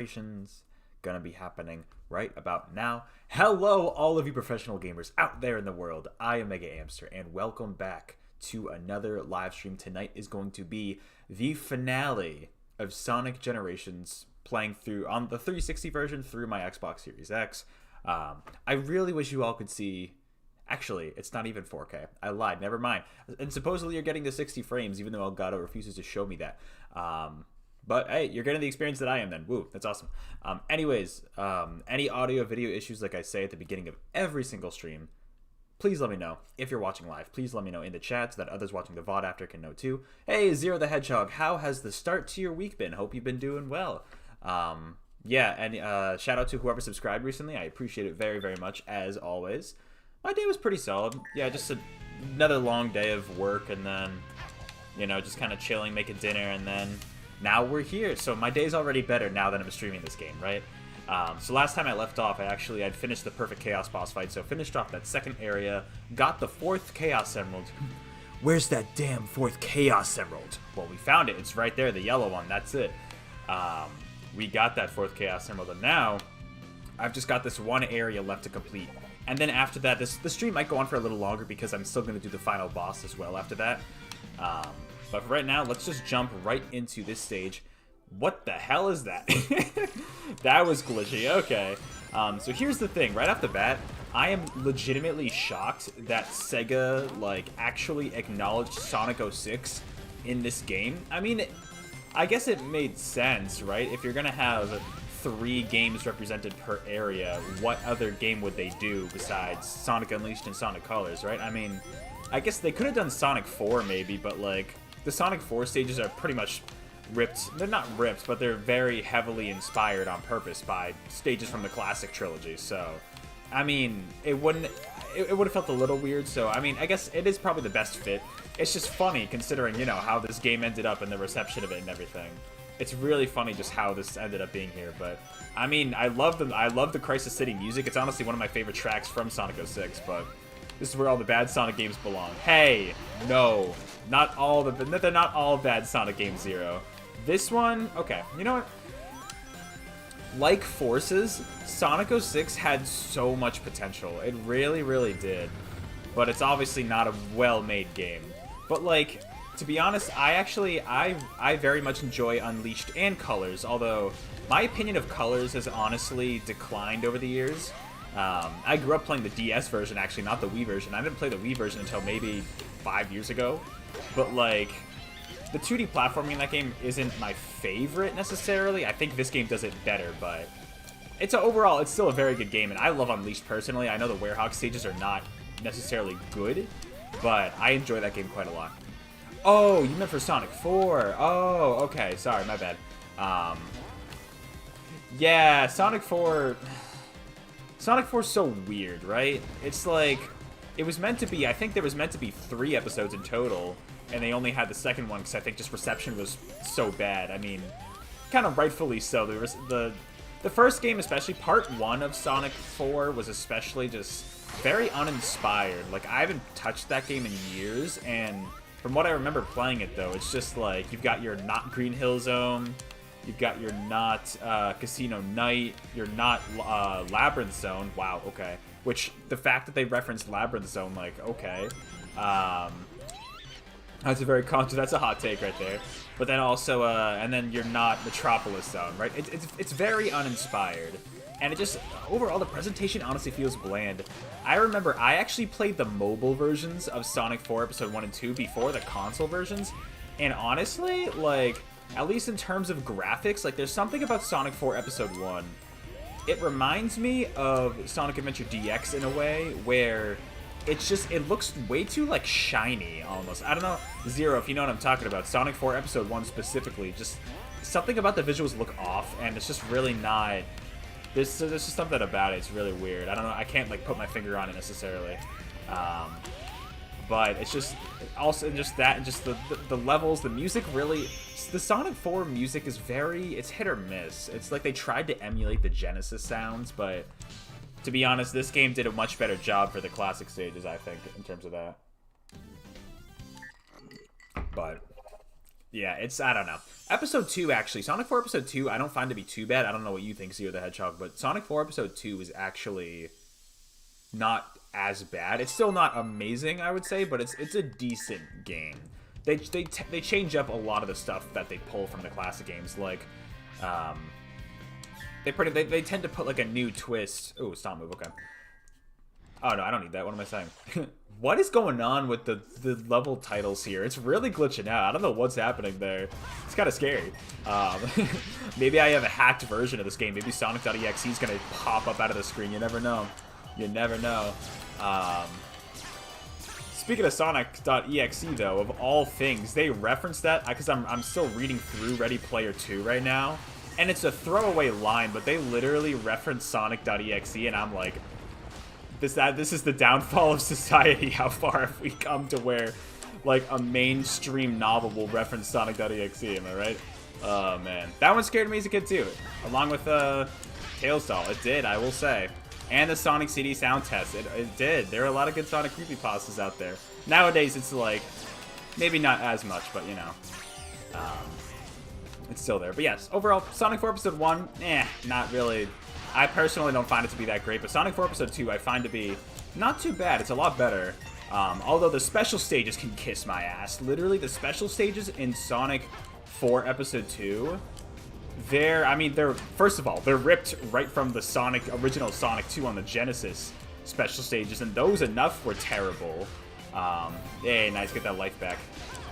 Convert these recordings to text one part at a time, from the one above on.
Generations gonna be happening right about now. Hello, all of you professional gamers out there in the world. I am Mega Amster, and welcome back to another live stream. Tonight is going to be the finale of Sonic Generations, playing through on the 360 version through my Xbox Series X. I really wish you all could see. Actually, it's not even 4K. I lied. Never mind. And supposedly you're getting the 60 frames, even though Elgato refuses to show me that. But hey, you're getting the experience that I am then. Woo, that's awesome. Anyways, any audio video issues, like I say at the beginning of every single stream, please let me know. If you're watching live, please let me know in the chat so that others watching the VOD after can know too. Hey, Zero the Hedgehog, how has the start to your week been? Hope you've been doing well. Yeah, and shout out to whoever subscribed recently. I appreciate it very, very much, as always. My day was pretty solid. Yeah, just another long day of work, and then, you know, just kind of chilling, making dinner, and then now we're here. So my day's already better now that I'm streaming this game, right? So last time I left off, I'd finished the perfect Chaos boss fight, so finished off that second area, got the fourth Chaos Emerald. Where's that damn fourth Chaos Emerald? Well, we found it. It's right there, the yellow one. That's it. We got that fourth Chaos Emerald, and now I've just got this one area left to complete. And then after that, the stream might go on for a little longer because I'm still going to do the final boss as well after that. But for right now, let's just jump right into this stage. What the hell is that? That was glitchy. Okay. So here's the thing. Right off the bat, I am legitimately shocked that SEGA, like, actually acknowledged Sonic 06 in this game. I mean, I guess it made sense, right? If you're going to have 3 games represented per area, what other game would they do besides Sonic Unleashed and Sonic Colors, right? I mean, I guess they could have done Sonic 4 maybe, but like, the Sonic 4 stages are pretty much ripped. They're not ripped, but they're very heavily inspired on purpose by stages from the classic trilogy. So, I mean, it would have felt a little weird. So, I mean, I guess it is probably the best fit. It's just funny considering, you know, how this game ended up and the reception of it and everything. It's really funny just how this ended up being here, but I mean, I love the Crisis City music. It's honestly one of my favorite tracks from Sonic 06, but this is where all the bad Sonic games belong. Hey, no, they're not all bad Sonic games, Zero. This one, okay, you know what? Like Forces, Sonic 06 had so much potential. It really, really did, but it's obviously not a well-made game. But like, to be honest, I very much enjoy Unleashed and Colors, although my opinion of Colors has honestly declined over the years. I grew up playing the DS version, actually, not the Wii version. I didn't play the Wii version until maybe 5 years ago. But, like, the 2D platforming in that game isn't my favorite, necessarily. I think this game does it better, but overall, it's still a very good game, and I love Unleashed personally. I know the Werehog stages are not necessarily good, but I enjoy that game quite a lot. Oh, you meant for Sonic 4. Oh, okay. Sorry, my bad. Yeah, Sonic 4... Sonic 4's so weird, right? It's like, it was meant to be, I think there was meant to be 3 episodes in total, and they only had the second one because I think just reception was so bad. I mean, kind of rightfully so. There was the first game, especially part 1 of Sonic 4, was especially just very uninspired. Like, I haven't touched that game in years, and from what I remember playing it, though, it's just like, you've got your not Green Hill Zone, you've got your not Casino Night, your not Labyrinth Zone. Wow, okay. Which, the fact that they referenced Labyrinth Zone, like, okay. That's a hot take right there. But then also, and then you're not Metropolis Zone, right? It's very uninspired. And it just, overall, the presentation honestly feels bland. I remember I actually played the mobile versions of Sonic 4 Episode 1 and 2 before the console versions. And honestly, like, at least in terms of graphics, like, there's something about Sonic 4 Episode 1. It reminds me of Sonic Adventure DX in a way, where it looks way too, like, shiny, almost. I don't know, Zero, if you know what I'm talking about. Sonic 4 Episode 1 specifically, just something about the visuals look off, and it's just really not... There's just something about it. It's really weird. I don't know. I can't, like, put my finger on it necessarily. But it's just also just that, and just the levels, the music really. The Sonic 4 music is it's hit or miss. It's like they tried to emulate the Genesis sounds, but to be honest, this game did a much better job for the classic stages, I think, in terms of that. But Yeah, I don't know. Episode 2, actually, Sonic 4 Episode 2, I don't find to be too bad. I don't know what you think, Zero the Hedgehog, but Sonic 4 Episode 2 is actually not as bad. It's still not amazing, I would say, but it's a decent game. They change up a lot of the stuff that they pull from the classic games, like, they tend to put, like, a new twist. Ooh, stop move, okay. Oh, no, I don't need that. What am I saying? What is going on with the level titles here? It's really glitching out. I don't know what's happening there. It's kind of scary. Maybe I have a hacked version of this game. Maybe Sonic.exe is going to pop up out of the screen. You never know. You never know. Speaking of Sonic.exe, though, of all things, they reference that, because I'm still reading through Ready Player 2 right now, and it's a throwaway line, but they literally reference Sonic.exe, and I'm like, this is the downfall of society. How far have we come to where, like, a mainstream novel will reference Sonic.exe, am I right? Oh, man. That one scared me as a kid, too. Along with, Tails Doll. It did, I will say. And the Sonic CD sound test. It did. There are a lot of good Sonic creepypastas out there. Nowadays, it's, like, maybe not as much, but, you know. It's still there. But, yes, overall, Sonic 4 Episode 1, not really. I personally don't find it to be that great, but Sonic 4 Episode 2 I find to be not too bad. It's a lot better. Although the special stages can kiss my ass. Literally, the special stages in Sonic 4 Episode 2, they're first of all, they're ripped right from the original Sonic 2 on the Genesis special stages, and those enough were terrible. Hey, nice, get that life back.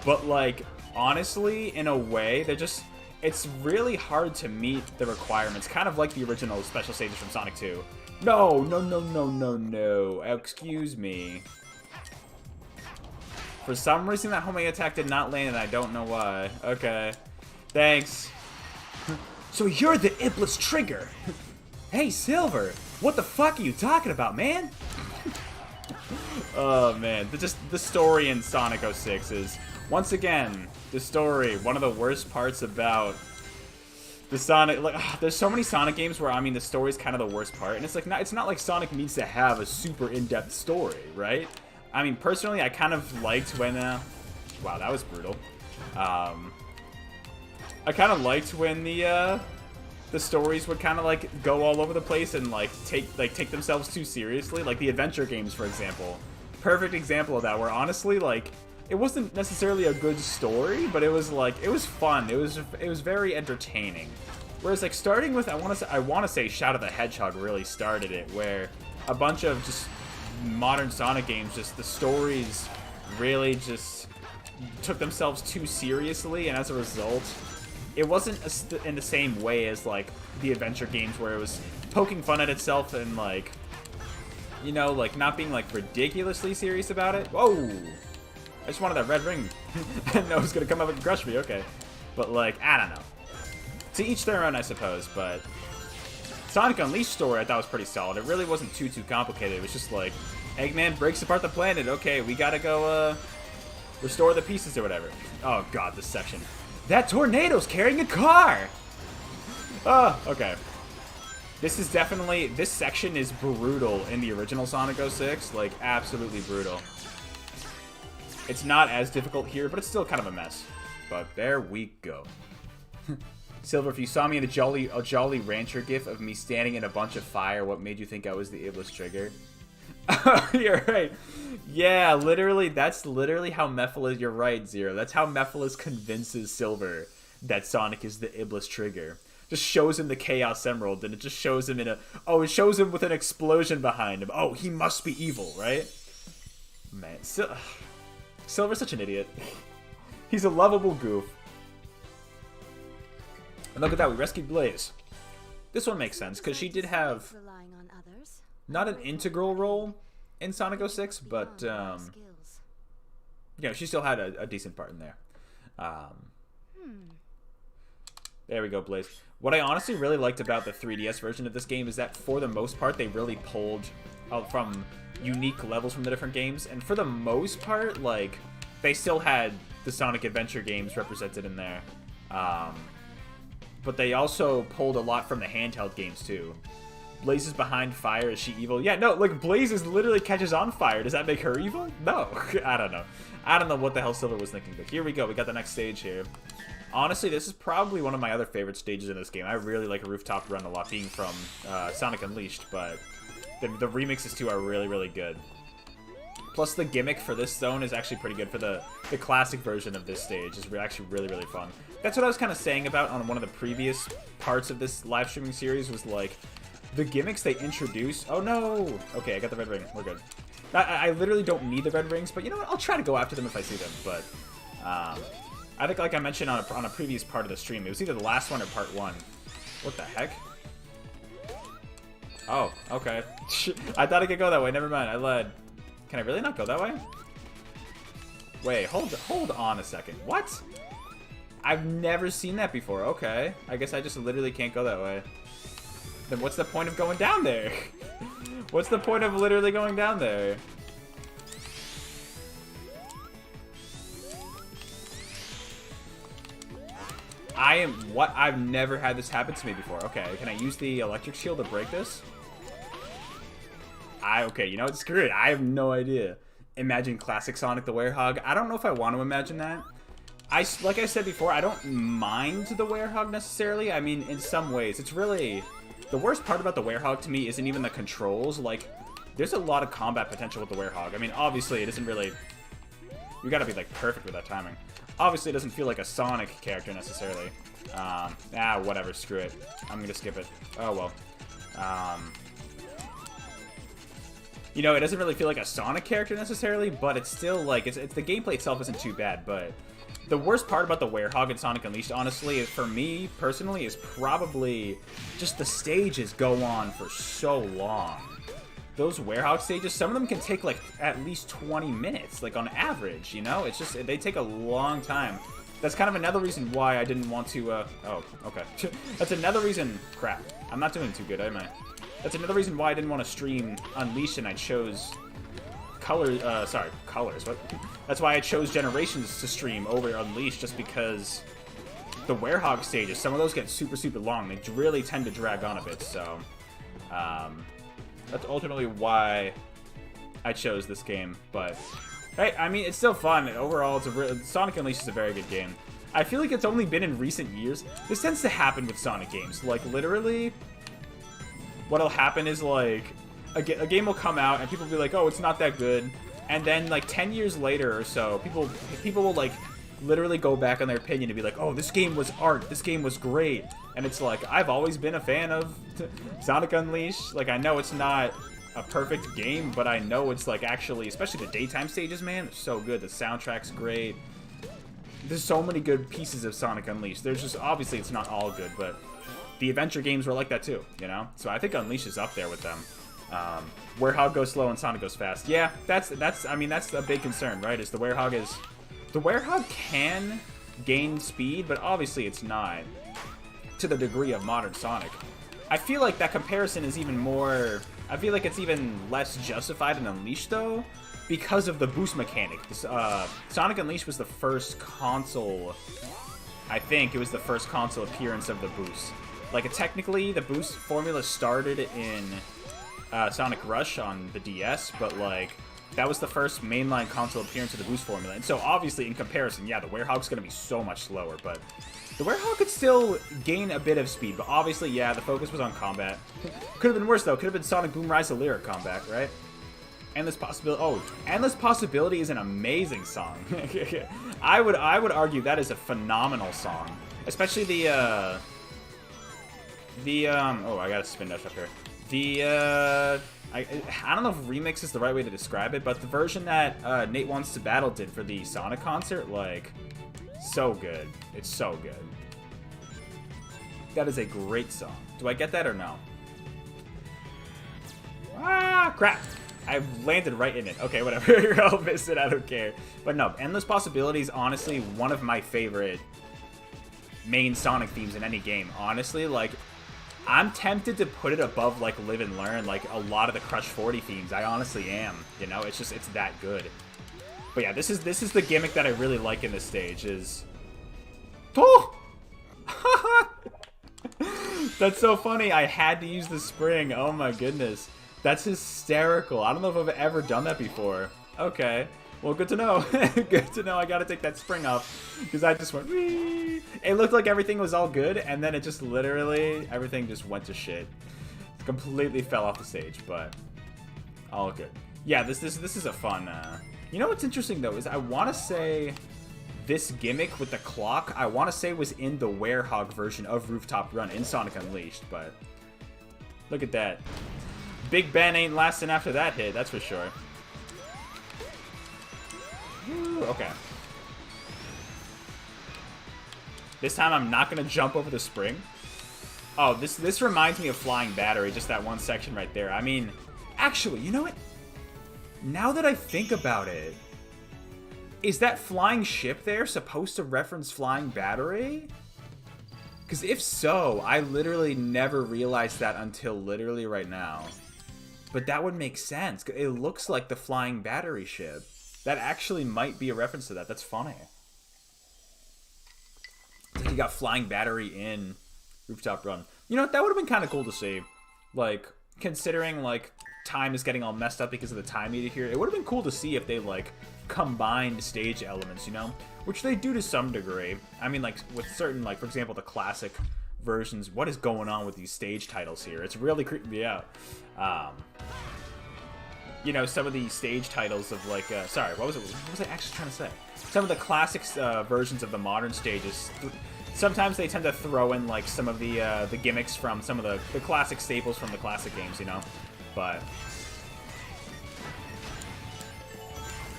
But, like, honestly, in a way, it's really hard to meet the requirements, kind of like the original special stages from Sonic 2. No, no, no, no, no, no. Excuse me. For some reason, that homing attack did not land, and I don't know why. Okay. Thanks. So you're the Iblis Trigger. Hey, Silver. What the fuck are you talking about, man? Oh, man. The story in Sonic 06 is, once again, the story, one of the worst parts about the Sonic, like, there's so many Sonic games where, I mean, the story's kind of the worst part, and it's not like Sonic needs to have a super in-depth story, right? I mean, personally, I kind of liked when, wow, that was brutal. I kind of liked when the stories would kind of, like, go all over the place and, like, take themselves too seriously, like the adventure games, for example. Perfect example of that, where honestly, like, it wasn't necessarily a good story, but it was, like, it was fun. It was very entertaining. Whereas, like, starting with, I want to say Shadow the Hedgehog really started it, where a bunch of just modern Sonic games, just the stories really just took themselves too seriously, and as a result, it wasn't in the same way as, like, the adventure games where it was poking fun at itself and, like, you know, like, not being, like, ridiculously serious about it. Whoa! I just wanted that red ring. I didn't know it was going to come up and crush me, okay. But, like, I don't know. To each their own, I suppose, but Sonic Unleashed story I thought was pretty solid. It really wasn't too complicated. It was just like, Eggman breaks apart the planet. Okay, we gotta go, restore the pieces or whatever. Oh, God, this section. That tornado's carrying a car! Oh, okay. This section is brutal in the original Sonic 06. Like, absolutely brutal. It's not as difficult here, but it's still kind of a mess. But there we go. Silver, if you saw me in a Jolly Rancher gif of me standing in a bunch of fire, what made you think I was the Iblis Trigger? You're right. Yeah, literally, that's literally how Mephiles, you're right, Zero. That's how Mephiles convinces Silver that Sonic is the Iblis Trigger. Just shows him the Chaos Emerald, and it just shows him it shows him with an explosion behind him. Oh, he must be evil, right? Man, Silver's such an idiot. He's a lovable goof. And look at that, we rescued Blaze. This one makes sense, because she did have not an integral role in Sonic 06, but, yeah, she still had a decent part in there. There we go, Blaze. What I honestly really liked about the 3DS version of this game is that, for the most part, they really pulled out from unique levels from the different games, and for the most part, like, they still had the Sonic Adventure games represented in there. But they also pulled a lot from the handheld games, too. Blaze is behind fire. Is she evil? Yeah, no, like, Blaze literally catches on fire. Does that make her evil? No. I don't know. I don't know what the hell Silver was thinking, but here we go. We got the next stage here. Honestly, this is probably one of my other favorite stages in this game. I really like Rooftop Run a lot, being from Sonic Unleashed, but the remixes too are really, really good. Plus, the gimmick for this zone is actually pretty good. For the classic version of this stage is actually really, really fun. That's what I was kind of saying about on one of the previous parts of this live streaming series, was like the gimmicks they introduce. Oh no! Okay, I got the red ring. We're good. I literally don't need the red rings, but you know what? I'll try to go after them if I see them. But I think, like I mentioned on a previous part of the stream, it was either the last one or part 1. What the heck? Oh, okay. I thought I could go that way. Never mind. I lied. Can I really not go that way? Wait, hold on a second. What? I've never seen that before. Okay. I guess I just literally can't go that way. Then what's the point of going down there? What's the point of literally going down there? I've never had this happen to me before. Okay, can I use the electric shield to break this? Okay, you know what? Screw it. I have no idea. Imagine classic Sonic the Werehog. I don't know if I want to imagine that. Like I said before, I don't mind the Werehog necessarily. I mean, in some ways, it's really... The worst part about the Werehog to me isn't even the controls. Like, there's a lot of combat potential with the Werehog. I mean, obviously, it isn't really... You gotta be, like, perfect with that timing. Obviously, it doesn't feel like a Sonic character necessarily. Whatever. Screw it. I'm gonna skip it. Oh, well. You know, it doesn't really feel like a Sonic character necessarily, but it's still, like, it's the gameplay itself isn't too bad, but the worst part about the Werehog in Sonic Unleashed, honestly, for me, personally, is probably just the stages go on for so long. Those Werehog stages, some of them can take, like, at least 20 minutes, like, on average, you know? It's just, they take a long time. That's kind of another reason why I didn't want to, oh, okay. That's another reason, crap, I'm not doing too good, am I? That's another reason why I didn't want to stream Unleashed and I chose Colors, what? That's why I chose Generations to stream over Unleashed, just because the Werehog stages, some of those get super, super long. They really tend to drag on a bit, so, that's ultimately why I chose this game, but, hey, I mean, it's still fun. Overall, Sonic Unleashed is a very good game. I feel like it's only been in recent years. This tends to happen with Sonic games. Like, literally... What'll happen is, like, a game will come out and people will be like, oh, it's not that good. And then, like, 10 years later or so, people will, like, literally go back on their opinion and be like, oh, this game was art. This game was great. And it's like, I've always been a fan of Sonic Unleashed. Like, I know it's not a perfect game, but I know it's, like, actually, especially the daytime stages, man, it's so good. The soundtrack's great. There's so many good pieces of Sonic Unleashed. There's just, obviously, it's not all good, but... The adventure games were like that too, you know? So I think Unleashed is up there with them. Werehog goes slow and Sonic goes fast. Yeah, that's a big concern, right? The Werehog can gain speed, but obviously it's not to the degree of modern Sonic. I feel like that comparison is even more... I feel like it's even less justified in Unleashed, though, because of the boost mechanic. Sonic Unleashed was the first console... I think it was the first console appearance of the boost. Like, technically, the boost formula started in Sonic Rush on the DS, but, like, that was the first mainline console appearance of the boost formula. And so, obviously, in comparison, yeah, the Werehog's gonna be so much slower, but the Werehog could still gain a bit of speed. But obviously, yeah, the focus was on combat. Could have been worse, though. Could have been Sonic Boom Rise of Lyric combat, right? Endless Possibility. Oh, Endless Possibility is an amazing song. I would argue that is a phenomenal song, especially oh, I gotta spin dash up here. I don't know if remix is the right way to describe it, but the version that Nate Wants to Battle did for the Sonic concert, like, so good. It's so good. That is a great song. Do I get that or no? Ah, crap. I landed right in it. Okay, whatever. I'll miss it. I don't care. But no, Endless Possibility is honestly one of my favorite main Sonic themes in any game. Honestly, like, I'm tempted to put it above, like, Live and Learn, like, a lot of the Crush 40 themes. I honestly am. You know, it's just, it's that good. But yeah, this is the gimmick that I really like in this stage is... Oh! That's so funny. I had to use the spring. Oh my goodness. That's hysterical. I don't know if I've ever done that before. Okay. Well, good to know. Good to know I gotta take that spring off. Because I just went, whee! It looked like everything was all good, and then it just literally, everything just went to shit. Completely fell off the stage, but all good. Yeah, this is a fun, You know what's interesting, though, is I want to say this gimmick with the clock, I want to say was in the Hedgehog version of Rooftop Run in Sonic Unleashed, but look at that. Big Ben ain't lasting after that hit, that's for sure. Woo, okay. This time I'm not going to jump over the spring. Oh, this reminds me of Flying Battery, just that one section right there. I mean, actually, you know what? Now that I think about it, is that flying ship there supposed to reference Flying Battery? Because if so, I literally never realized that until literally right now. But that would make sense. It looks like the Flying Battery ship. That actually might be a reference to that. That's funny. It's like you got Flying Battery in Rooftop Run. You know what? That would have been kind of cool to see. Like, considering, like, time is getting all messed up because of the time meter here, it would have been cool to see if they, like, combined stage elements, you know? Which they do to some degree. I mean, like, with certain, like, for example, the classic versions. What is going on with these stage titles here? It's really creeping me out. You know, some of the stage titles of, like, sorry, what was I actually trying to say? Some of the classic versions of the modern stages, sometimes they tend to throw in, like, some of the gimmicks from some of the classic staples from the classic games, you know? But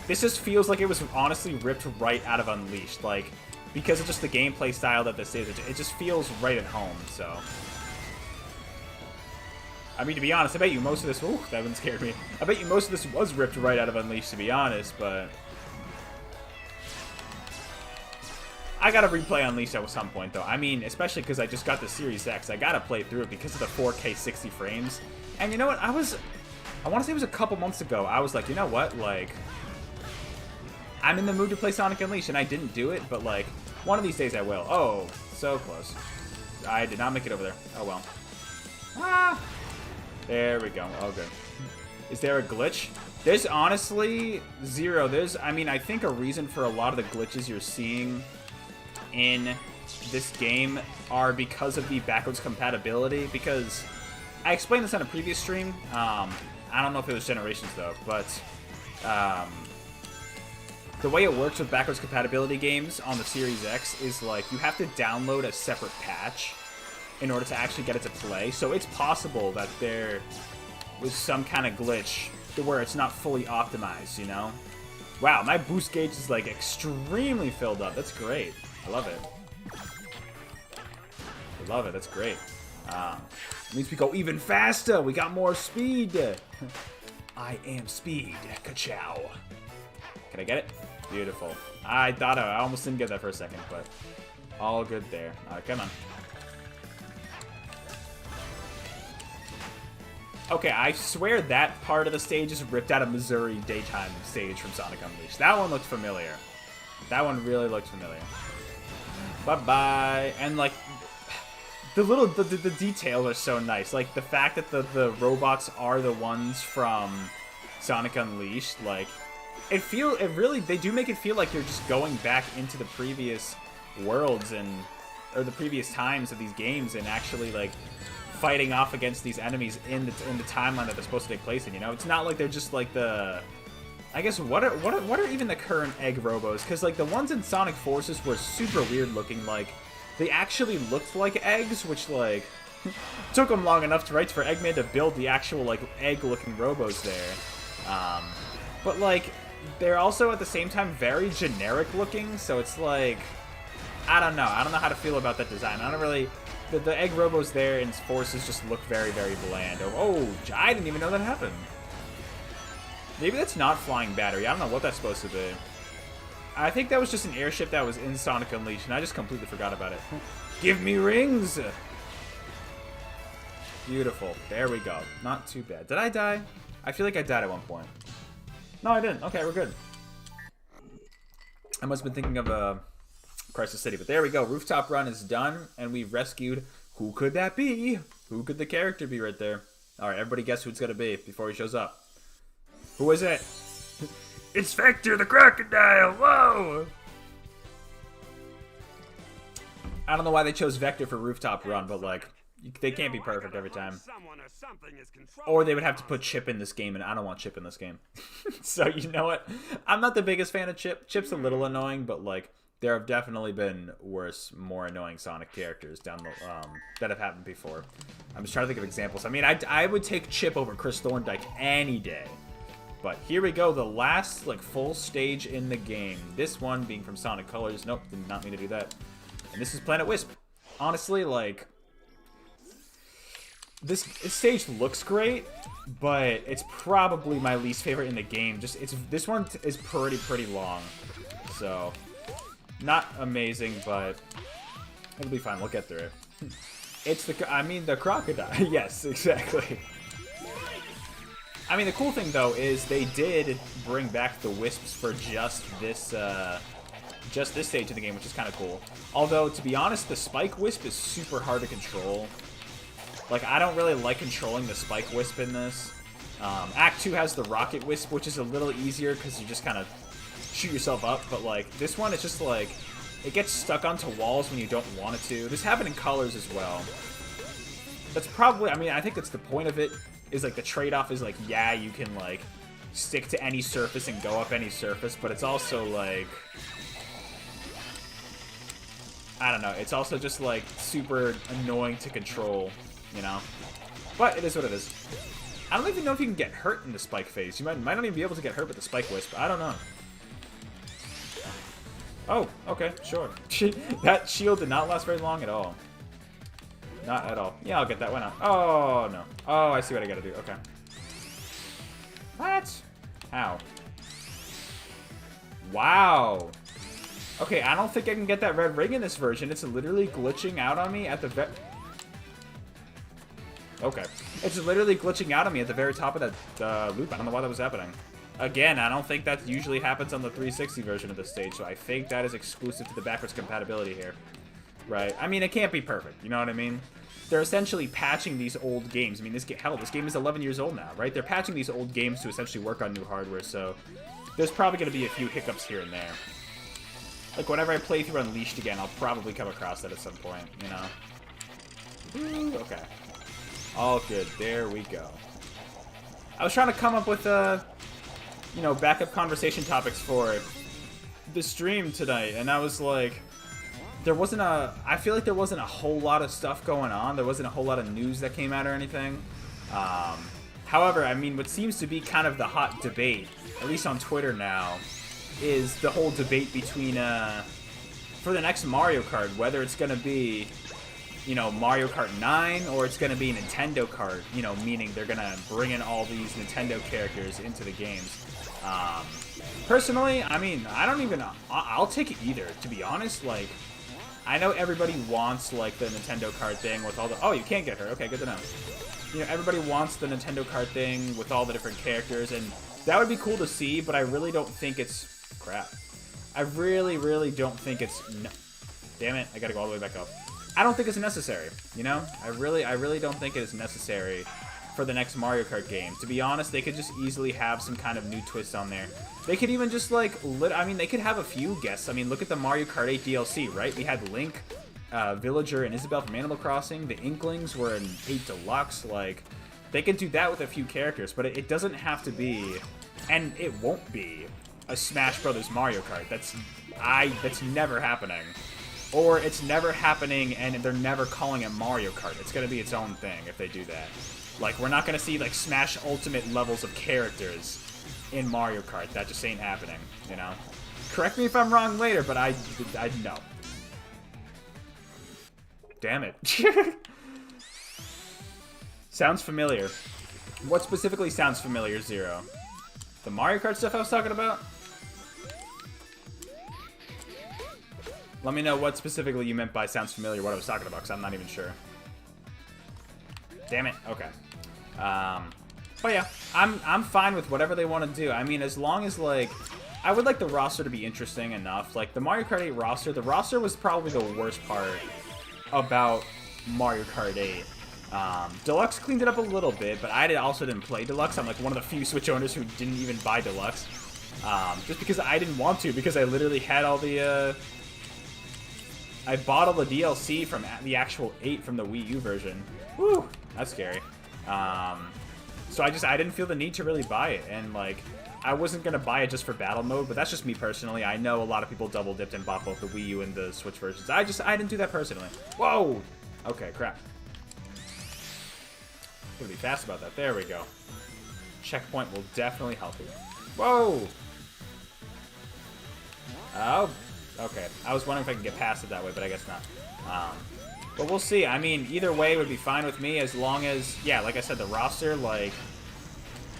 this just feels like it was honestly ripped right out of Unleashed, like, because of just the gameplay style that this is, it just feels right at home, so. I mean, to be honest, I bet you most of this, ooh, that one scared me. I bet you most of this was ripped right out of Unleashed, to be honest, but I gotta replay Unleashed at some point, though. I mean, especially because I just got the Series X. I gotta play through it because of the 4K 60 frames. And you know what? I want to say it was a couple months ago. I was like, you know what? Like, I'm in the mood to play Sonic Unleashed, and I didn't do it, but, like, one of these days I will. Oh, so close. I did not make it over there. Oh, well. Ah! There we go. Oh, good. Is there a glitch? There's honestly zero. I mean, I think a reason for a lot of the glitches you're seeing in this game are because of the backwards compatibility, because I explained this on a previous stream. I don't know if it was Generations, though, but the way it works with backwards compatibility games on the Series X is, like, you have to download a separate patch in order to actually get it to play. So it's possible that there was some kind of glitch to where it's not fully optimized, you know? Wow, my boost gauge is, like, extremely filled up. That's great. I love it. I love it. That's great. It means we go even faster. We got more speed. I am speed. Ka-chow. Can I get it? Beautiful. I almost didn't get that for a second, but all good there. All right, come on. Okay, I swear that part of the stage is ripped out of Missouri Daytime stage from Sonic Unleashed. That one looked familiar. That one really looked familiar. Bye-bye. And, like, the details are so nice. Like, the fact that the robots are the ones from Sonic Unleashed, like, they do make it feel like you're just going back into the previous worlds or the previous times of these games and actually, like, fighting off against these enemies in the timeline that they're supposed to take place in, you know? It's not like they're just, like, I guess, what are even the current Egg Robos? Because, like, the ones in Sonic Forces were super weird looking, like, they actually looked like eggs, which, like, took them long enough for Eggman to build the actual, like, egg-looking Robos there. But, like, they're also, at the same time, very generic looking, so it's, like, I don't know. I don't know how to feel about that design. I don't really... The Egg Robos there in Forces just look very, very bland. Oh, I didn't even know that happened. Maybe that's not Flying Battery. I don't know what that's supposed to be. I think that was just an airship that was in Sonic Unleashed, and I just completely forgot about it. Give me rings! Beautiful. There we go. Not too bad. Did I die? I feel like I died at one point. No, I didn't. Okay, we're good. I must have been thinking of Crisis City, but there we go. Rooftop Run is done, and we've rescued Who could that be? Who could the character be right there? Alright, everybody guess who it's gonna be before he shows up. Who is it? It's Vector the Crocodile! Whoa! I don't know why they chose Vector for Rooftop Run, but like, they can't be perfect every time. Or they would have to put Chip in this game, and I don't want Chip in this game. So, you know what? I'm not the biggest fan of Chip. Chip's a little annoying, but like, there have definitely been worse, more annoying Sonic characters down the that have happened before. I'm just trying to think of examples. I mean, I would take Chip over Chris Thorndike any day. But here we go, the last like full stage in the game. This one being from Sonic Colors. Nope, did not mean to do that. And this is Planet Wisp. Honestly, like, this stage looks great, but it's probably my least favorite in the game. This one is pretty long, so not amazing, but it'll be fine. We'll get through it. It's the crocodile. Yes, exactly. I mean, the cool thing though is they did bring back the wisps for just this stage of the game, which is kind of cool. Although, to be honest, the Spike Wisp is super hard to control. Like, I don't really like controlling the Spike Wisp in this. Act 2 has the Rocket Wisp, which is a little easier because you just kind of shoot yourself up. But, like, this one, it's just, like, it gets stuck onto walls when you don't want it to. This happened in Colors as well. That's probably, I mean, I think that's the point of it, is, like, the trade-off is, like, yeah, you can, like, stick to any surface and go up any surface, but it's also, like, I don't know, it's also just, like, super annoying to control, you know? But it is what it is. I don't even know if you can get hurt in the Spike phase. You might not even be able to get hurt with the Spike Wisp. I don't know. Oh, okay, sure. That shield did not last very long at all. Not at all. Yeah, I'll get that one out. Oh, no. Oh, I see what I gotta do. Okay. What? How? Wow. Okay, I don't think I can get that red ring in this version. It's literally glitching out on me at the Okay. It's literally glitching out on me at the very top of that loop. I don't know why that was happening. Again, I don't think that usually happens on the 360 version of this stage, so I think that is exclusive to the backwards compatibility here. Right? I mean, it can't be perfect, you know what I mean? They're essentially patching these old games. I mean, this game is 11 years old now, right? They're patching these old games to essentially work on new hardware, so there's probably going to be a few hiccups here and there. Like, whenever I play through Unleashed again, I'll probably come across that at some point, you know? Ooh, okay. All good. There we go. I was trying to come up with, you know, backup conversation topics for the stream tonight, and I was like, I feel like there wasn't a whole lot of stuff going on. There wasn't a whole lot of news that came out or anything. However, I mean, what seems to be kind of the hot debate, at least on Twitter now, is the whole debate between, for the next Mario Kart, whether it's going to be, you know, Mario Kart 9 or it's going to be Nintendo Kart, you know, meaning they're going to bring in all these Nintendo characters into the games. Personally, I mean, I don't even, I'll take either, to be honest. Like, I know everybody wants, like, the Nintendo Kart thing with all the, oh, you can't get her, okay, good to know. You know, everybody wants the Nintendo Kart thing with all the different characters, and that would be cool to see, but I really don't think it's, crap. I really don't think it's, no, damn it, I gotta go all the way back up. I don't think it's necessary, you know? I really don't think it is necessary for the next Mario Kart game. To be honest, they could just easily have some kind of new twist on there. They could even just, like, I mean, they could have a few guests. I mean, look at the Mario Kart 8 DLC, right? We had Link, Villager, and Isabelle from Animal Crossing. The Inklings were in 8 Deluxe. Like, they could do that with a few characters, but it doesn't have to be, and it won't be, a Smash Brothers Mario Kart. That's never happening. Or it's never happening and they're never calling it Mario Kart. It's going to be its own thing if they do that. Like, we're not going to see, like, Smash Ultimate levels of characters in Mario Kart. That just ain't happening, you know? Correct me if I'm wrong later, but I know. Damn it. Sounds familiar. What specifically sounds familiar, Zero? The Mario Kart stuff I was talking about? Let me know what specifically you meant by sounds familiar, what I was talking about, because I'm not even sure. Damn it. Okay. But yeah, I'm fine with whatever they want to do. I mean, as long as, like, I would like the roster to be interesting enough. Like, the Mario Kart 8 roster, the roster was probably the worst part about Mario Kart 8. Deluxe cleaned it up a little bit, but I also didn't play Deluxe. I'm like one of the few Switch owners who didn't even buy Deluxe. Just because I didn't want to, because I literally had all the, I bought all the DLC from the actual 8 from the Wii U version. Woo! That's scary. So I didn't feel the need to really buy it, and like, I wasn't gonna buy it just for battle mode, but that's just me personally. I know a lot of people double dipped and bought both the Wii U and the Switch versions. I didn't do that personally. Whoa! Okay, crap. Gonna be fast about that. There we go. Checkpoint will definitely help you. Whoa! Oh, okay. I was wondering if I could get past it that way, but I guess not. But we'll see. I mean, either way would be fine with me as long as, yeah, like I said, the roster, like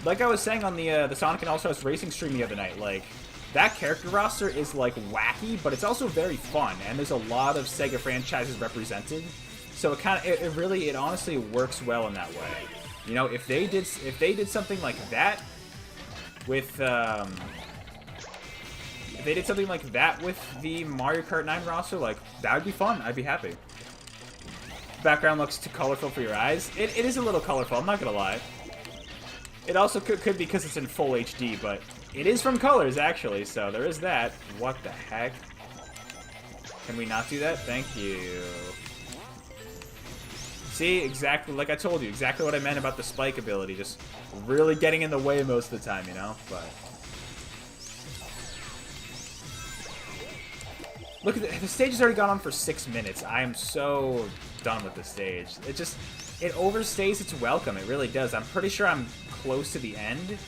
I was saying on the Sonic and All-Stars Racing stream the other night, like, that character roster is, like, wacky, but it's also very fun, and there's a lot of SEGA franchises represented, so it honestly works well in that way. You know, if they did something like that with, if they did something like that with the Mario Kart 9 roster, like, that would be fun. I'd be happy. Background looks too colorful for your eyes. It is a little colorful, I'm not gonna lie. It also could be because it's in full HD, but it is from Colors, actually, so there is that. What the heck? Can we not do that? Thank you. See, exactly, like I told you, exactly what I meant about the spike ability. Just really getting in the way most of the time, you know? But look at the stage has already gone on for 6 minutes. I am so done with the stage. It overstays its welcome. It really does. I'm pretty sure I'm close to the end.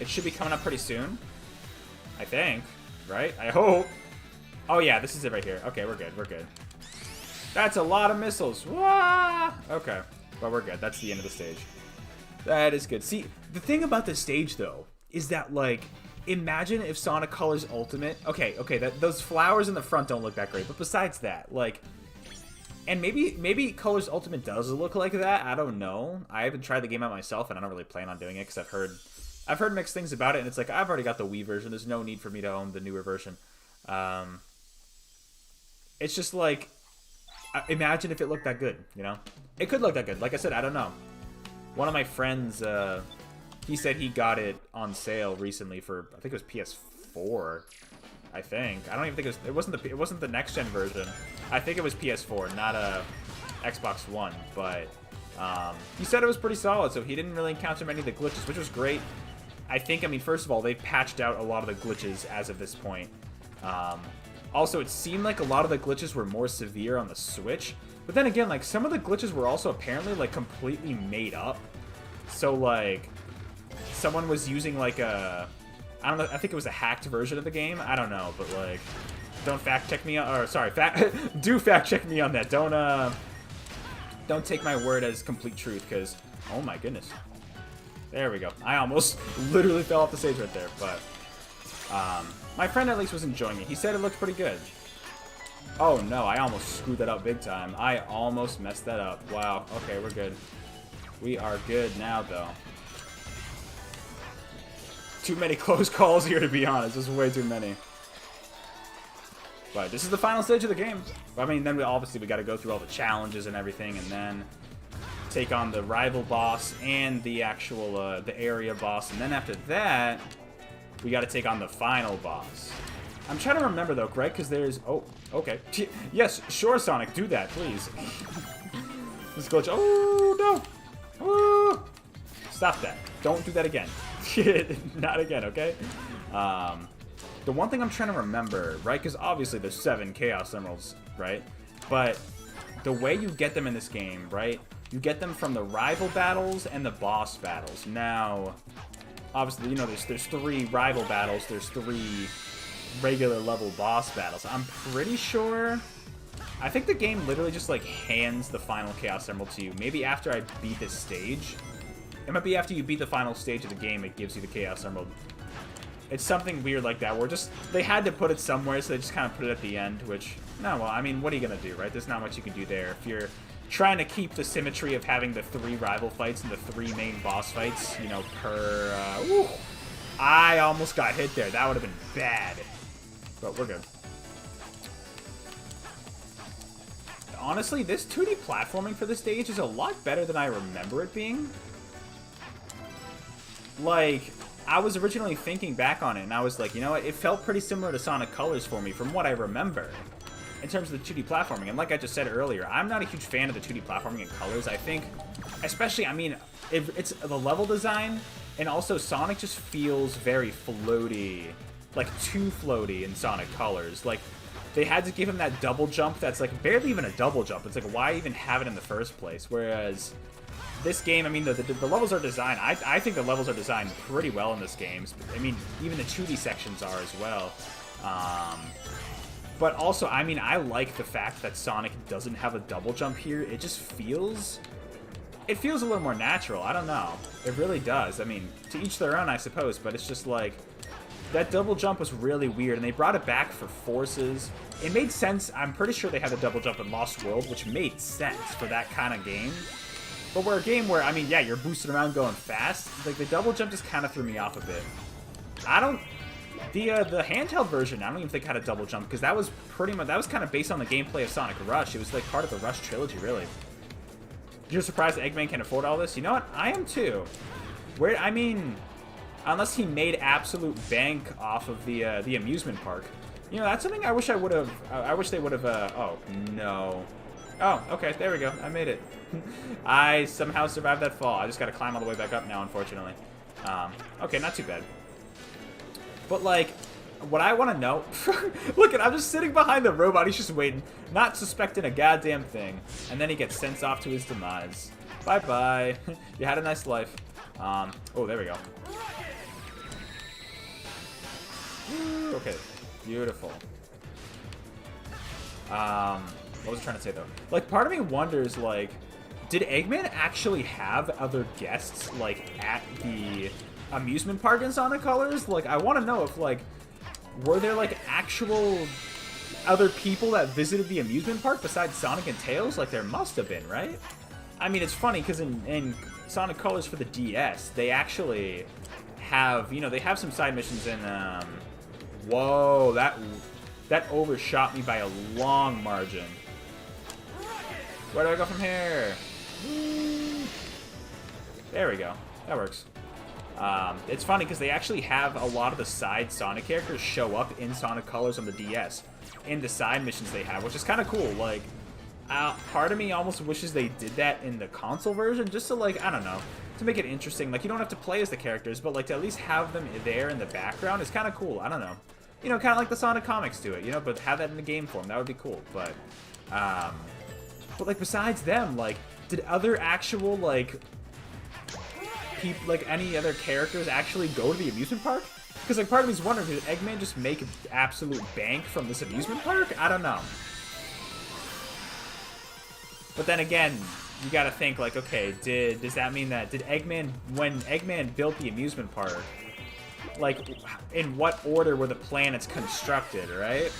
It should be coming up pretty soon. I think. Right? I hope. Oh yeah, this is it right here. Okay, we're good. We're good. That's a lot of missiles. Wah! Okay. But we're good. That's the end of the stage. That is good. See, the thing about this stage, though, is that, like, imagine if Sonic Colors Ultimate... Okay, those flowers in the front don't look that great, but besides that, like... And maybe Colors Ultimate does look like that. I don't know. I haven't tried the game out myself, and I don't really plan on doing it because I've heard mixed things about it. And it's like I've already got the Wii version. There's no need for me to own the newer version. It's just like, imagine if it looked that good. You know, it could look that good. Like I said, I don't know. One of my friends, he said he got it on sale recently for I think it was PS4. I think. I don't even think it wasn't the next gen version. I think it was PS4, not a Xbox One, but he said it was pretty solid, so he didn't really encounter many of the glitches, which was great. I mean, first of all, they've patched out a lot of the glitches as of this point. Also, it seemed like a lot of the glitches were more severe on the Switch, but then again, like, some of the glitches were also apparently, like, completely made up. So, like, someone was using, like, I don't know, I think it was a hacked version of the game. I don't know, but, like, don't fact check me on, or sorry, do fact check me on that. Don't take my word as complete truth, because, oh my goodness. There we go. I almost literally fell off the stage right there, but, my friend at least was enjoying it. He said it looked pretty good. Oh no, I almost screwed that up big time. I almost messed that up. Wow, okay, we're good. We are good now, though. Too many close calls here, to be honest. There's way too many. But this is the final stage of the game. I mean, then we got to go through all the challenges and everything, and then take on the rival boss and the actual the area boss, and then after that, we got to take on the final boss. I'm trying to remember though, right? Because there's okay, yes, sure, Sonic, do that, please. This glitch. Oh no! Oh. Stop that! Don't do that again. Not again, okay? The one thing I'm trying to remember, right? Because obviously there's 7 Chaos Emeralds, right? But the way you get them in this game, right? You get them from the rival battles and the boss battles. Now, obviously, you know, there's 3 rival battles. There's 3 regular level boss battles. I'm pretty sure... I think the game literally just, like, hands the final Chaos Emerald to you. Maybe after I beat this stage. It might be after you beat the final stage of the game, it gives you the Chaos Emerald. It's something weird like that, where they had to put it somewhere, so they just kind of put it at the end, which, no, well, I mean, what are you going to do, right? There's not much you can do there. If you're trying to keep the symmetry of having the 3 rival fights and the 3 main boss fights, you know, per, I almost got hit there. That would have been bad. But we're good. honestly, this 2D platforming for this stage is a lot better than I remember it being. Like, I was originally thinking back on it, and I was like, you know what? It felt pretty similar to Sonic Colors for me, from what I remember, in terms of the 2D platforming. And like I just said earlier, I'm not a huge fan of the 2D platforming in Colors. I think, especially, I mean, it's the level design, and also Sonic just feels very floaty, like too floaty in Sonic Colors. Like, they had to give him that double jump that's like barely even a double jump. It's like, why even have it in the first place? Whereas this game, I mean, the levels are designed, I think the levels are designed pretty well in this game. I mean, even the 2D sections are as well. But also, I mean, I like the fact that Sonic doesn't have a double jump here. It just feels... It feels a little more natural. I don't know. It really does. I mean, to each their own, I suppose, but it's just like... That double jump was really weird, and they brought it back for Forces. It made sense. I'm pretty sure they had the double jump in Lost World, which made sense for that kind of game. But we're a game where, I mean, yeah, you're boosting around going fast. Like, the double jump just kind of threw me off a bit. I don't... The handheld version, I don't even think had a double jump, because that was pretty much... That was kind of based on the gameplay of Sonic Rush. It was, like, part of the Rush trilogy, really. You're surprised Eggman can afford all this? You know what? I am, too. Where, I mean... Unless he made absolute bank off of the amusement park. You know, that's something I wish I would have... I wish they would have... Oh, no. Oh, okay, there we go. I made it. I somehow survived that fall. I just gotta climb all the way back up now, unfortunately. Okay, not too bad. But, like, what I want to know... Look, I'm just sitting behind the robot. He's just waiting, not suspecting a goddamn thing. And then he gets sent off to his demise. Bye-bye. You had a nice life. Oh, there we go. Okay, beautiful. What was I trying to say, though? Like, part of me wonders, like, did Eggman actually have other guests, like, at the amusement park in Sonic Colors? Like, I want to know if, like, were there, like, actual other people that visited the amusement park besides Sonic and Tails? Like, there must have been, right? I mean, it's funny, because in Sonic Colors for the DS, they actually have, you know, they have some side missions in, whoa, that overshot me by a long margin. Where do I go from here? There we go. That works. It's funny because they actually have a lot of the side Sonic characters show up in Sonic Colors on the DS in the side missions they have, which is kind of cool. Like, part of me almost wishes they did that in the console version, just to, like, I don't know, to make it interesting. Like, you don't have to play as the characters, but, like, to at least have them there in the background is kind of cool. I don't know. You know, kind of like the Sonic comics do it, you know, but have that in the game form. That would be cool. But like, besides them, like, did other actual, like, people, like, any other characters actually go to the amusement park? Because, like, part of me's wondering, did Eggman just make absolute bank from this amusement park? I don't know. But then again, you gotta think, like, okay, does that mean that, did Eggman, when Eggman built the amusement park, like, in what order were the planets constructed, right?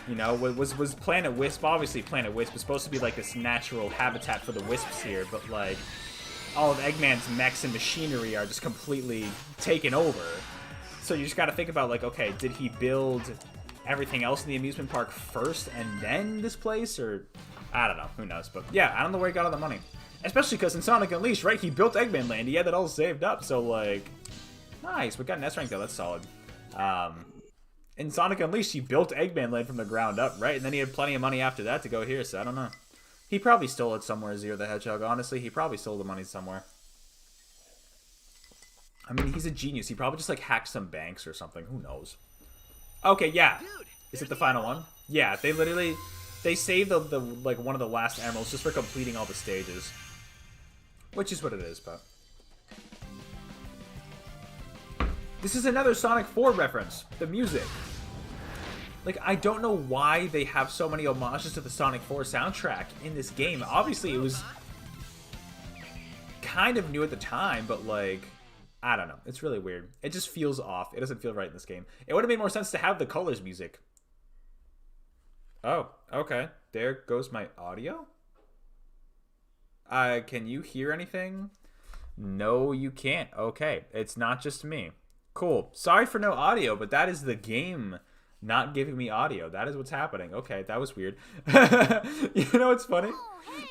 You know, was Planet Wisp, obviously Planet Wisp was supposed to be, like, this natural habitat for the Wisps here, but, like, all of Eggman's mechs and machinery are just completely taken over. So you just gotta think about, like, okay, did he build everything else in the amusement park first and then this place, or I don't know, who knows. But yeah, I don't know where he got all the money, especially because in Sonic Unleashed, right, he built Eggman Land, he had that all saved up, so, like, nice. We got an S rank though, that's solid. In Sonic Unleashed, he built Eggman Land from the ground up, right, and then he had plenty of money after that to go here, so I don't know. He probably stole it somewhere, Zero the Hedgehog. Honestly, he probably stole the money somewhere. I mean, he's a genius. He probably just, like, hacked some banks or something. Who knows? Okay, yeah. Is it the final one? Yeah, they literally... They saved the like, one of the last emeralds just for completing all the stages. Which is what it is, but... This is another Sonic 4 reference. The music. Like, I don't know why they have so many homages to the Sonic 4 soundtrack in this game. Obviously, it was kind of new at the time, but, like, I don't know. It's really weird. It just feels off. It doesn't feel right in this game. It would have made more sense to have the Colors music. Oh, okay. There goes my audio. Can you hear anything? No, you can't. Okay. It's not just me. Cool. Sorry for no audio, but that is the game Not giving me audio. That is what's happening. Okay, that was weird. You know what's funny?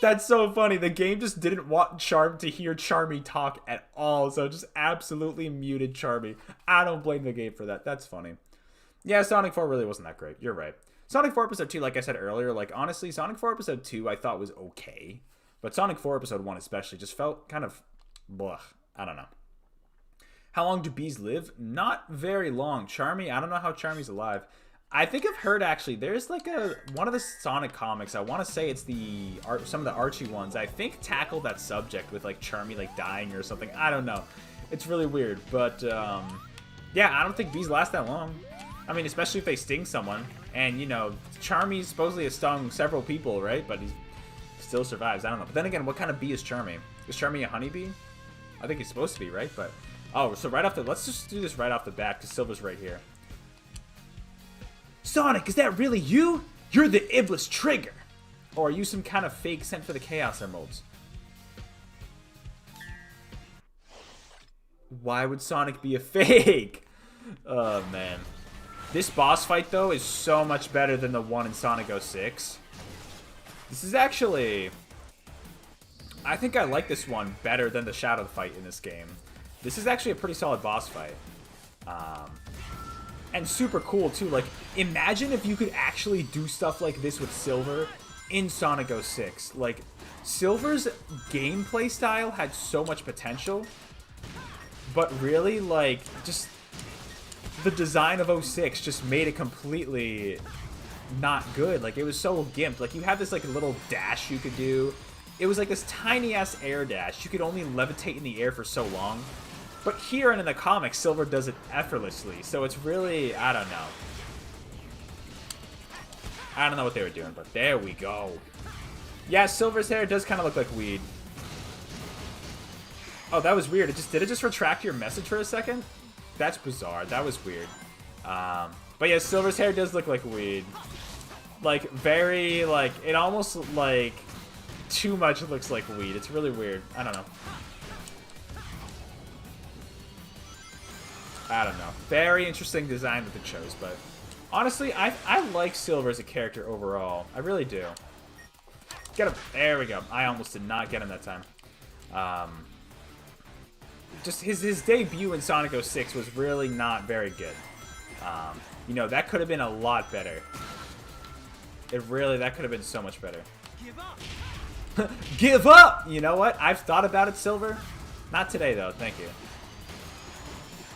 That's so funny. The game just didn't want Charm to hear Charmy talk at all, so it just absolutely muted Charmy. I don't blame the game for that. That's funny. Yeah, Sonic 4 really wasn't that great. You're right. Sonic 4 Episode 2, like I said earlier, like, honestly, Sonic 4 Episode 2 I thought was okay. But Sonic 4 Episode 1 especially just felt kind of, blech. I don't know. How long do bees live? Not very long. Charmy, I don't know how Charmy's alive. I think I've heard, actually, there's like one of the Sonic comics, I want to say it's some of the Archie ones, I think tackled that subject with like Charmy like dying or something. I don't know. It's really weird, but yeah, I don't think bees last that long. I mean, especially if they sting someone. And, you know, Charmy supposedly has stung several people, right? But he still survives. I don't know. But then again, what kind of bee is Charmy? Is Charmy a honeybee? I think he's supposed to be, right? But, oh, so right off the... Let's just do this right off the bat, because Silver's right here. Sonic, is that really you? You're the Iblis Trigger. Or are you some kind of fake sent for the Chaos Emeralds? Why would Sonic be a fake? Oh, man. This boss fight, though, is so much better than the one in Sonic 06. This is actually... I think I like this one better than the Shadow fight in this game. This is actually a pretty solid boss fight. And super cool, too. Like, imagine if you could actually do stuff like this with Silver in Sonic 06. Like, Silver's gameplay style had so much potential. But really, like, just... the design of 06 just made it completely not good. Like, it was so gimped. Like, you had this, like, little dash you could do. It was like this tiny-ass air dash. You could only levitate in the air for so long. But here and in the comics, Silver does it effortlessly. So it's really, I don't know. I don't know what they were doing, but there we go. Yeah, Silver's hair does kind of look like weed. Oh, that was weird. Did it just retract your message for a second? That's bizarre. That was weird. But yeah, Silver's hair does look like weed. Like, very, like, it almost, like, too much looks like weed. It's really weird. I don't know. I don't know. Very interesting design that they chose, but honestly, I like Silver as a character overall. I really do. Get him. There we go. I almost did not get him that time. Just his debut in Sonic 06 was really not very good. You know, that could have been a lot better. That could have been so much better. Give up! Give up! You know what? I've thought about it, Silver. Not today, though. Thank you.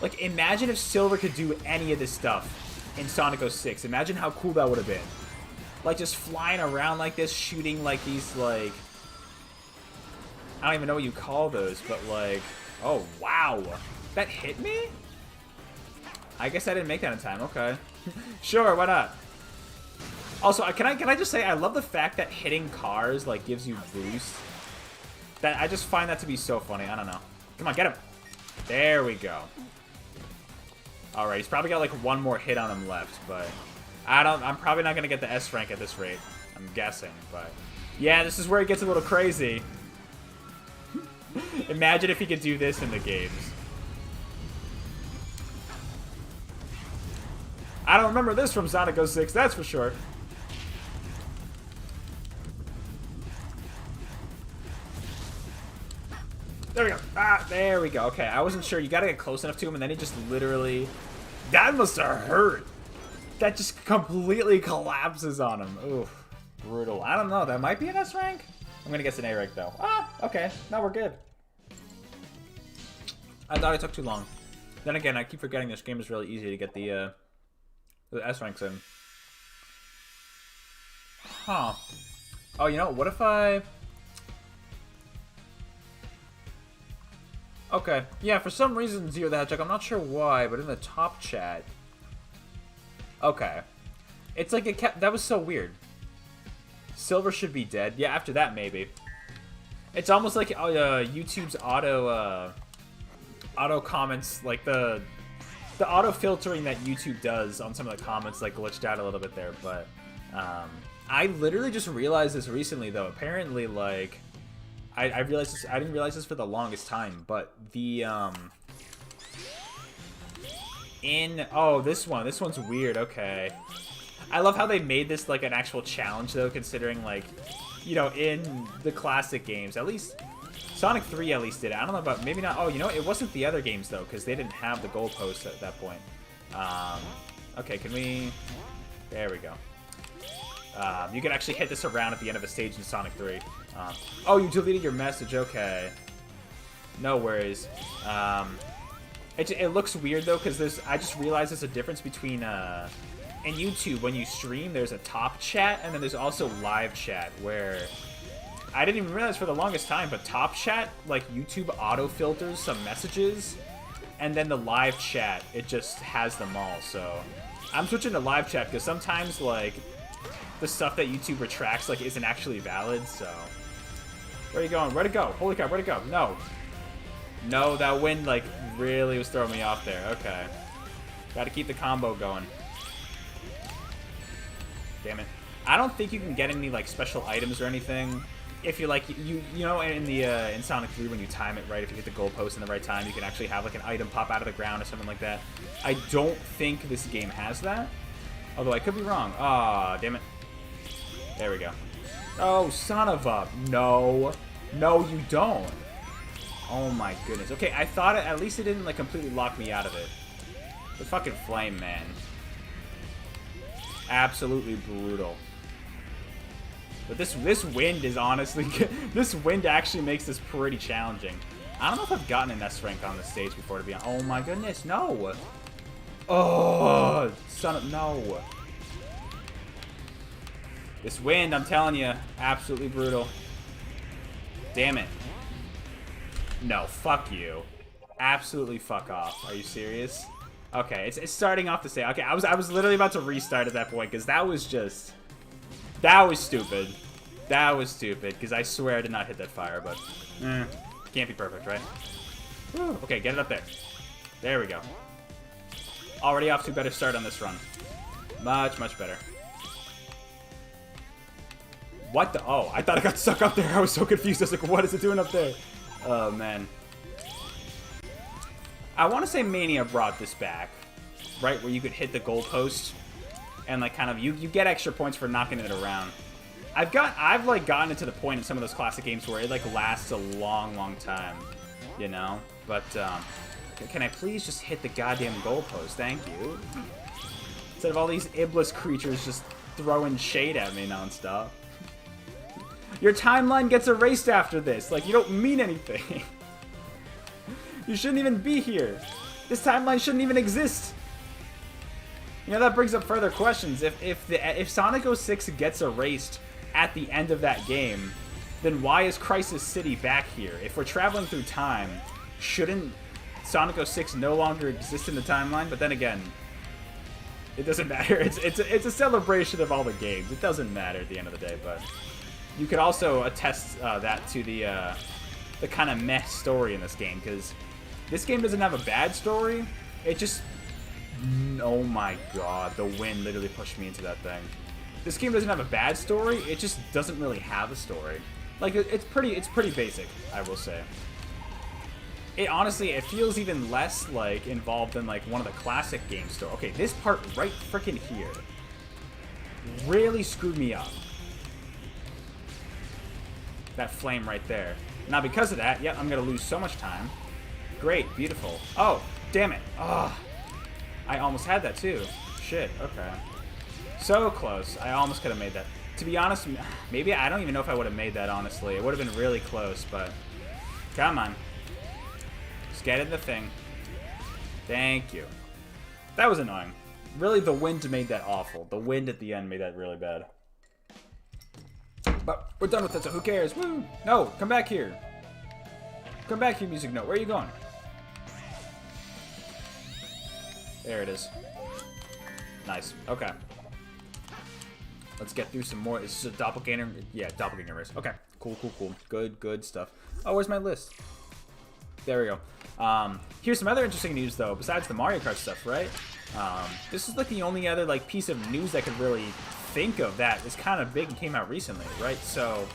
Like, imagine if Silver could do any of this stuff in Sonic 06. Imagine how cool that would have been. Like, just flying around like this, shooting, like, these, like... I don't even know what you call those, but, like... Oh, wow. That hit me? I guess I didn't make that in time. Okay. Sure, why not? Also, can I just say, I love the fact that hitting cars, like, gives you boost. I just find that to be so funny. I don't know. Come on, get him. There we go. Alright, he's probably got, like, one more hit on him left, but... I'm probably not gonna get the S rank at this rate. I'm guessing, but... Yeah, this is where it gets a little crazy. Imagine if he could do this in the games. I don't remember this from Sonic 06, that's for sure. There we go. Ah, there we go. Okay, I wasn't sure. You gotta get close enough to him, and then he just literally... That must have hurt. That just completely collapses on him. Oof. Brutal. I don't know. That might be an S rank? I'm gonna guess an A rank, though. Ah, okay. Now we're good. I thought it took too long. Then again, I keep forgetting this game is really easy to get the S ranks in. Huh. Oh, you know, what if I... Okay, yeah, for some reason, Zero the Hedgehog, I'm not sure why, but in the top chat... Okay. It's like it kept... That was so weird. Silver should be dead. Yeah, after that, maybe. It's almost like YouTube's auto comments, like the auto filtering that YouTube does on some of the comments, like, glitched out a little bit there, but... I literally just realized this recently, though. Apparently, like... I realized this. I didn't realize this for the longest time, but the in... Oh, this one. This one's weird. Okay. I love how they made this like an actual challenge, though, considering, like, you know, in the classic games, at least Sonic 3 at least did it. I don't know about, maybe not. Oh, you know, it wasn't the other games, though, because they didn't have the goalposts at that point. Okay, can we... There we go. You can actually hit this around at the end of a stage in Sonic 3. Oh, you deleted your message. Okay. No worries. It looks weird, though, because I just realized there's a difference between... in YouTube, when you stream, there's a top chat, and then there's also live chat, where I didn't even realize for the longest time, but top chat, like, YouTube auto-filters some messages, and then the live chat, it just has them all, so I'm switching to live chat, because sometimes, like, the stuff that YouTube retracts, like, isn't actually valid, so... Where are you going? Where'd it go? Holy crap, where'd it go? No. No, that wind, like, really was throwing me off there. Okay. Gotta keep the combo going. Damn it. I don't think you can get any, like, special items or anything. If you, like, you know, in Sonic 3, when you time it right, if you hit the goalpost in the right time, you can actually have, like, an item pop out of the ground or something like that. I don't think this game has that. Although, I could be wrong. Ah, damn it. There we go. Oh, son of a... No. No, you don't. Oh, my goodness. Okay, I thought at least it didn't, like, completely lock me out of it. The fucking flame, man. Absolutely brutal. But this wind is honestly... this wind actually makes this pretty challenging. I don't know if I've gotten an S rank on this stage before, to be honest. Oh my goodness, no! Oh, son of... No. This wind, I'm telling you, absolutely brutal. Damn it. No, fuck you. Absolutely fuck off. Are you serious? Okay, it's starting off to say. Okay, I was literally about to restart at that point because that was just... That was stupid. That was stupid because I swear I did not hit that fire, but... can't be perfect, right? Woo. Okay, get it up there. There we go. Already off to a better start on this run. Much, much better. What the... Oh, I thought I got stuck up there. I was so confused. I was like, what is it doing up there? Oh, man. I want to say Mania brought this back, right? Where you could hit the goalpost and, like, kind of... You get extra points for knocking it around. I've like, gotten it to the point in some of those classic games where it, like, lasts a long, long time, you know? But, can I please just hit the goddamn goalpost? Thank you. Instead of all these Iblis creatures just throwing shade at me nonstop. Your timeline gets erased after this. Like, you don't mean anything. You shouldn't even be here. This timeline shouldn't even exist. You know, that brings up further questions. If Sonic 06 gets erased at the end of that game, then why is Crisis City back here? If we're traveling through time, shouldn't Sonic 06 no longer exist in the timeline? But then again, it doesn't matter. It's a celebration of all the games. It doesn't matter at the end of the day, but you could also attest that to the kind of meh story in this game, because this game doesn't have a bad story. It just... Oh my god, the wind literally pushed me into that thing. This game doesn't have a bad story, it just doesn't really have a story. Like, it's pretty basic, I will say. It honestly, it feels even less, like, involved than, like, one of the classic game story. Okay, this part right frickin' here really screwed me up. That flame right there. Now, because of that, yeah, I'm gonna lose so much time. Great, beautiful. Oh, damn it. Oh, I almost had that too. Shit, okay. So close. I almost could have made that. To be honest, maybe I don't even know if I would have made that, honestly. It would have been really close, but... Come on. Just get in the thing. Thank you. That was annoying. Really, the wind made that awful. The wind at the end made that really bad. But we're done with it, so who cares? Woo! No, come back here. Come back here, Music Note. Where are you going? There it is. Nice. Okay. Let's get through some more. Is this a doppelganger? Yeah, doppelganger race. Okay. Cool, cool, cool. Good, good stuff. Oh, where's my list? There we go. Here's some other interesting news, though, besides the Mario Kart stuff, right? This is, like, the only other, like, piece of news I could really think of that is kind of big and came out recently, right? So,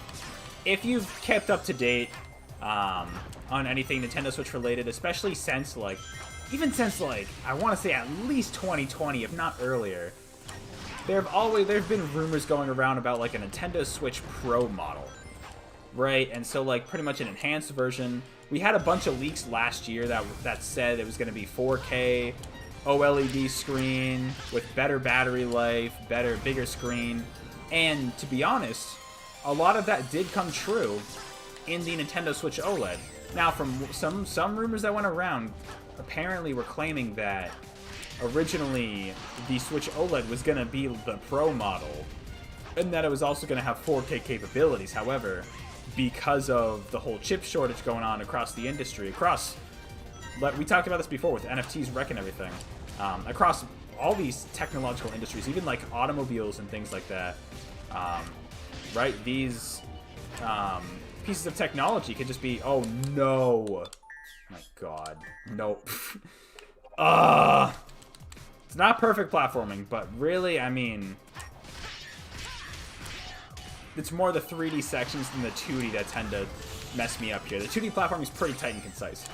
if you've kept up to date on anything Nintendo Switch related, especially since, like, even since, like, I want to say at least 2020, if not earlier, there have been rumors going around about, like, a Nintendo Switch Pro model, right? And so, like, pretty much an enhanced version. We had a bunch of leaks last year that said it was going to be 4K, OLED screen with better battery life, bigger screen. And to be honest, a lot of that did come true in the Nintendo Switch OLED. Now, from some rumors that went around, apparently were claiming that originally the Switch OLED was going to be the Pro model, and that it was also going to have 4K capabilities. However, because of the whole chip shortage going on across the industry, we talked about this before with NFTs wrecking everything, across all these technological industries, even like automobiles and things like that, right? These pieces of technology could just be, oh no, my god, nope. It's not perfect platforming, but really, I mean, it's more the 3D sections than the 2D that tend to mess me up here. The 2D platforming is pretty tight and concise.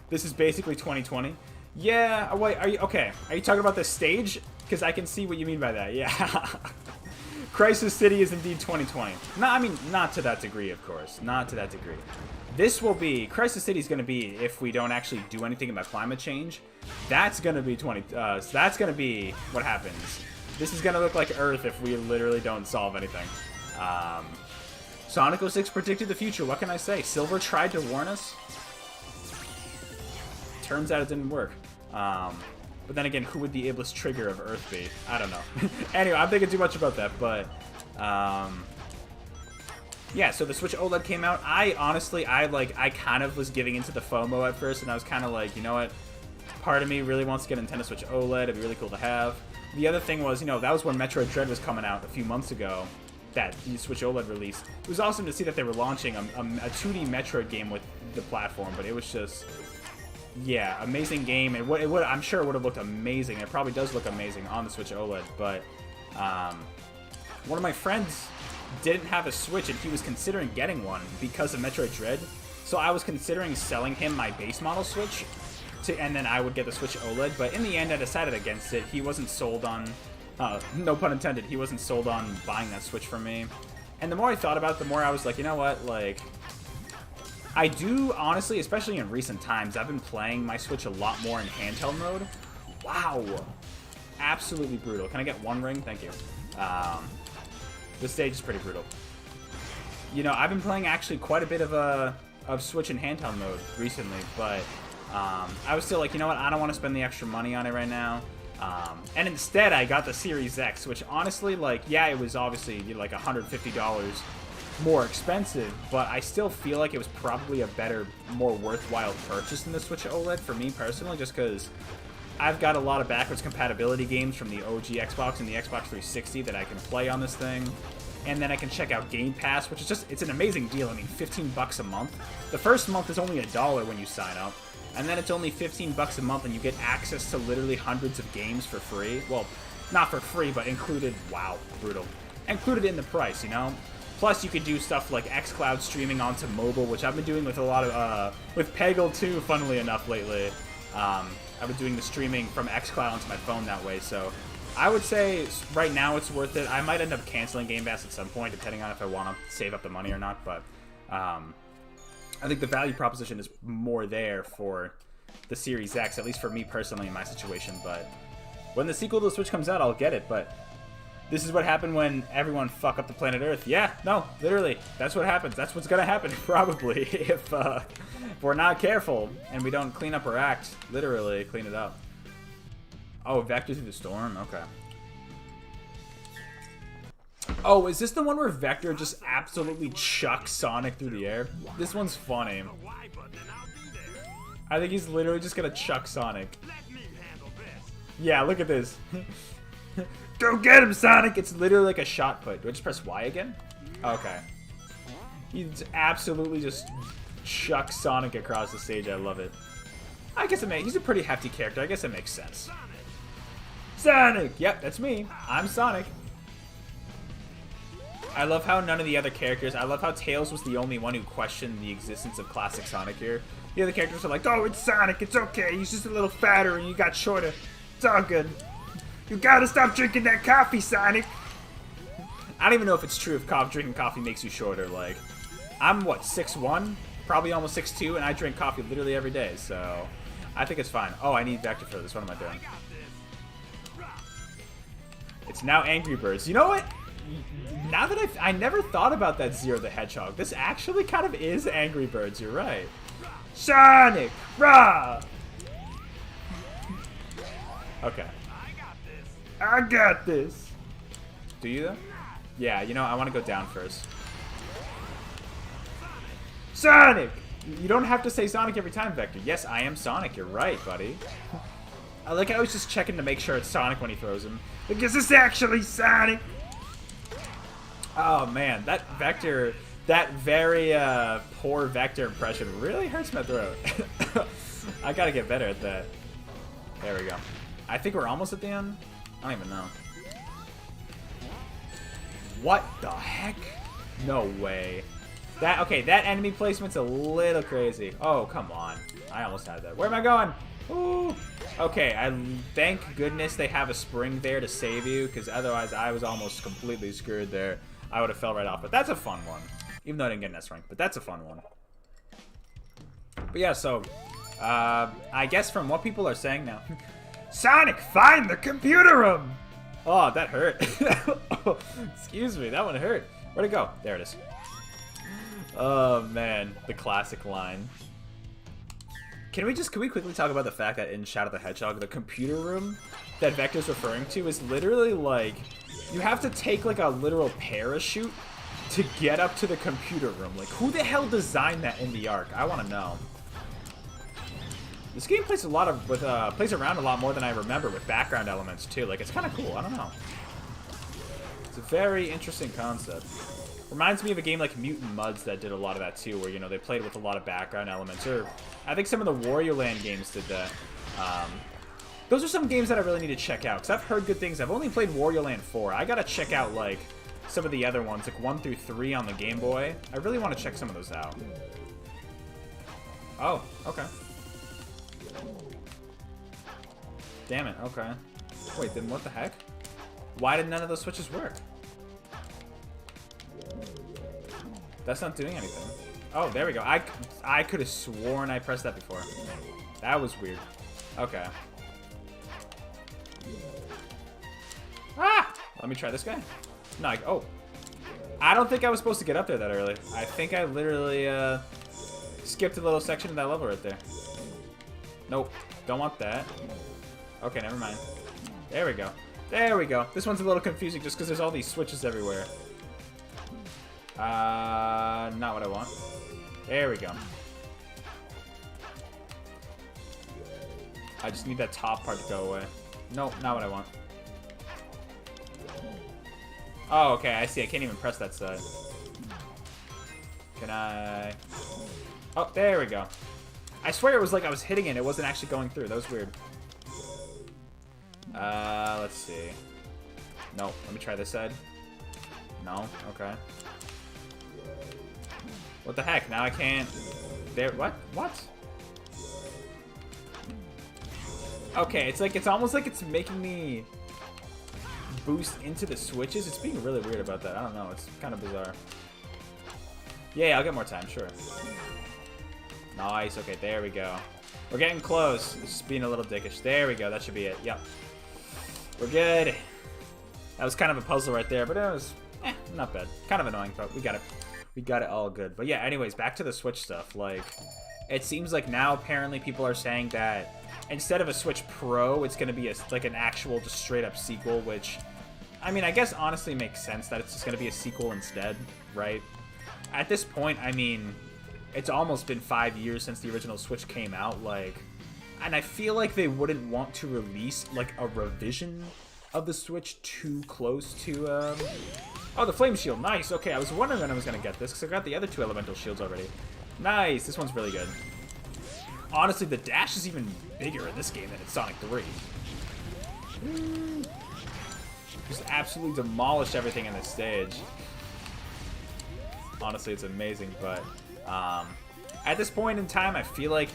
This is basically 2020. Yeah, wait, are you talking about the stage? Because I can see what you mean by that, yeah. Crisis City is indeed 2020. No, I mean, not to that degree, of course. Not to that degree. Crisis City is going to be, if we don't actually do anything about climate change, that's going to be that's going to be what happens. This is going to look like Earth if we literally don't solve anything. Sonic 06 predicted the future. What can I say? Silver tried to warn us. Turns out it didn't work. But then again, who would the ablest trigger of Earth be? I don't know. Anyway, I'm thinking too much about that, but yeah, so the Switch OLED came out. I kind of was giving into the FOMO at first, and I was kind of like, you know what? Part of me really wants to get a Nintendo Switch OLED. It'd be really cool to have. The other thing was, that was when Metroid Dread was coming out a few months ago, that the Switch OLED released. It was awesome to see that they were launching a 2D Metroid game with the platform, but it was just, yeah, amazing game. I'm sure it would have looked amazing. It probably does look amazing on the Switch OLED, but one of my friends didn't have a Switch, and he was considering getting one because of Metroid Dread. So I was considering selling him my base model Switch, and then I would get the Switch OLED. But in the end, I decided against it. He wasn't sold on, no pun intended, he wasn't sold on buying that Switch from me. And the more I thought about it, the more I was like, you know what, like, I do, honestly, especially in recent times, I've been playing my Switch a lot more in handheld mode. Wow. Absolutely brutal. Can I get one ring? Thank you. The stage is pretty brutal. I've been playing actually quite a bit of Switch in handheld mode recently, but I was still like, you know what, I don't want to spend the extra money on it right now. And instead, I got the Series X, which honestly, like, yeah, it was obviously like $150 more expensive, but I still feel like it was probably a better, more worthwhile purchase than the Switch OLED for me personally, just because I've got a lot of backwards compatibility games from the OG Xbox and the Xbox 360 that I can play on this thing. And then I can check out Game Pass, which is just, it's an amazing deal. I mean, 15 bucks a month. The first month is only $1 when you sign up. And then it's only 15 bucks a month, and you get access to literally hundreds of games for free. Well, not for free, but included. Wow, brutal. Included in the price, Plus, you could do stuff like xCloud streaming onto mobile, which I've been doing with a lot of, with Peggle too, funnily enough, lately. I've been doing the streaming from xCloud onto my phone that way, so I would say right now it's worth it. I might end up canceling Game Pass at some point, depending on if I want to save up the money or not, but I think the value proposition is more there for the Series X, at least for me personally in my situation, but when the sequel to the Switch comes out, I'll get it, but this is what happened when everyone fuck up the planet Earth. Yeah, no, literally, that's what happens. That's what's gonna happen, probably, if we're not careful and we don't clean up our act. Literally, clean it up. Oh, Vector through the storm? Okay. Oh, is this the one where Vector just absolutely chucks Sonic through the air? This one's funny. I think he's literally just gonna chuck Sonic. Yeah, look at this. Go get him, Sonic! It's literally like a shot put. Do I just press Y again? Okay. He's absolutely just chucks Sonic across the stage. I love it. I guess he's a pretty hefty character. I guess it makes sense. Sonic! Yep, that's me. I'm Sonic. I love how none of the other characters... I love how Tails was the only one who questioned the existence of classic Sonic here. The other characters are like, oh, it's Sonic, it's okay. He's just a little fatter and you got shorter. It's all good. You gotta stop drinking that coffee, Sonic. I don't even know if it's true if drinking coffee makes you shorter. Like, I'm, what, 6'1"? Probably almost 6'2", and I drink coffee literally every day, so... I think it's fine. Oh, I need Vector for this. What am I doing? It's now Angry Birds. You know what? Now that I never thought about that Zero the Hedgehog. This actually kind of is Angry Birds. You're right. Sonic! Rah! Okay. I got this. Do you, though? Yeah, you know, I want to go down first. Sonic! You don't have to say Sonic every time, Vector. Yes, I am Sonic. You're right, buddy. I like I was just checking to make sure it's Sonic when he throws him. Because it's actually Sonic. Oh, man. That Vector, that very poor Vector impression really hurts my throat. I gotta get better at that. There we go. I think we're almost at the end. I don't even know. What the heck? No way. Okay, that enemy placement's a little crazy. Oh, come on. I almost had that. Where am I going? Ooh. Okay, thank goodness they have a spring there to save you, because otherwise I was almost completely screwed there. I would have fell right off, but that's a fun one. Even though I didn't get an S rank, but that's a fun one. But yeah, so, I guess from what people are saying now, Sonic, find the computer room! Oh, that hurt. Oh, excuse me, that one hurt. Where'd it go? There it is. Oh man, the classic line. Can we quickly talk about the fact that in Shadow the Hedgehog, the computer room that Vector's referring to is literally like, you have to take like a literal parachute to get up to the computer room. Like, who the hell designed that in the Ark? I want to know. This game plays plays around a lot more than I remember with background elements too. Like, it's kind of cool. I don't know. It's a very interesting concept. Reminds me of a game like Mutant Mudds that did a lot of that too, where, you know, they played with a lot of background elements. Or I think some of the Wario Land games did that. Those are some games that I really need to check out, because I've heard good things. I've only played Wario Land 4. I gotta check out, like, some of the other ones, like 1 through 3 on the Game Boy. I really want to check some of those out. Oh, okay. Damn it, okay. Wait, then what the heck? Why did none of those switches work? That's not doing anything. Oh, there we go. I could have sworn I pressed that before. That was weird. Okay. Ah! Let me try this guy. No, oh. I don't think I was supposed to get up there that early. I think I literally skipped a little section of that level right there. Nope. Don't want that. Okay, never mind. There we go. There we go. This one's a little confusing just because there's all these switches everywhere. Not what I want. There we go. I just need that top part to go away. Nope, not what I want. Oh, okay, I see. I can't even press that side. Can I... Oh, there we go. I swear it was like I was hitting it. It wasn't actually going through. That was weird. Let's see. Nope. Let me try this side. No. Okay. What the heck? Now I can't... There... What? What? Okay, it's like... It's almost like it's making me boost into the switches. It's being really weird about that. I don't know. It's kind of bizarre. Yeah, I'll get more time. Sure. Nice. Okay, there we go. We're getting close. It's just being a little dickish. There we go. That should be it. Yep. We're good. That was kind of a puzzle right there, but it was not bad. Kind of annoying, but we got it. We got it all good. But yeah, anyways, back to the Switch stuff. Like, it seems like now apparently people are saying that instead of a Switch Pro, it's going to be like an actual just straight up sequel, which, I mean, I guess honestly makes sense that it's just going to be a sequel instead, right? At this point, I mean, it's almost been 5 years since the original Switch came out, like, and I feel like they wouldn't want to release, like, a revision of the Switch too close to, Oh, the Flame Shield. Nice. Okay, I was wondering when I was going to get this, because I got the other 2 Elemental Shields already. Nice. This one's really good. Honestly, the dash is even bigger in this game than in Sonic 3. Just absolutely demolished everything in this stage. Honestly, it's amazing. But at this point in time, I feel like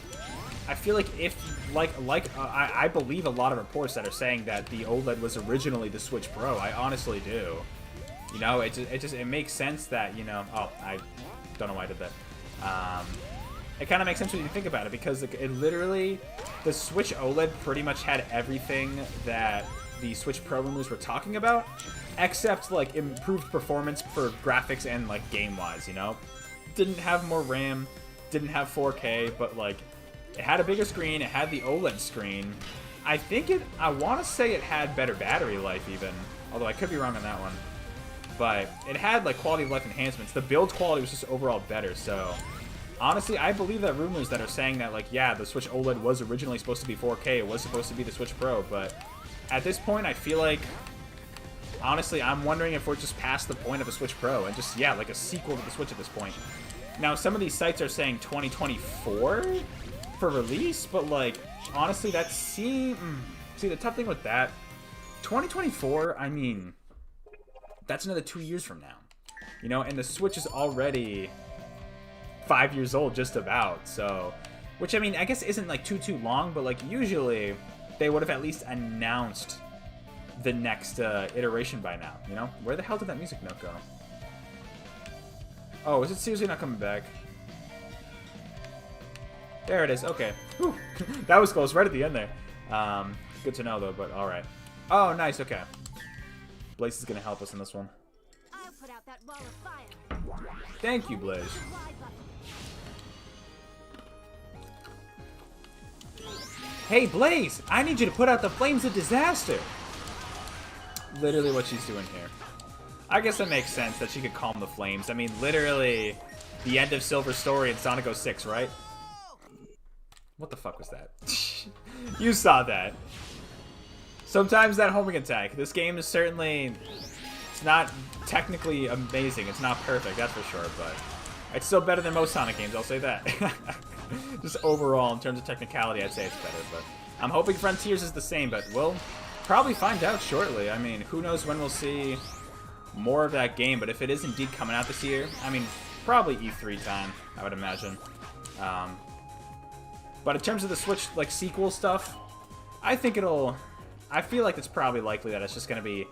if I believe a lot of reports that are saying that the OLED was originally the Switch Pro. I honestly do. You know, it makes sense that, you know. Oh, I don't know why I did that. It kind of makes sense when you think about it, because it literally, the Switch OLED pretty much had everything that the Switch Pro rumors were talking about, except like improved performance for graphics and like game-wise. You know, didn't have more RAM, didn't have 4K, but like it had a bigger screen. It had the OLED screen. I want to say it had better battery life even, although I could be wrong on that one. But it had like quality of life enhancements. The build quality was just overall better. So honestly, I believe that rumors that are saying that, like, yeah, the Switch OLED was originally supposed to be 4K. It was supposed to be the Switch Pro. But at this point, I feel like, honestly, I'm wondering if we're just past the point of a Switch Pro and just, yeah, like a sequel to the Switch at this point. Now, some of these sites are saying 2024 for release, but like, honestly, that see, the tough thing with that, 2024, I mean, that's another 2 years from now, you know, and the Switch is already 5 years old, just about. So, which, I mean, I guess isn't like too long, but like usually they would have at least announced the next iteration by now, you know. Where the hell did that music note go? Oh, is it seriously not coming back? There it is. Okay. Whew. That was close, right at the end there. Good to know though, but all right. Oh, nice. Okay. Blaze is gonna help us in this one. I'll put out that wall of fire. Thank you, Blaze. Hey, Blaze! I need you to put out the flames of disaster! Literally what she's doing here. I guess that makes sense that she could calm the flames. I mean, literally, the end of Silver's story in Sonic 06, right? What the fuck was that? You saw that. Sometimes that homing attack. This game is certainly... It's not technically amazing. It's not perfect, that's for sure, but... It's still better than most Sonic games, I'll say that. Just overall, in terms of technicality, I'd say it's better, but... I'm hoping Frontiers is the same, but we'll probably find out shortly. I mean, who knows when we'll see more of that game, but if it is indeed coming out this year, I mean, probably E3 time, I would imagine. But in terms of the Switch, like, sequel stuff, I think it'll... I feel like it's probably likely that it's just going to be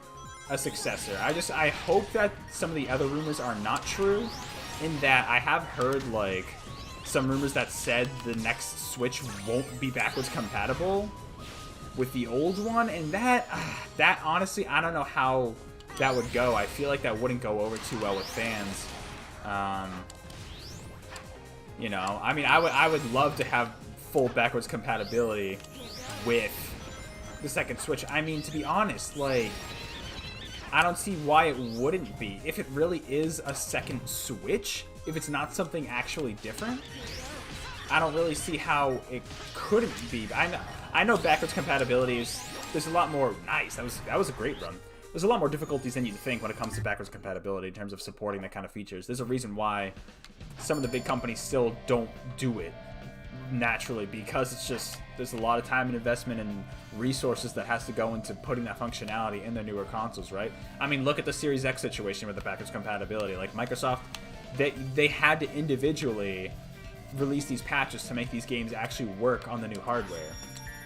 a successor. I hope that some of the other rumors are not true, in that I have heard, like, some rumors that said the next Switch won't be backwards compatible with the old one, and that honestly, I don't know how that would go. I feel like that wouldn't go over too well with fans. You know, I mean, I would love to have full backwards compatibility with the second Switch. I mean, to be honest, like, I don't see why it wouldn't be. If it really is a second Switch, if it's not something actually different, I don't really see how it couldn't be. I know backwards compatibility is, there's a lot more, nice, that was a great run. There's a lot more difficulties than you'd think when it comes to backwards compatibility in terms of supporting that kind of features. There's a reason why some of the big companies still don't do it naturally, because it's just, there's a lot of time and investment and resources that has to go into putting that functionality in their newer consoles, right? I mean, look at the Series X situation with the backwards compatibility. Like, Microsoft, they had to individually release these patches to make these games actually work on the new hardware,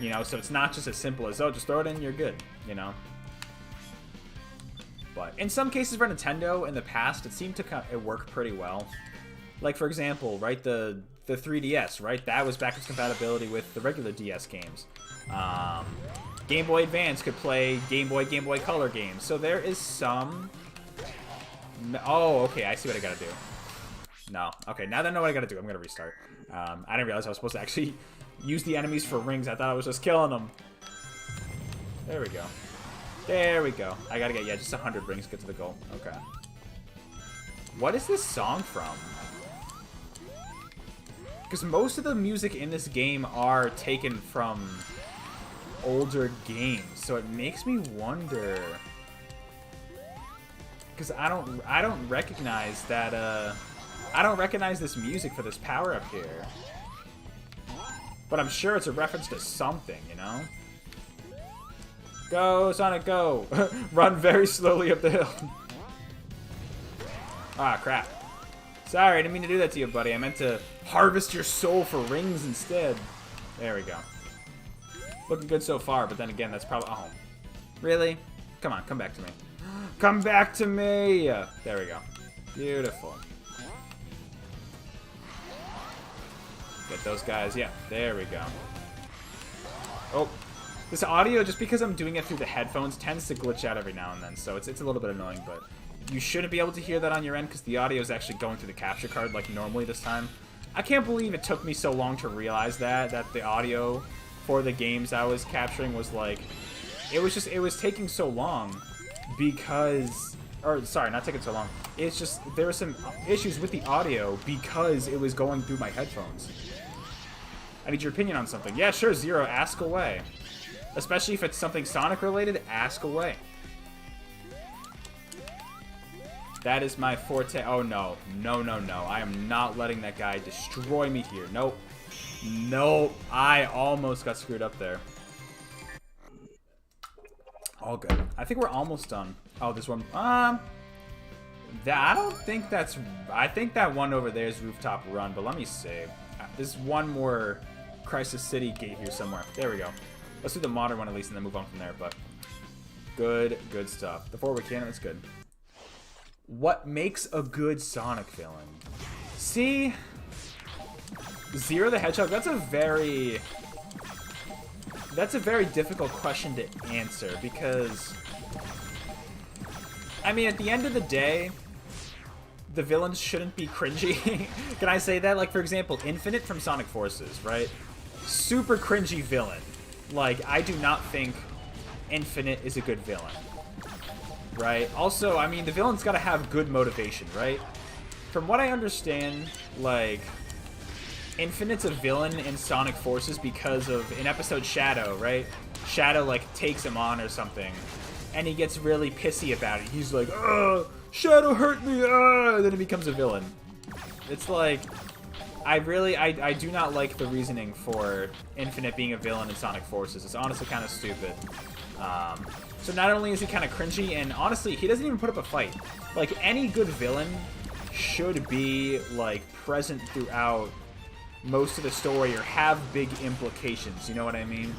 you know? So it's not just as simple as, oh, just throw it in, you're good, you know? But in some cases for Nintendo in the past, it seemed to work pretty well. Like, for example, right, the 3DS, right? That was backwards compatibility with the regular DS games. Game Boy Advance could play Game Boy Color games. So there is some... Oh, okay, I see what I gotta do. No. Okay, now that I know what I gotta do, I'm gonna restart. I didn't realize I was supposed to actually use the enemies for rings. I thought I was just killing them. There we go. There we go. I gotta get, yeah, just 100 rings to get to the goal. Okay. What is this song from? Because most of the music in this game are taken from older games, so it makes me wonder. Because I don't recognize that. I don't recognize this music for this power up here. But I'm sure it's a reference to something, you know. Go, Sonic, go! Run very slowly up the hill. Ah, crap. Sorry, I didn't mean to do that to you, buddy. I meant to harvest your soul for rings instead. There we go. Looking good so far, but then again, that's probably... Oh. Really? Come on, come back to me. Come back to me! There we go. Beautiful. Get those guys. Yeah, there we go. Oh. This audio, just because I'm doing it through the headphones, tends to glitch out every now and then, so it's a little bit annoying, but you shouldn't be able to hear that on your end because the audio is actually going through the capture card like normally this time. I can't believe it took me so long to realize that the audio for the games I was capturing was like... It was taking so long because... Or, sorry, not taking so long. It's just, there were some issues with the audio because it was going through my headphones. I need your opinion on something. Yeah, sure, Zero, ask away. Especially if it's something Sonic related, ask away. That is my forte. Oh, no. No, no, no. I am not letting that guy destroy me here. Nope. Nope. I almost got screwed up there. All good. I think we're almost done. Oh, this one. I don't think that's... I think that one over there is Rooftop Run, but let me see. There's one more Crisis City gate here somewhere. There we go. Let's do the modern one at least and then move on from there, but... Good stuff. The forward cannon, that's good. What makes a good Sonic villain? See? Zero the Hedgehog, that's a very difficult question to answer because... I mean, at the end of the day, the villains shouldn't be cringy. Can I say that? Like, for example, Infinite from Sonic Forces, right? Super cringy villain. Like, I do not think Infinite is a good villain. Right? Also, I mean, the villain's gotta have good motivation, right? From what I understand, like, Infinite's a villain in Sonic Forces because of, in episode Shadow, right? Shadow, like, takes him on or something, and he gets really pissy about it. He's like, "Ugh, Shadow hurt me, and then he becomes a villain. It's like, I do not like the reasoning for Infinite being a villain in Sonic Forces. It's honestly kind of stupid. So not only is he kind of cringy, and honestly, he doesn't even put up a fight. Like, any good villain should be, like, present throughout most of the story or have big implications, you know what I mean?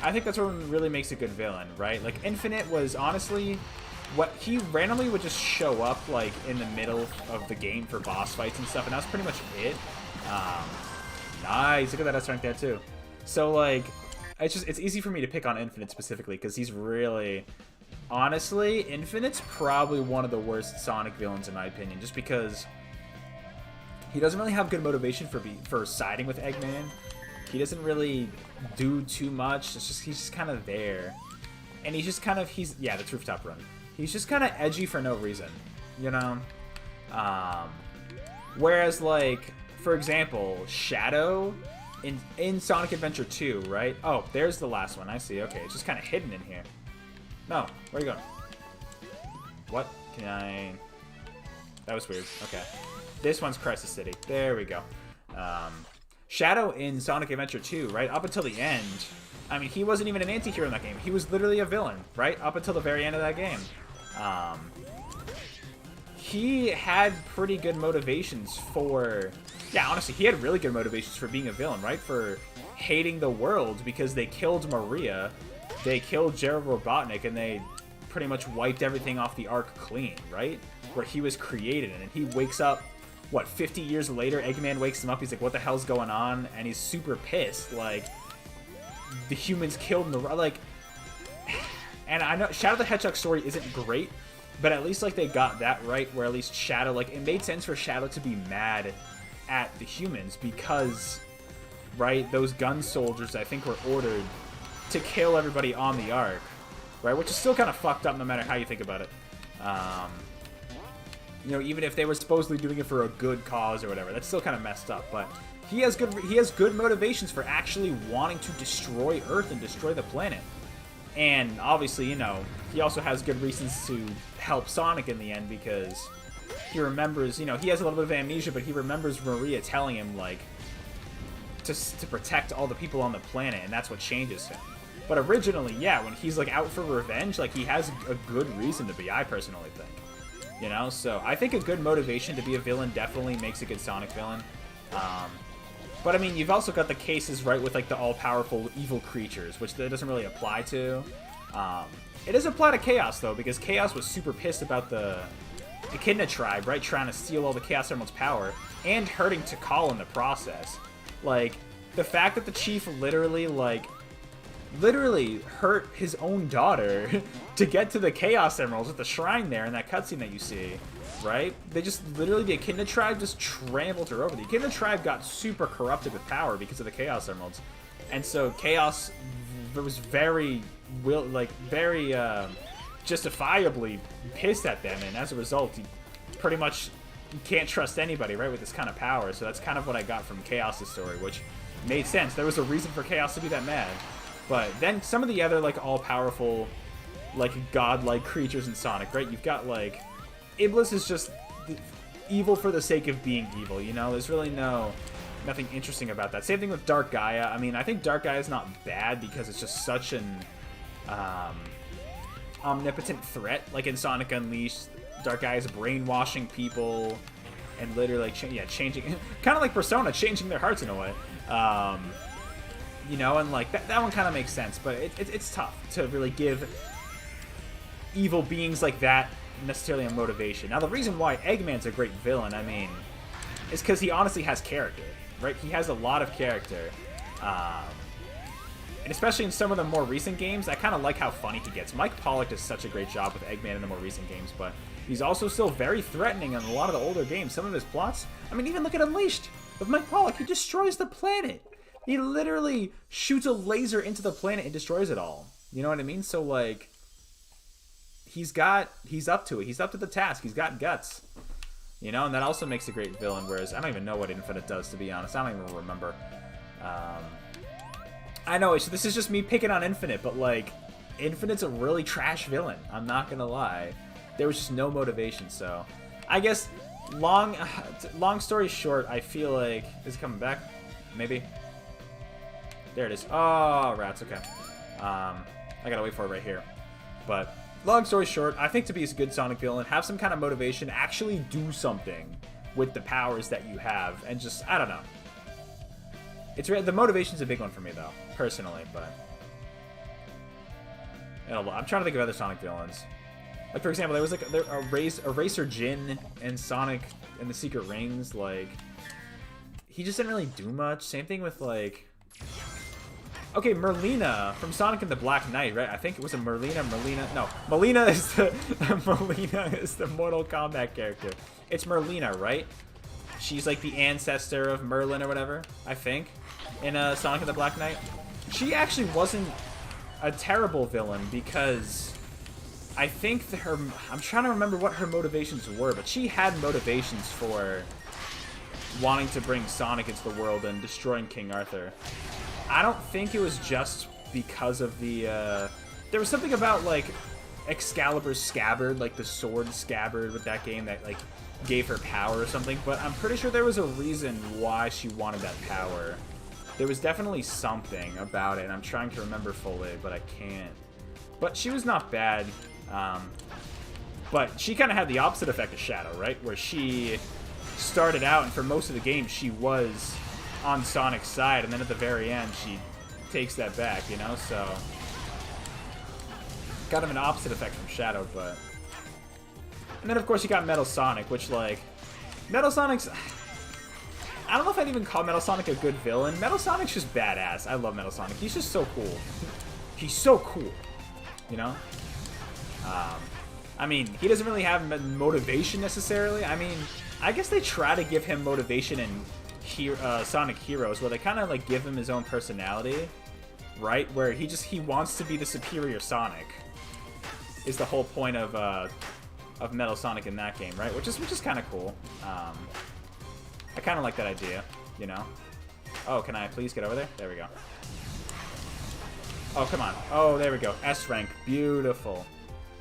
I think that's what really makes a good villain, right? Like, Infinite was, honestly, what he randomly would just show up, like, in the middle of the game for boss fights and stuff, and that's pretty much it. Nice, look at that S rank there, too. So, like, it's easy for me to pick on Infinite specifically, because he's really... Honestly, Infinite's probably one of the worst Sonic villains, in my opinion, just because he doesn't really have good motivation for siding with Eggman. He doesn't really do too much. It's just, he's just kind of there. And he's just kind of, yeah, that's Rooftop Run. He's just kind of edgy for no reason, you know? Whereas, like, for example, Shadow in Sonic Adventure 2, right? Oh, there's the last one. I see. Okay, it's just kind of hidden in here. No, where are you going? What? Can I... That was weird. Okay. This one's Crisis City. There we go. Shadow in Sonic Adventure 2, right? Up until the end, I mean, he wasn't even an anti-hero in that game. He was literally a villain, right? Up until the very end of that game. He had pretty good motivations for... Yeah, honestly, he had really good motivations for being a villain, right? For hating the world because they killed Maria, they killed Gerald Robotnik, and they pretty much wiped everything off the Ark clean, right? Where he was created, and he wakes up, what, 50 years later, Eggman wakes him up, he's like, what the hell's going on? And he's super pissed, like, the humans killed Maria, like... And I know Shadow the Hedgehog's story isn't great, but at least, like, they got that right, where at least Shadow, like, it made sense for Shadow to be mad at the humans because, right, those gun soldiers, I think, were ordered to kill everybody on the Ark, right, which is still kind of fucked up no matter how you think about it. You know, even if they were supposedly doing it for a good cause or whatever, that's still kind of messed up, but he has good motivations for actually wanting to destroy Earth and destroy the planet. And obviously, you know, he also has good reasons to help Sonic in the end because he remembers, you know, he has a little bit of amnesia, but he remembers Maria telling him, like, to protect all the people on the planet, and that's what changes him. But originally, yeah, when he's, like, out for revenge, like, he has a good reason to be, I personally think. You know, so I think a good motivation to be a villain definitely makes a good Sonic villain. But I mean, you've also got the cases, right, with like the all-powerful evil creatures, which that doesn't really apply to. It does apply to Chaos, though, because Chaos was super pissed about the Echidna tribe, right, trying to steal all the Chaos Emerald's power, and hurting Tikal in the process. Like, the fact that the Chief literally hurt his own daughter to get to the Chaos Emeralds at the shrine there in that cutscene that you see, right? They just literally, the Echidna tribe just trampled her over. The Echidna tribe got super corrupted with power because of the Chaos Emeralds, and so Chaos was very justifiably pissed at them, and as a result, he pretty much can't trust anybody, right, with this kind of power. So that's kind of what I got from Chaos' story, which made sense. There was a reason for Chaos to be that mad. But then some of the other, like, all-powerful, like, godlike creatures in Sonic, right? You've got, like, Iblis is just evil for the sake of being evil, you know? There's really nothing interesting about that. Same thing with Dark Gaia. I mean, I think Dark Gaia is not bad because it's just such an omnipotent threat. Like in Sonic Unleashed, Dark Gaia is brainwashing people and literally, like, changing, kind of like Persona, changing their hearts in a way. You know, and like that one kind of makes sense, but it's tough to really give evil beings like that necessarily a motivation. Now, the reason why Eggman's a great villain, I mean, is because he honestly has character, right? He has a lot of character, and especially in some of the more recent games, I kind of like how funny he gets. Mike Pollock does such a great job with Eggman in the more recent games, but he's also still very threatening in a lot of the older games. Some of his plots, I mean, even look at Unleashed with Mike Pollock. He destroys the planet. He literally shoots a laser into the planet and destroys it all. You know what I mean? So, like, he's up to it. He's up to the task. He's got guts. You know, and that also makes a great villain, whereas I don't even know what Infinite does, to be honest. I don't even remember. I know, this is just me picking on Infinite, but, like, Infinite's a really trash villain. I'm not gonna lie. There was just no motivation, so... I guess, long story short, I feel like... Is it coming back? Maybe? There it is. Oh, rats, okay. I gotta wait for it right here. But, long story short, I think to be a good Sonic villain, have some kind of motivation, actually do something with the powers that you have, and just, I don't know. The motivation's a big one for me, though, personally, but... I'm trying to think of other Sonic villains. Like, for example, there was, like, a Racer Jin in Sonic and the Secret Rings, like... He just didn't really do much. Same thing with, like... Okay, Merlina from Sonic and the Black Knight, right? I think it was a Merlina. No, Melina is the Melina is the Mortal Kombat character. It's Merlina, right? She's like the ancestor of Merlin or whatever, I think, in Sonic and the Black Knight. She actually wasn't a terrible villain because I think I'm trying to remember what her motivations were, but she had motivations for wanting to bring Sonic into the world and destroying King Arthur. I don't think it was just because of the, there was something about, like, Excalibur's scabbard, like the sword scabbard with that game that, like, gave her power or something, but I'm pretty sure there was a reason why she wanted that power. There was definitely something about it, and I'm trying to remember fully, but I can't. But she was not bad, but she kind of had the opposite effect of Shadow, right? Where she started out, and for most of the game, she was on Sonic's side, and then at the very end, she takes that back, you know? So, kind of an opposite effect from Shadow, but... And then, of course, you got Metal Sonic, which, like... Metal Sonic's... I don't know if I'd even call Metal Sonic a good villain. Metal Sonic's just badass. I love Metal Sonic. He's just so cool. He's so cool, you know? I mean, he doesn't really have motivation, necessarily. I mean, I guess they try to give him motivation in Sonic Heroes, where they kind of, like, give him his own personality, right? Where he wants to be the superior Sonic, is the whole point of Metal Sonic in that game, right? Which is kind of cool. I kind of like that idea, you know? Oh, can I please get over there? There we go. Oh, come on. Oh, there we go. S rank. Beautiful.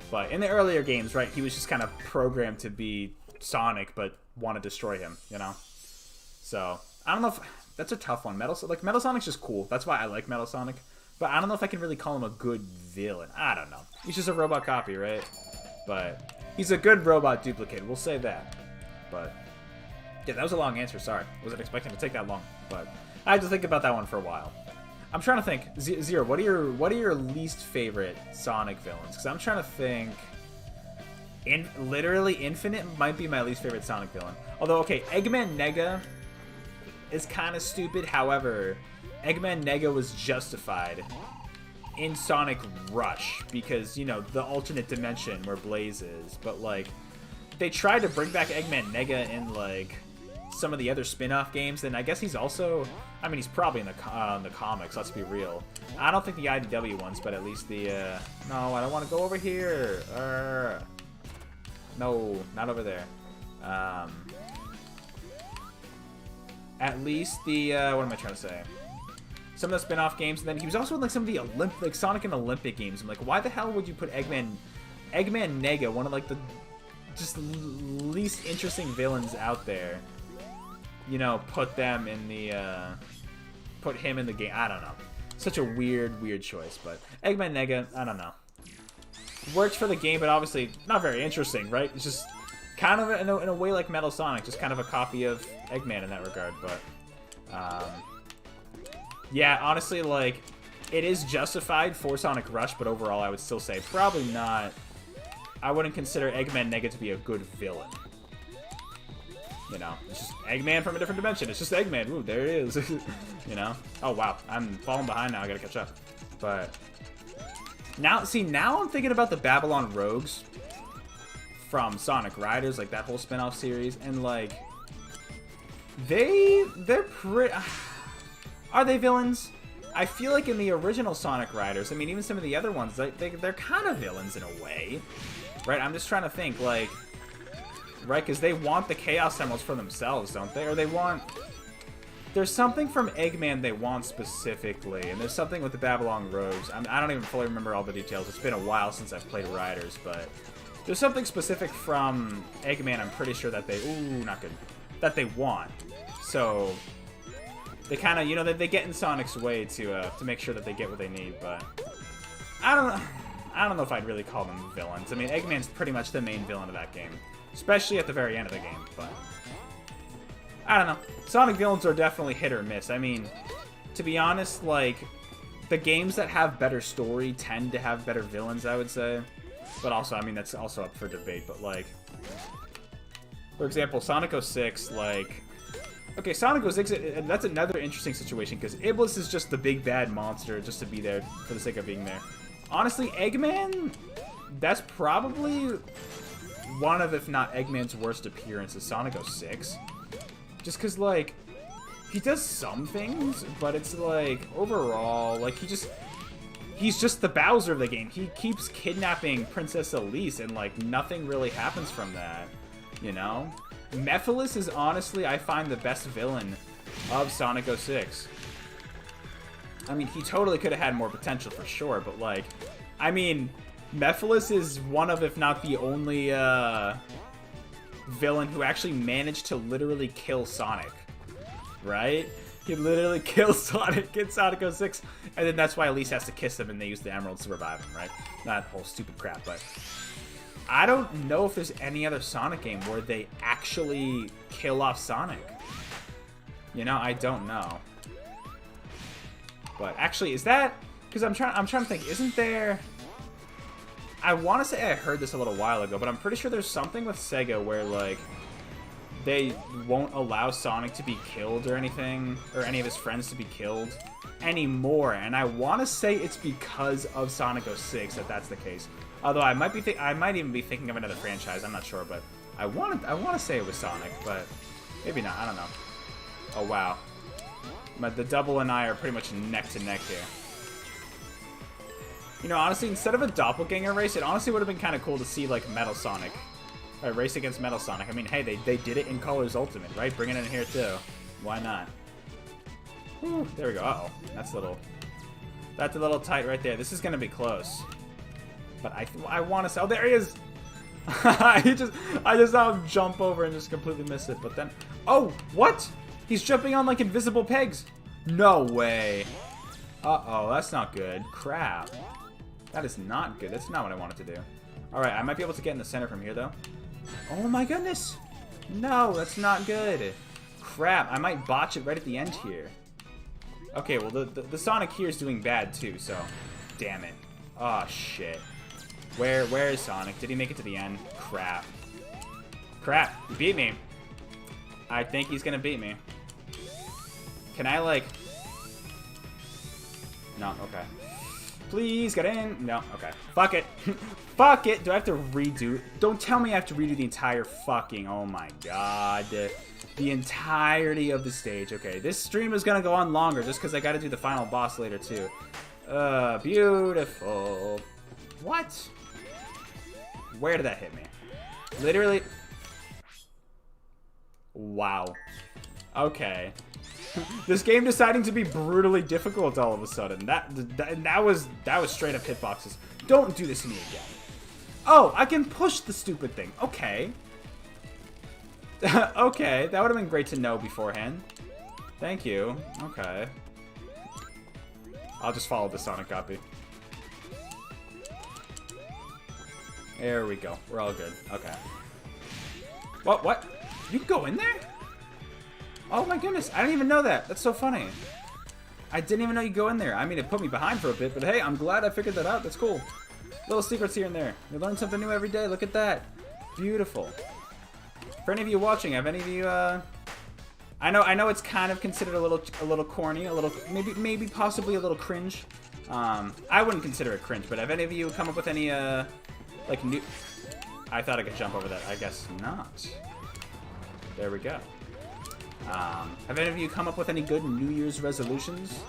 But in the earlier games, right, he was just kind of programmed to be Sonic, but want to destroy him, you know? So, I don't know if... That's a tough one. Metal Sonic's just cool. That's why I like Metal Sonic. But I don't know if I can really call him a good villain. I don't know. He's just a robot copy, right? But, He's a good robot duplicate. We'll say that. But yeah, that was a long answer. Sorry, wasn't expecting to take that long. But I had to think about that one for a while. I'm trying to think. Zero, what are your least favorite Sonic villains? Because I'm trying to think. Literally Infinite might be my least favorite Sonic villain. Although, okay, Eggman Nega is kind of stupid. However, Eggman Nega was justified in Sonic Rush because, you know, the alternate dimension where Blaze is. But, like, they tried to bring back Eggman Nega in, like, some of the other spin-off games. And I guess he's also... I mean, he's probably in the comics, let's be real. I don't think the IDW ones, but at least the... No, I don't want to go over here. No, not over there. At least the, what am I trying to say? Some of the spin-off games, and then he was also in like some of the like Sonic and Olympic games. I'm like, why the hell would you put Eggman Nega, one of like the just least interesting villains out there? You know, put them in the, put him in the game. I don't know. Such a weird choice, but Eggman Nega, I don't know. Works for the game, but obviously not very interesting, right? It's just kind of in a way like Metal Sonic, just kind of a copy of Eggman in that regard. But yeah, honestly, like it is justified for Sonic Rush, but overall, I would still say probably not. I wouldn't consider Eggman Nega to be a good villain. You know, it's just Eggman from a different dimension. It's just Eggman. Ooh, there it is. You know. Oh wow, I'm falling behind now. I gotta catch up. But. Now I'm thinking about the Babylon Rogues from Sonic Riders, like that whole spin-off series, and like they're pretty. Are they villains? I feel like in the original Sonic Riders, I mean, even some of the other ones, they're kind of villains in a way, right? I'm just trying to think, like, right, because they want the Chaos Emeralds for themselves, don't they? Or they want. There's something from Eggman they want specifically, and there's something with the Babylon Rogues. I don't even fully remember all the details. It's been a while since I've played Riders, but there's something specific from Eggman I'm pretty sure that they... Ooh, not good. That they want. So they kind of, you know, they get in Sonic's way to make sure that they get what they need, but I don't know if I'd really call them villains. I mean, Eggman's pretty much the main villain of that game, especially at the very end of the game, but... I don't know. Sonic villains are definitely hit or miss. I mean, to be honest, like, the games that have better story tend to have better villains, I would say. But also, I mean, that's also up for debate. But, like, for example, Sonic 06, like... Okay, Sonic 06, that's another interesting situation, because Iblis is just the big bad monster just to be there for the sake of being there. Honestly, Eggman, that's probably one of, if not Eggman's worst appearances, Sonic 06. Just because, like, he does some things, but it's, like, overall, like, he's just the Bowser of the game. He keeps kidnapping Princess Elise, and, like, nothing really happens from that, you know? Mephiles is, honestly, I find the best villain of Sonic 06. I mean, he totally could have had more potential for sure, but, like, I mean, Mephiles is one of, if not the only, villain who actually managed to literally kill Sonic, right? He literally kills Sonic in Sonic 06, and then that's why Elise has to kiss him and they use the emeralds to revive him, right? That whole stupid crap, but I don't know if there's any other Sonic game where they actually kill off Sonic. You know, I don't know. But actually, is that... Because I'm trying to think, isn't there... I want to say I heard this a little while ago, but I'm pretty sure there's something with SEGA where, like, they won't allow Sonic to be killed or anything, or any of his friends to be killed anymore. And I want to say it's because of Sonic 06 that that's the case. Although I might even be thinking of another franchise. I'm not sure, but I want to say it was Sonic, but maybe not. I don't know. Oh wow, but the Double and I are pretty much neck to neck here. You know, honestly, instead of a doppelganger race, it honestly would have been kind of cool to see, like, Metal Sonic. Right, race against Metal Sonic. I mean, hey, they did it in Colors Ultimate, right? Bring it in here, too. Why not? Whew, there we go. Uh-oh. That's a little tight right there. This is going to be close. But I want to say... Oh, there he is! I just saw him jump over and just completely miss it. But then... Oh, what? He's jumping on, like, invisible pegs. No way. Uh-oh, that's not good. Crap. That is not good. That's not what I wanted to do. Alright, I might be able to get in the center from here, though. Oh my goodness! No, that's not good. Crap, I might botch it right at the end here. Okay, well, the Sonic here is doing bad, too, so... Damn it. Oh, shit. Where is Sonic? Did he make it to the end? Crap. Crap, he beat me. I think he's gonna beat me. Can I, like... No, okay. Please, get in. No, okay. Fuck it. Fuck it. Do I have to redo? Don't tell me I have to redo the entire fucking... Oh my god. The entirety of the stage. Okay, this stream is gonna go on longer just because I gotta do the final boss later, too. Beautiful. What? Where did that hit me? Literally... Wow. Okay. This game deciding to be brutally difficult all of a sudden. That was straight up hitboxes. Don't do this to me again. Oh, I can push the stupid thing. Okay. Okay, that would have been great to know beforehand. Thank you. Okay. I'll just follow the Sonic copy. There we go. We're all good. Okay. What? You can go in there? Oh my goodness, I didn't even know that. That's so funny. I didn't even know you go in there. I mean, it put me behind for a bit, but hey, I'm glad I figured that out. That's cool. Little secrets here and there. You learn something new every day. Look at that. Beautiful. For any of you watching, have any of you, I know it's kind of considered a little corny, a little, maybe possibly a little cringe. I wouldn't consider it cringe, but have any of you come up with any, like new... I thought I could jump over that. I guess not. There we go. Have any of you come up with any good New Year's resolutions?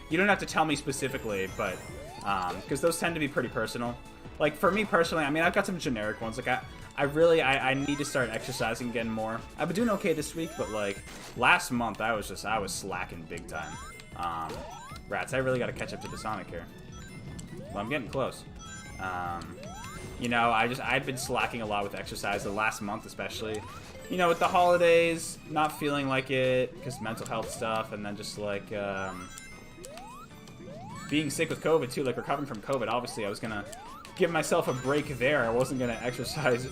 You don't have to tell me specifically, but because those tend to be pretty personal. Like for me personally, I mean, I've got some generic ones. Like I need to start exercising again more. I've been doing okay this week, but like last month I was slacking big time. Rats, I really got to catch up to the Sonic here. Well, I'm getting close. You know, I've been slacking a lot with exercise the last month especially. You know, with the holidays, not feeling like it, because mental health stuff, and then just, like, being sick with COVID, too, like, recovering from COVID. Obviously, I was gonna give myself a break there. I wasn't gonna exercise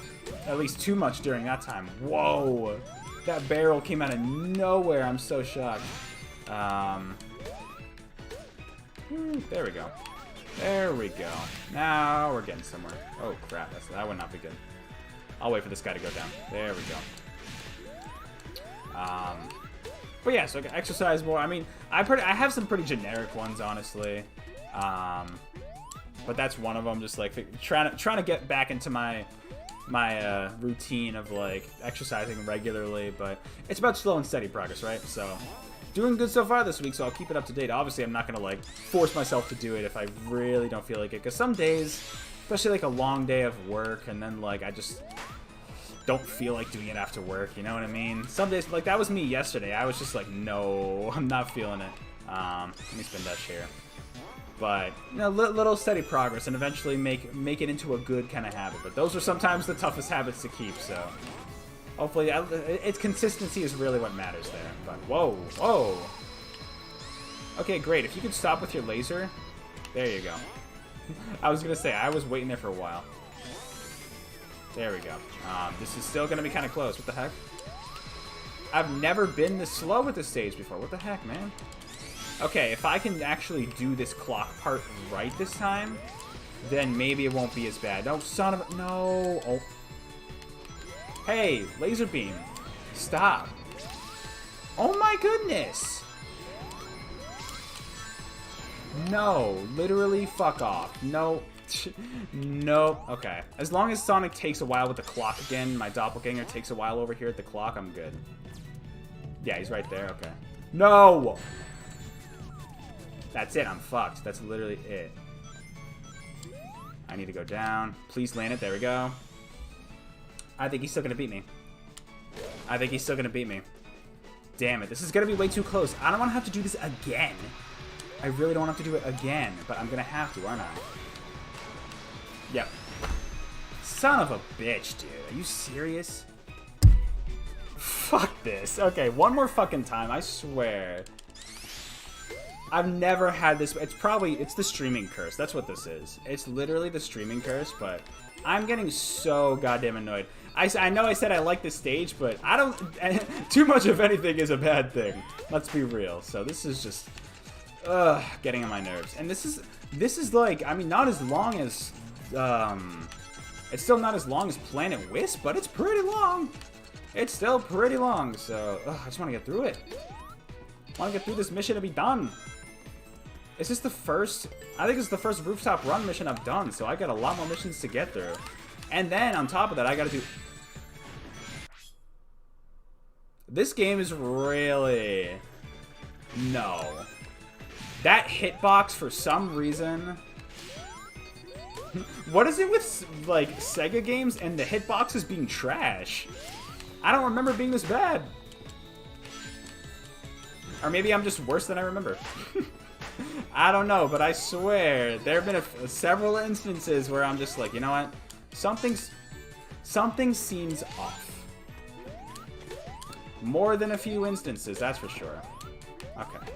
at least too much during that time. Whoa! That barrel came out of nowhere. I'm so shocked. There we go. There we go. Now we're getting somewhere. Oh, crap. That would not be good. I'll wait for this guy to go down. There we go. But yeah, so exercise more. I mean, I have some pretty generic ones, honestly. But that's one of them. Just like trying to get back into my routine of like exercising regularly. But it's about slow and steady progress, right? So doing good so far this week. So I'll keep it up to date. Obviously, I'm not gonna like force myself to do it if I really don't feel like it. Because some days, especially like a long day of work, and then like I just don't feel like doing it after work, you know what I mean? Some days, like that was me yesterday. I was just like, no, I'm not feeling it. Let me spin that share. But, you know, little steady progress, and eventually make it into a good kind of habit. But those are sometimes the toughest habits to keep, so hopefully, it's consistency is really what matters there. But whoa. Okay, great. If you could stop with your laser, there you go. I was gonna say, I was waiting there for a while. There we go. This is still going to be kind of close. What the heck? I've never been this slow with this stage before. What the heck, man? Okay, if I can actually do this clock part right this time, then maybe it won't be as bad. No, son of a... No. Oh. Hey, laser beam. Stop. Oh my goodness. No. Literally, fuck off. No. Nope. Okay. As long as Sonic takes a while with the clock again, my doppelganger takes a while over here at the clock, I'm good. Yeah, he's right there. Okay. No! That's it. I'm fucked. That's literally it. I need to go down. Please land it. There we go. I think he's still going to beat me. Damn it. This is going to be way too close. I don't want to have to do this again. I really don't have to do it again, but I'm going to have to, aren't I? Yep. Son of a bitch, dude. Are you serious? Fuck this. Okay, one more fucking time, I swear. I've never had this. It's the streaming curse. That's what this is. It's literally the streaming curse, but I'm getting so goddamn annoyed. I know I said I like this stage, but I don't... Too much of anything is a bad thing. Let's be real. So this is just... getting on my nerves. And this is like, I mean, not as long as... it's still not as long as Planet Wisp, but it's pretty long. It's still pretty long, so... I just want to get through it. I want to get through this mission to be done. Is this the first... I think it's the first rooftop run mission I've done, so I got a lot more missions to get through. And then, on top of that, I gotta do... This game is really... No. That hitbox, for some reason... What is it with, like, SEGA games and the hitboxes being trash? I don't remember being this bad. Or maybe I'm just worse than I remember. I don't know, but I swear, there have been several instances where I'm just like, you know what? Something seems off. More than a few instances, that's for sure. Okay.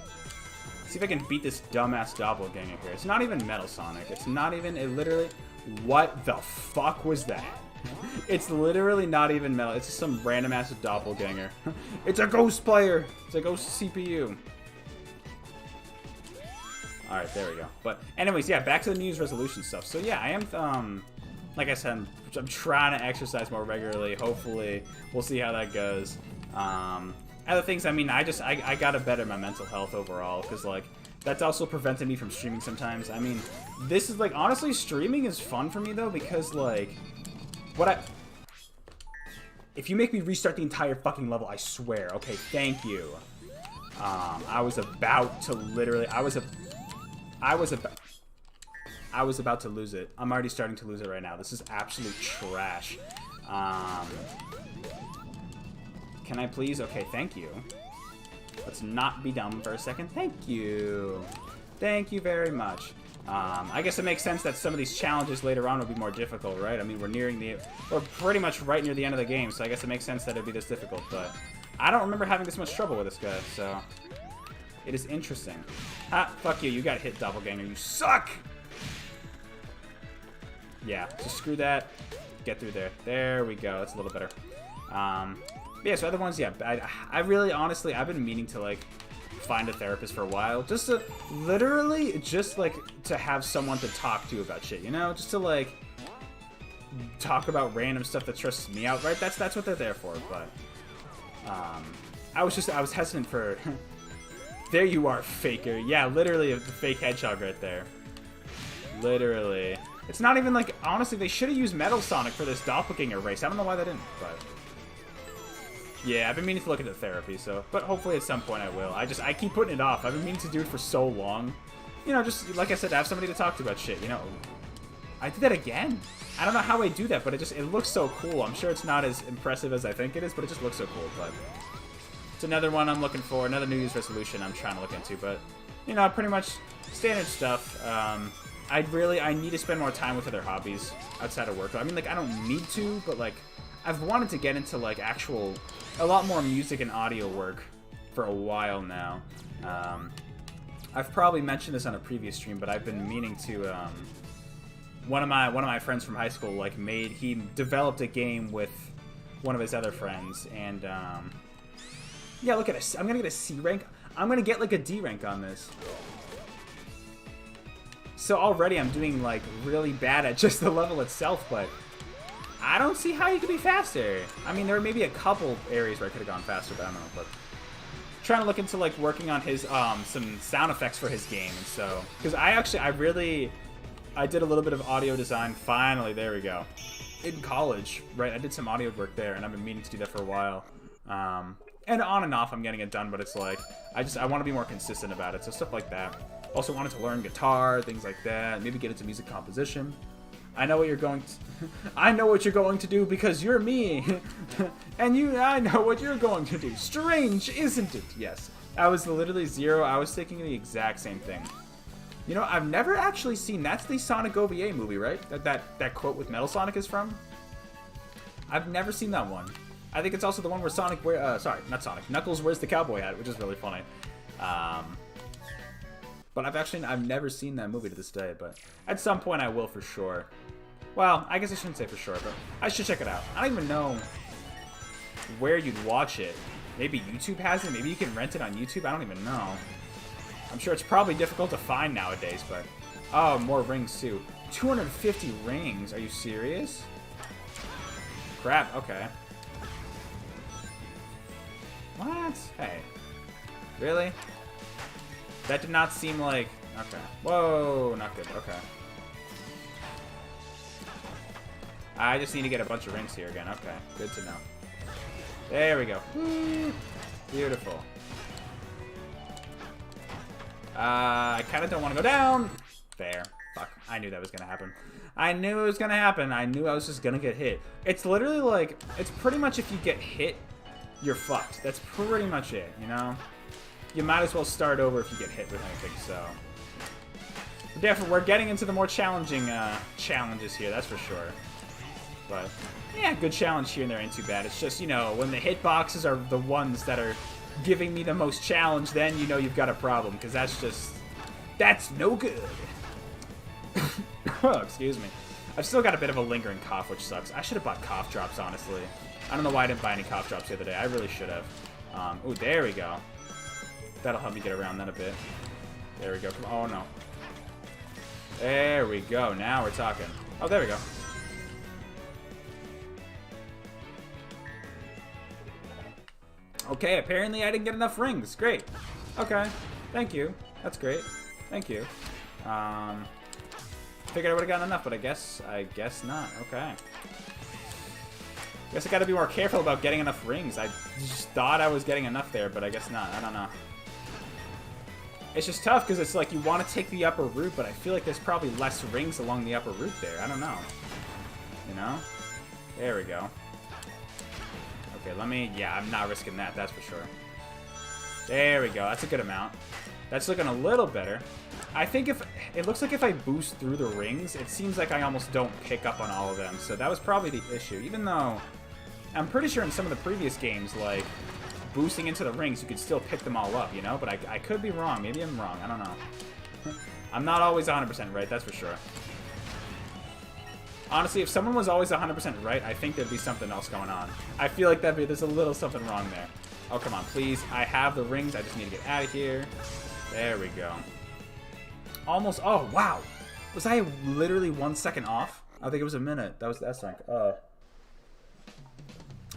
See if I can beat this dumbass doppelganger here. It's not even Metal Sonic. It's not even, it literally... What the fuck was that? It's literally not even Metal. It's just some random ass doppelganger. It's a ghost player. It's a ghost CPU. Alright, there we go. But anyways, yeah, back to the New Year's resolution stuff. So yeah, I am, like I said, I'm trying to exercise more regularly. Hopefully, we'll see how that goes. Other things, I mean, I gotta better my mental health overall, because, like, that's also prevented me from streaming sometimes. I mean, this is, like, honestly, streaming is fun for me, though, because, like, if you make me restart the entire fucking level, I swear. Okay, thank you. I was about to literally, I was about to lose it. I'm already starting to lose it right now. This is absolute trash. Can I please? Okay, thank you. Let's not be dumb for a second. Thank you. Thank you very much. I guess it makes sense that some of these challenges later on will be more difficult, right? I mean, we're pretty much right near the end of the game, so I guess it makes sense that it'd be this difficult, but I don't remember having this much trouble with this guy, so it is interesting. Ah, fuck you. You got hit, doppelganger. You suck! Yeah, just screw that. Get through there. There we go. That's a little better. Yeah, so other ones, yeah. I really, honestly, I've been meaning to, like, find a therapist for a while. Just to, literally, just, like, to have someone to talk to about shit, you know? Just to, like, talk about random stuff that stresses me out, right? That's what they're there for, but, I was hesitant for... There you are, faker. Yeah, literally the fake Hedgehog right there. Literally. It's not even like, honestly, they should have used Metal Sonic for this doppelganger race. I don't know why they didn't, but... Yeah, I've been meaning to look into therapy, so... But hopefully at some point I will. I keep putting it off. I've been meaning to do it for so long. You know, just, like I said, to have somebody to talk to about shit, you know? I did that again. I don't know how I do that, but it looks so cool. I'm sure it's not as impressive as I think it is, but it just looks so cool, but... It's another one I'm looking for, another New Year's resolution I'm trying to look into, but, you know, pretty much standard stuff. I need to spend more time with other hobbies outside of work. I mean, like, I don't need to, but, like, I've wanted to get into, like, a lot more music and audio work for a while now. I've probably mentioned this on a previous stream, but I've been meaning to, one of my friends from high school, like, he developed a game with one of his other friends, and, yeah, look at this. I'm gonna get a C rank. I'm gonna get, like, a D rank on this. So already I'm doing, like, really bad at just the level itself, but I don't see how you could be faster. I mean, there may be a couple areas where I could have gone faster, but I don't know. But trying to look into, like, working on his, some sound effects for his game, and so... Because I did a little bit of audio design. Finally, there we go. In college, right? I did some audio work there, and I've been meaning to do that for a while. And on and off, I'm getting it done, but it's like, I want to be more consistent about it, so stuff like that. Also wanted to learn guitar, things like that, maybe get into music composition. I know what you're going to do because you're me, and I know what you're going to do. Strange, isn't it? Yes. I was literally zero. I was thinking the exact same thing. You know, I've never actually seen, that's the Sonic OVA movie, right? That quote with Metal Sonic is from? I've never seen that one. I think it's also the one where Knuckles wears the cowboy hat, which is really funny. But I've never seen that movie to this day, but at some point I will for sure. Well, I guess I shouldn't say for sure, but I should check it out. I don't even know where you'd watch it. Maybe YouTube has it? Maybe you can rent it on YouTube? I don't even know. I'm sure it's probably difficult to find nowadays, but... Oh, more rings, too. 250 rings? Are you serious? Crap, okay. What? Hey. Really? That did not seem like... Okay. Whoa, not good. Okay. I just need to get a bunch of rings here again. Okay, good to know. There we go. Beautiful. I kind of don't want to go down. There. Fuck. I knew that was going to happen. I knew it was going to happen. I knew I was just going to get hit. It's literally like... It's pretty much if you get hit, you're fucked. That's pretty much it, you know? You might as well start over if you get hit with anything, so... Definitely, we're getting into the more challenging challenges here, that's for sure. But, yeah, good challenge here and there ain't too bad. It's just, you know, when the hitboxes are the ones that are giving me the most challenge, then you know you've got a problem, because that's just... That's no good. Oh, excuse me. I've still got a bit of a lingering cough, which sucks. I should have bought cough drops, honestly. I don't know why I didn't buy any cough drops the other day. I really should have. Ooh, there we go. That'll help me get around that a bit. There we go. Come on. Oh, no. There we go. Now we're talking. Oh, there we go. Okay, apparently I didn't get enough rings. Great. Okay. Thank you. That's great. Thank you. Figured I would have gotten enough, but I guess not. Okay. Guess I gotta be more careful about getting enough rings. I just thought I was getting enough there, but I guess not. I don't know. It's just tough because it's like you want to take the upper route, but I feel like there's probably less rings along the upper route there. I don't know. You know? There we go. Okay, let me... Yeah, I'm not risking that, that's for sure. There we go. That's a good amount. That's looking a little better. I think if... It looks like if I boost through the rings, it seems like I almost don't pick up on all of them. So that was probably the issue. Even though... I'm pretty sure in some of the previous games, like... boosting into the rings, you could still pick them all up, you know? But I could be wrong. Maybe I'm wrong. I don't know. I'm not always 100% right, that's for sure. Honestly, if someone was always 100% right, I think there'd be something else going on. I feel like there's a little something wrong there. Oh, come on, please. I have the rings. I just need to get out of here. There we go. Almost. Oh, wow. Was I literally 1 second off? I think it was a minute. That's like, oh,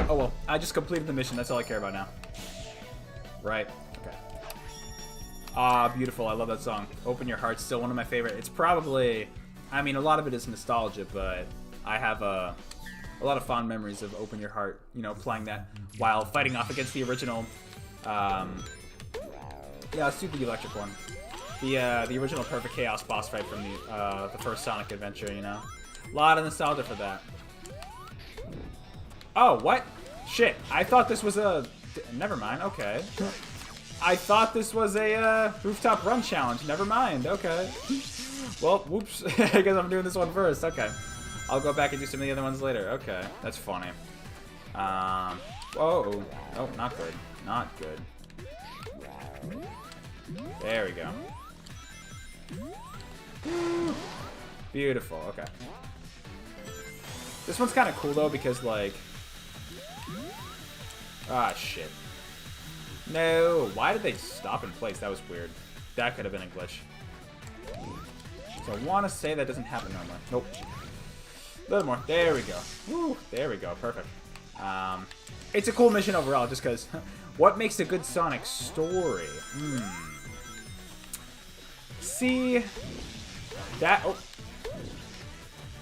well. I just completed the mission. That's all I care about now. Right. Okay. Ah, beautiful. I love that song. Open Your Heart. Still one of my favorite. It's probably... I mean, a lot of it is nostalgia, but I have a lot of fond memories of Open Your Heart, you know, playing that while fighting off against the original, yeah, let's do the electric one. The original Perfect Chaos boss fight from the first Sonic adventure, you know. A lot of nostalgia for that. Oh, what? Shit, I thought this was a... Never mind, okay. I thought this was a rooftop run challenge. Never mind, okay. Well, whoops. I guess I'm doing this one first. Okay. I'll go back and do some of the other ones later. Okay. That's funny. Whoa. Oh, not good. Not good. There we go. Beautiful. Okay. This one's kind of cool, though, because, like... Ah, shit. No. Why did they stop in place? That was weird. That could have been a glitch. So I want to say that doesn't happen normally. Nope. A little more. There we go. Woo. There we go. Perfect. It's a cool mission overall, just because... What makes a good Sonic story? See... That... Oh.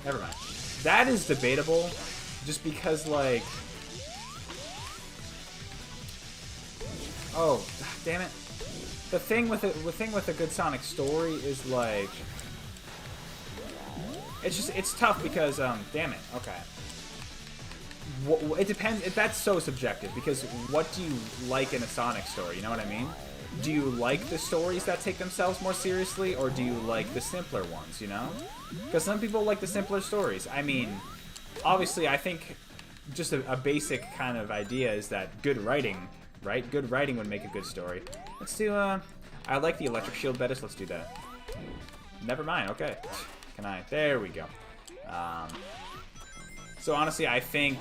Never mind. That is debatable, just because, like... Oh, damn it. The thing with a good Sonic story is, like... It's tough because, damn it, okay. It depends, that's so subjective, because what do you like in a Sonic story, you know what I mean? Do you like the stories that take themselves more seriously, or do you like the simpler ones, you know? Because some people like the simpler stories. I mean, obviously, I think just a basic kind of idea is that good writing, right? Good writing would make a good story. Let's do, I like the electric shield better, so let's do that. Never mind, okay. Can I? There we go. So honestly, I think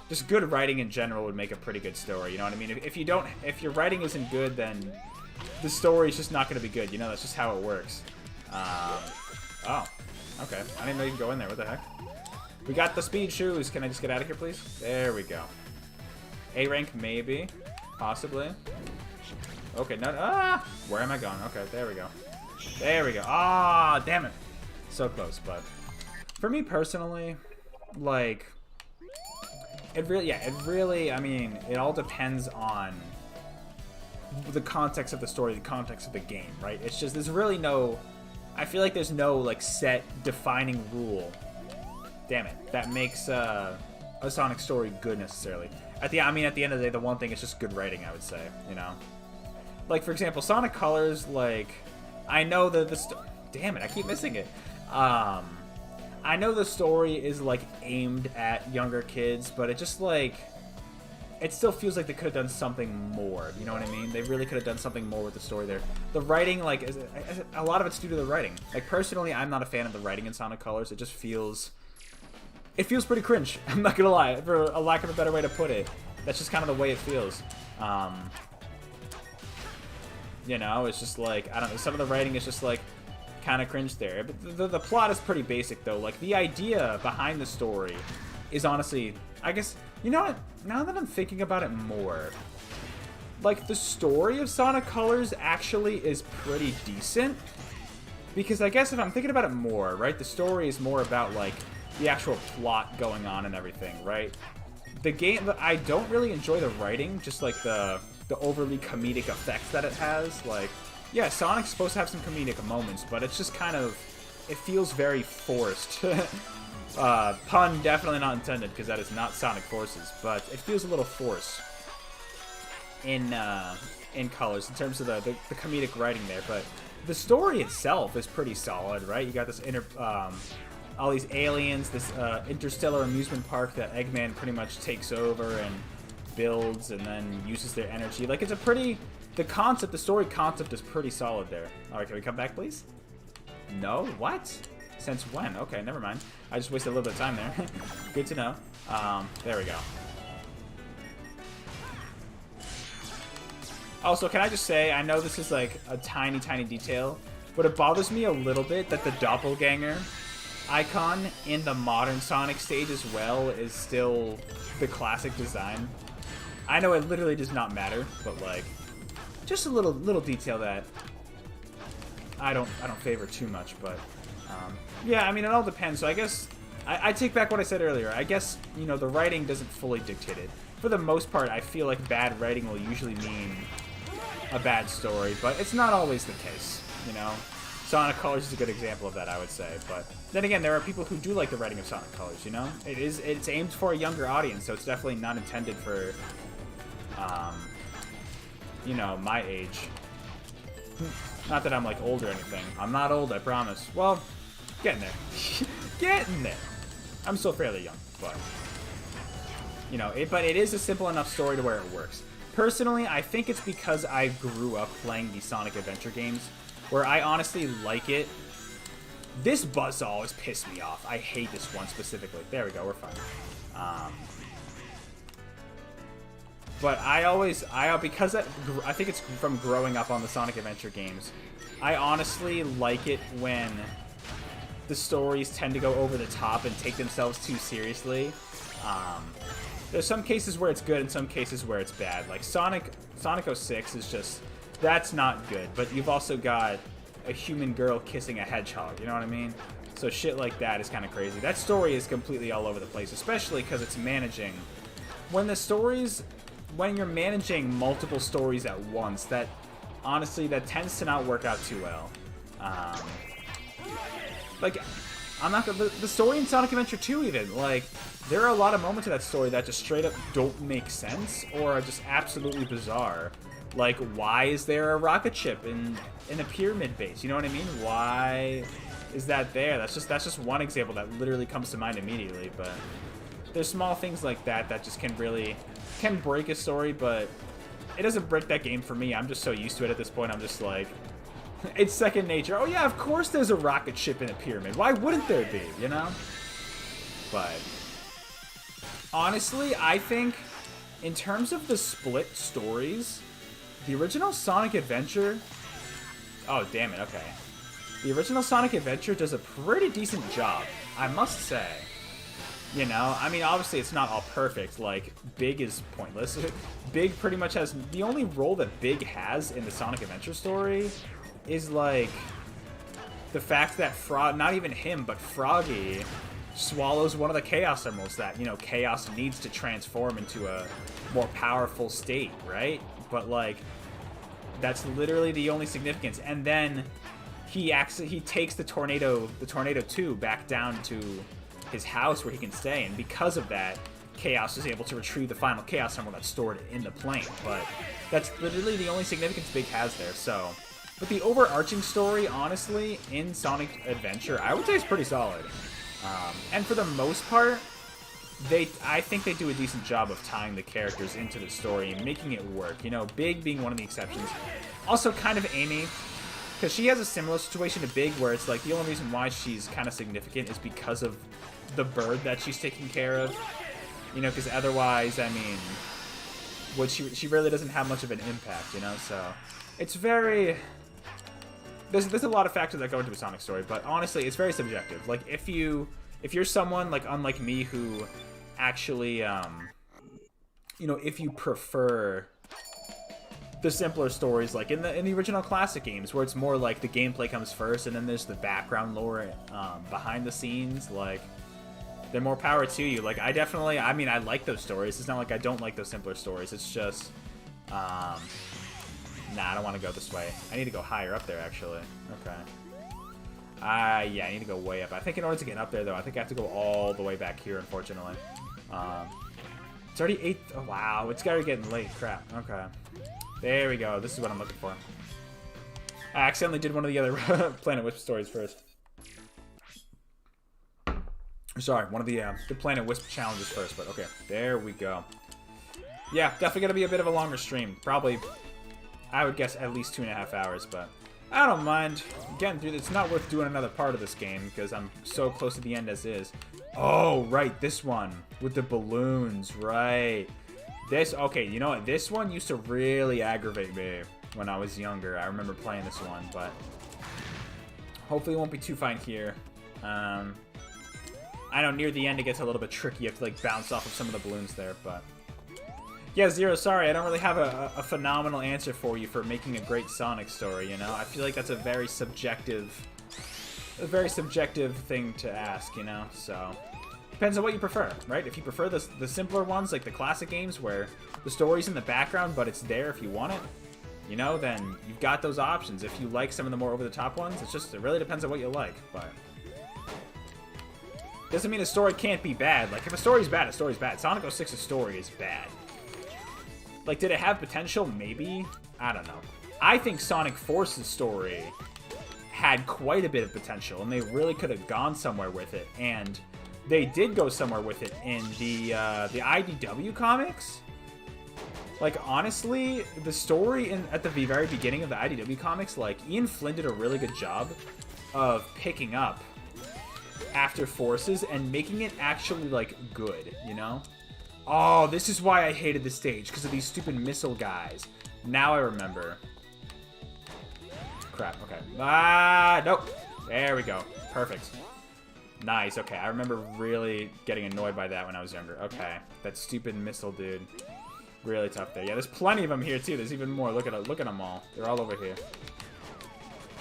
just good writing in general would make a pretty good story. You know what I mean? If your writing isn't good, then the story is just not going to be good. You know, that's just how it works. Oh, okay. I didn't know you could go in there. What the heck? We got the speed shoes. Can I just get out of here, please? There we go. A rank, maybe, possibly. Okay, no. Ah, where am I going? Okay, there we go. There we go. Ah, damn it. So close, but for me personally, like, it really, I mean, it all depends on the context of the story, the context of the game, right? It's just, there's really no, I feel like there's no, like, set defining rule, damn it, that makes a Sonic story good necessarily. At the end of the day, the one thing is just good writing, I would say, you know? Like, for example, Sonic Colors, like, I know that damn it, I keep missing it. I know the story is, like, aimed at younger kids, but it just, like, it still feels like they could have done something more, you know what I mean? They really could have done something more with the story there. The writing, like, a lot of it's due to the writing. Like, personally, I'm not a fan of the writing in Sonic Colors. It just feels, it feels pretty cringe. I'm not gonna lie, for a lack of a better way to put it. That's just kind of the way it feels. You know, it's just like, I don't know, some of the writing is just like kind of cringe there. But the plot is pretty basic though. Like, the idea behind the story is honestly, I guess, you know what, now that I'm thinking about it more, like, the story of Sonic Colors actually is pretty decent. Because I guess if I'm thinking about it more, right, the story is more about, like, the actual plot going on and everything, right? The game, I don't really enjoy the writing, just like the overly comedic effects that it has. Like, yeah, Sonic's supposed to have some comedic moments, but it's just kind of, it feels very forced. Pun definitely not intended, because that is not Sonic Forces, but it feels a little forced in Colors in terms of the comedic writing there. But the story itself is pretty solid, right? You got this all these aliens, this interstellar amusement park that Eggman pretty much takes over and builds and then uses their energy. Like, it's a pretty, the story concept is pretty solid there. Alright, can we come back, please? No? What? Since when? Okay, never mind. I just wasted a little bit of time there. Good to know. There we go. Also, can I just say, I know this is like a tiny, tiny detail, but it bothers me a little bit that the doppelganger icon in the modern Sonic stage as well is still the classic design. I know it literally does not matter, but like, just a little detail that I don't favor too much. But yeah, I mean, it all depends. So I guess I take back what I said earlier. I guess, you know, the writing doesn't fully dictate it. For the most part, I feel like bad writing will usually mean a bad story, but it's not always the case, you know? Sonic Colors is a good example of that, I would say. But then again, there are people who do like the writing of Sonic Colors, you know? It's aimed for a younger audience, so it's definitely not intended for, you know, my age. Not that I'm, like, old or anything. I'm not old, I promise. Well, getting there. Getting there. I'm still fairly young, but, you know, but it is a simple enough story to where it works. Personally, I think it's because I grew up playing the Sonic Adventure games, where I honestly like it. This buzzsaw always pissed me off. I hate this one specifically. There we go, we're fine. But because I think it's from growing up on the Sonic Adventure games, I honestly like it when the stories tend to go over the top and take themselves too seriously. There's some cases where it's good and some cases where it's bad. Like Sonic 06 is just, that's not good. But you've also got a human girl kissing a hedgehog, you know what I mean? So shit like that is kind of crazy. That story is completely all over the place, especially because it's managing. When you're managing multiple stories at once, that honestly, that tends to not work out too well. Like, the story in Sonic Adventure 2 even, like, there are a lot of moments of that story that just straight up don't make sense or are just absolutely bizarre. Like, why is there a rocket ship in a pyramid base? You know what I mean? Why is that there? That's just one example that literally comes to mind immediately. But there's small things like that that just can break a story, but it doesn't break that game for me. I'm just so used to it at this point. I'm just like, It's second nature. Oh yeah, of course there's a rocket ship in a pyramid. Why wouldn't there be, you know? But honestly, I think in terms of the split stories, the original Sonic Adventure... Oh, damn it, okay. The original Sonic Adventure does a pretty decent job, I must say. You know, I mean, obviously it's not all perfect. Like, Big is pointless. Big pretty much has... The only role that Big has in the Sonic Adventure story is, like, the fact that not even him, but Froggy swallows one of the Chaos Emeralds that, you know, Chaos needs to transform into a more powerful state, right? But, like, that's literally the only significance. And then he takes the Tornado 2 back down to his house where he can stay, and because of that, Chaos is able to retrieve the final Chaos Emerald that's stored in the plane. But that's literally the only significance Big has there, so... But the overarching story, honestly, in Sonic Adventure, I would say is pretty solid. And for the most part, I think they do a decent job of tying the characters into the story and making it work. You know, Big being one of the exceptions. Also, kind of Amy, because she has a similar situation to Big, where it's like the only reason why she's kind of significant is because of the bird that she's taking care of. You know, because otherwise, I mean, she really doesn't have much of an impact, you know? So, it's very... There's a lot of factors that go into a Sonic story, but honestly, it's very subjective. Like, if you're someone, like, unlike me, who actually, you know, if you prefer the simpler stories, like in the original classic games, where it's more like the gameplay comes first, and then there's the background lore behind the scenes, like, then more power to you. Like, I mean, I like those stories. It's not like I don't like those simpler stories. It's just, nah, I don't want to go this way. I need to go higher up there, actually. Okay. Yeah, I need to go way up. I think in order to get up there, though, I think I have to go all the way back here, unfortunately. It's already 8... Oh, wow. It's gotta be getting late. Crap. Okay. There we go. This is what I'm looking for. I accidentally did one of the other Planet Wisp stories first. Sorry, one of the Planet Wisp challenges first, but okay. There we go. Yeah, definitely gonna be a bit of a longer stream. Probably... I would guess at least 2.5 hours, but I don't mind getting through this. It's not worth doing another part of this game because I'm so close to the end as is. Oh, right, this one with the balloons, right. This, okay, you know what? This one used to really aggravate me when I was younger. I remember playing this one, but hopefully it won't be too fine here. I know near the end it gets a little bit tricky. You have to, like, bounce off of some of the balloons there, but... Yeah, Zero, sorry, I don't really have a phenomenal answer for you for making a great Sonic story, you know? I feel like that's a very subjective thing to ask, you know? So, depends on what you prefer, right? If you prefer the simpler ones, like the classic games, where the story's in the background, but it's there if you want it, you know, then you've got those options. If you like some of the more over-the-top ones, it really depends on what you like, but... Doesn't mean a story can't be bad. Like, if a story's bad, a story's bad. Sonic 06's story is bad. Like, did it have potential? Maybe. I don't know. I think Sonic Force's story had quite a bit of potential, and they really could have gone somewhere with it. And they did go somewhere with it in the IDW comics. Like, honestly, the story at the very beginning of the IDW comics, like, Ian Flynn did a really good job of picking up after Forces and making it actually, like, good, you know? Oh, this is why I hated the stage, because of these stupid missile guys. Now I remember. Crap, okay. Ah, nope. There we go. Perfect. Nice, okay. I remember really getting annoyed by that when I was younger. Okay. That stupid missile dude. Really tough there. Yeah, there's plenty of them here, too. There's even more. Look at them all. They're all over here.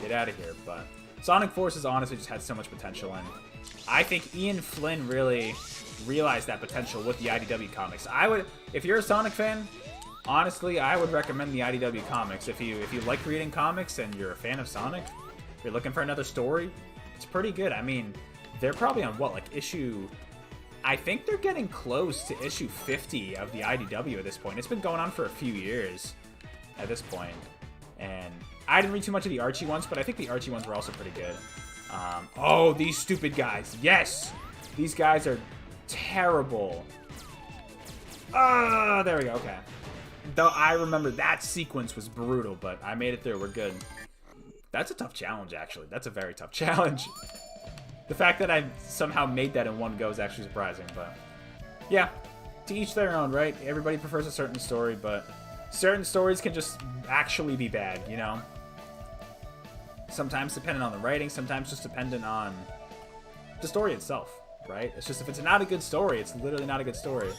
Get out of here, but... Sonic Forces honestly just had so much potential, and I think Ian Flynn really... realize that potential with the IDW comics. If you're a Sonic fan, honestly, I would recommend the IDW comics. If you like reading comics and you're a fan of Sonic, if you're looking for another story, it's pretty good. I mean, they're probably on what, like issue... I think they're getting close to issue 50 of the IDW at this point. It's been going on for a few years at this point. And I didn't read too much of the Archie ones, but I think the Archie ones were also pretty good. Oh, these stupid guys. Yes! These guys are terrible. There we go, okay. Though I remember that sequence was brutal, but I made it through, we're good. That's a tough challenge, actually. That's a very tough challenge. The fact that I somehow made that in one go is actually surprising, but yeah, to each their own, right? Everybody prefers a certain story, but certain stories can just actually be bad, you know? Sometimes dependent on the writing, sometimes just dependent on the story itself, right? It's just if it's not a good story, it's literally not a good story.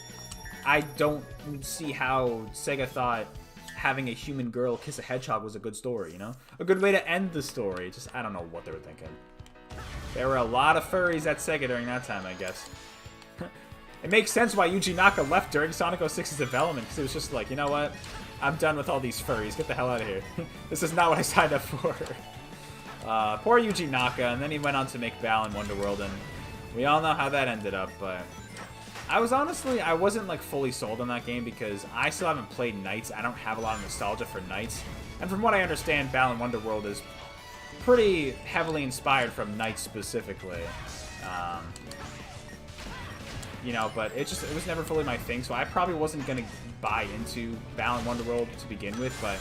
I don't see how SEGA thought having a human girl kiss a hedgehog was a good story, you know? A good way to end the story. Just, I don't know what they were thinking. There were a lot of furries at SEGA during that time, I guess. It makes sense why Yuji Naka left during Sonic 06's development, because it was just like, you know what? I'm done with all these furries. Get the hell out of here. This is not what I signed up for. Poor Yuji Naka, and then he went on to make Balan Wonderworld, and we all know how that ended up, but I wasn't like fully sold on that game because I still haven't played Knights. I don't have a lot of nostalgia for Knights, and from what I understand, Balan Wonderworld is pretty heavily inspired from Knights specifically. You know, but it was never fully my thing, so I probably wasn't gonna buy into Balan Wonderworld to begin with, but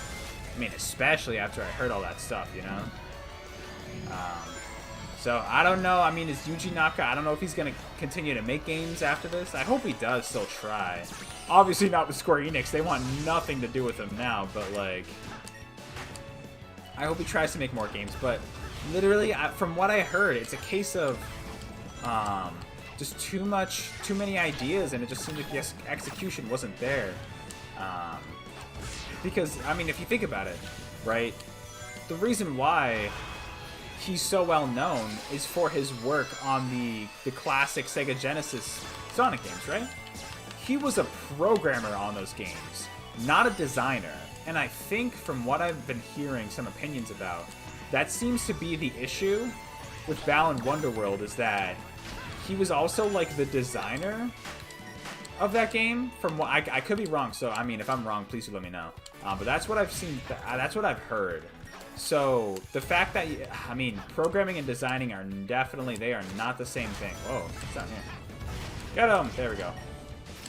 I mean, especially after I heard all that stuff, you know? So, I don't know. I mean, is Yuji Naka, I don't know if he's going to continue to make games after this. I hope he does still try. Obviously not with Square Enix. They want nothing to do with him now, but, like, I hope he tries to make more games. But, literally, from what I heard, it's a case of just too many ideas, and it just seemed like the execution wasn't there. Because, I mean, if you think about it, right, the reason why he's so well known is for his work on the classic Sega Genesis Sonic games, right? He was a programmer on those games, not a designer. And I think from what I've been hearing some opinions about, that seems to be the issue with Balan Wonderworld, is that he was also like the designer of that game. From what I could be wrong, so I mean, if I'm wrong, please do let me know. But that's what I've seen, that's what I've heard. So, the fact that, I mean, programming and designing are definitely, they are not the same thing. Whoa, what's down here? Get him! There we go.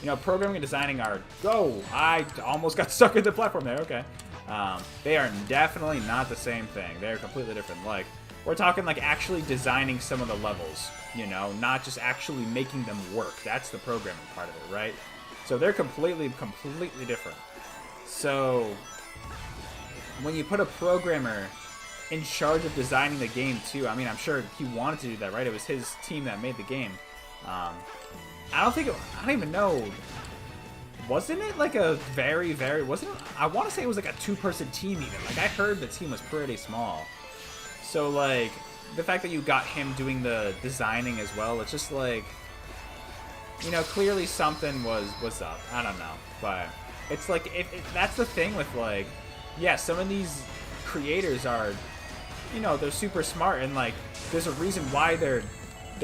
You know, programming and designing are, I almost got stuck in the platform there, okay. They are definitely not the same thing. They're completely different. Like, we're talking like actually designing some of the levels, you know, not just actually making them work. That's the programming part of it, right? So they're completely different. So when you put a programmer in charge of designing the game too, I mean, I'm sure he wanted to do that, right? It was his team that made the game. I don't even know. Wasn't it like a wasn't it? I want to say it was like a two-person team even. Like, I heard the team was pretty small. So, like, the fact that you got him doing the designing as well, it's just like, you know, clearly something was up. I don't know. But it's like, that's the thing with, like, yeah, some of these creators are, you know, they're super smart, and, like, there's a reason why they're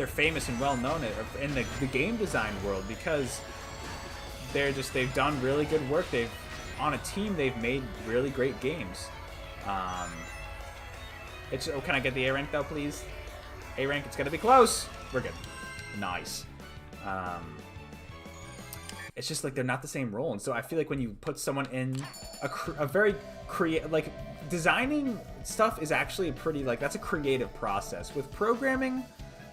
famous and well known in the game design world, because they've done really good work. On a team, they've made really great games. Can I get the A rank though, please? A rank, it's gonna be close. We're good. Nice. It's just like they're not the same role, and so I feel like when you put someone in a very like, designing stuff is actually that's a creative process. With programming,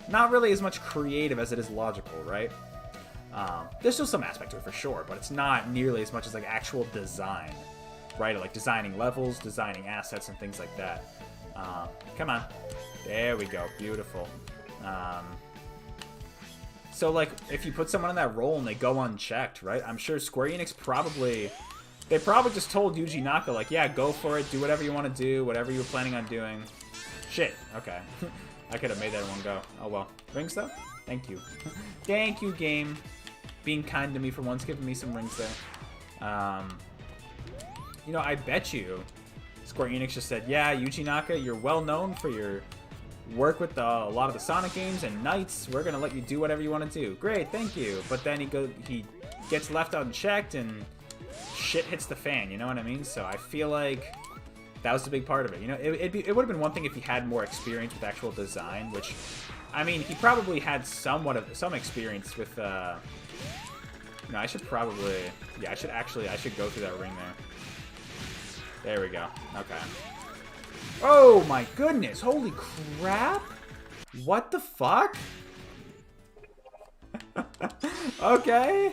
not really as much creative as it is logical, right? There's still some aspect to it for sure, but it's not nearly as much as like actual design, right? Like designing levels, designing assets, and things like that. Come on. There we go. Beautiful. So, like, if you put someone in that role and they go unchecked, right? I'm sure Square Enix they probably just told Yuji Naka, like, yeah, go for it. Do whatever you want to do. Whatever you were planning on doing. Shit. Okay. I could have made that in one go. Oh, well. Rings, though? Thank you. Thank you, game. Being kind to me for once, giving me some rings there. You know, I bet you Square Enix just said, yeah, Yuji Naka, you're well known for your work with a lot of the Sonic games and Knights. We're gonna let you do whatever you want to do. Great, thank you. But then he gets left unchecked and shit hits the fan. You know what I mean? So I feel like that was a big part of it. You know, it would have been one thing if he had more experience with actual design, which, I mean, he probably had some experience with. No, I should probably. Yeah, I should go through that ring there. There we go. Okay. Oh my goodness. Holy crap. What the fuck? Okay.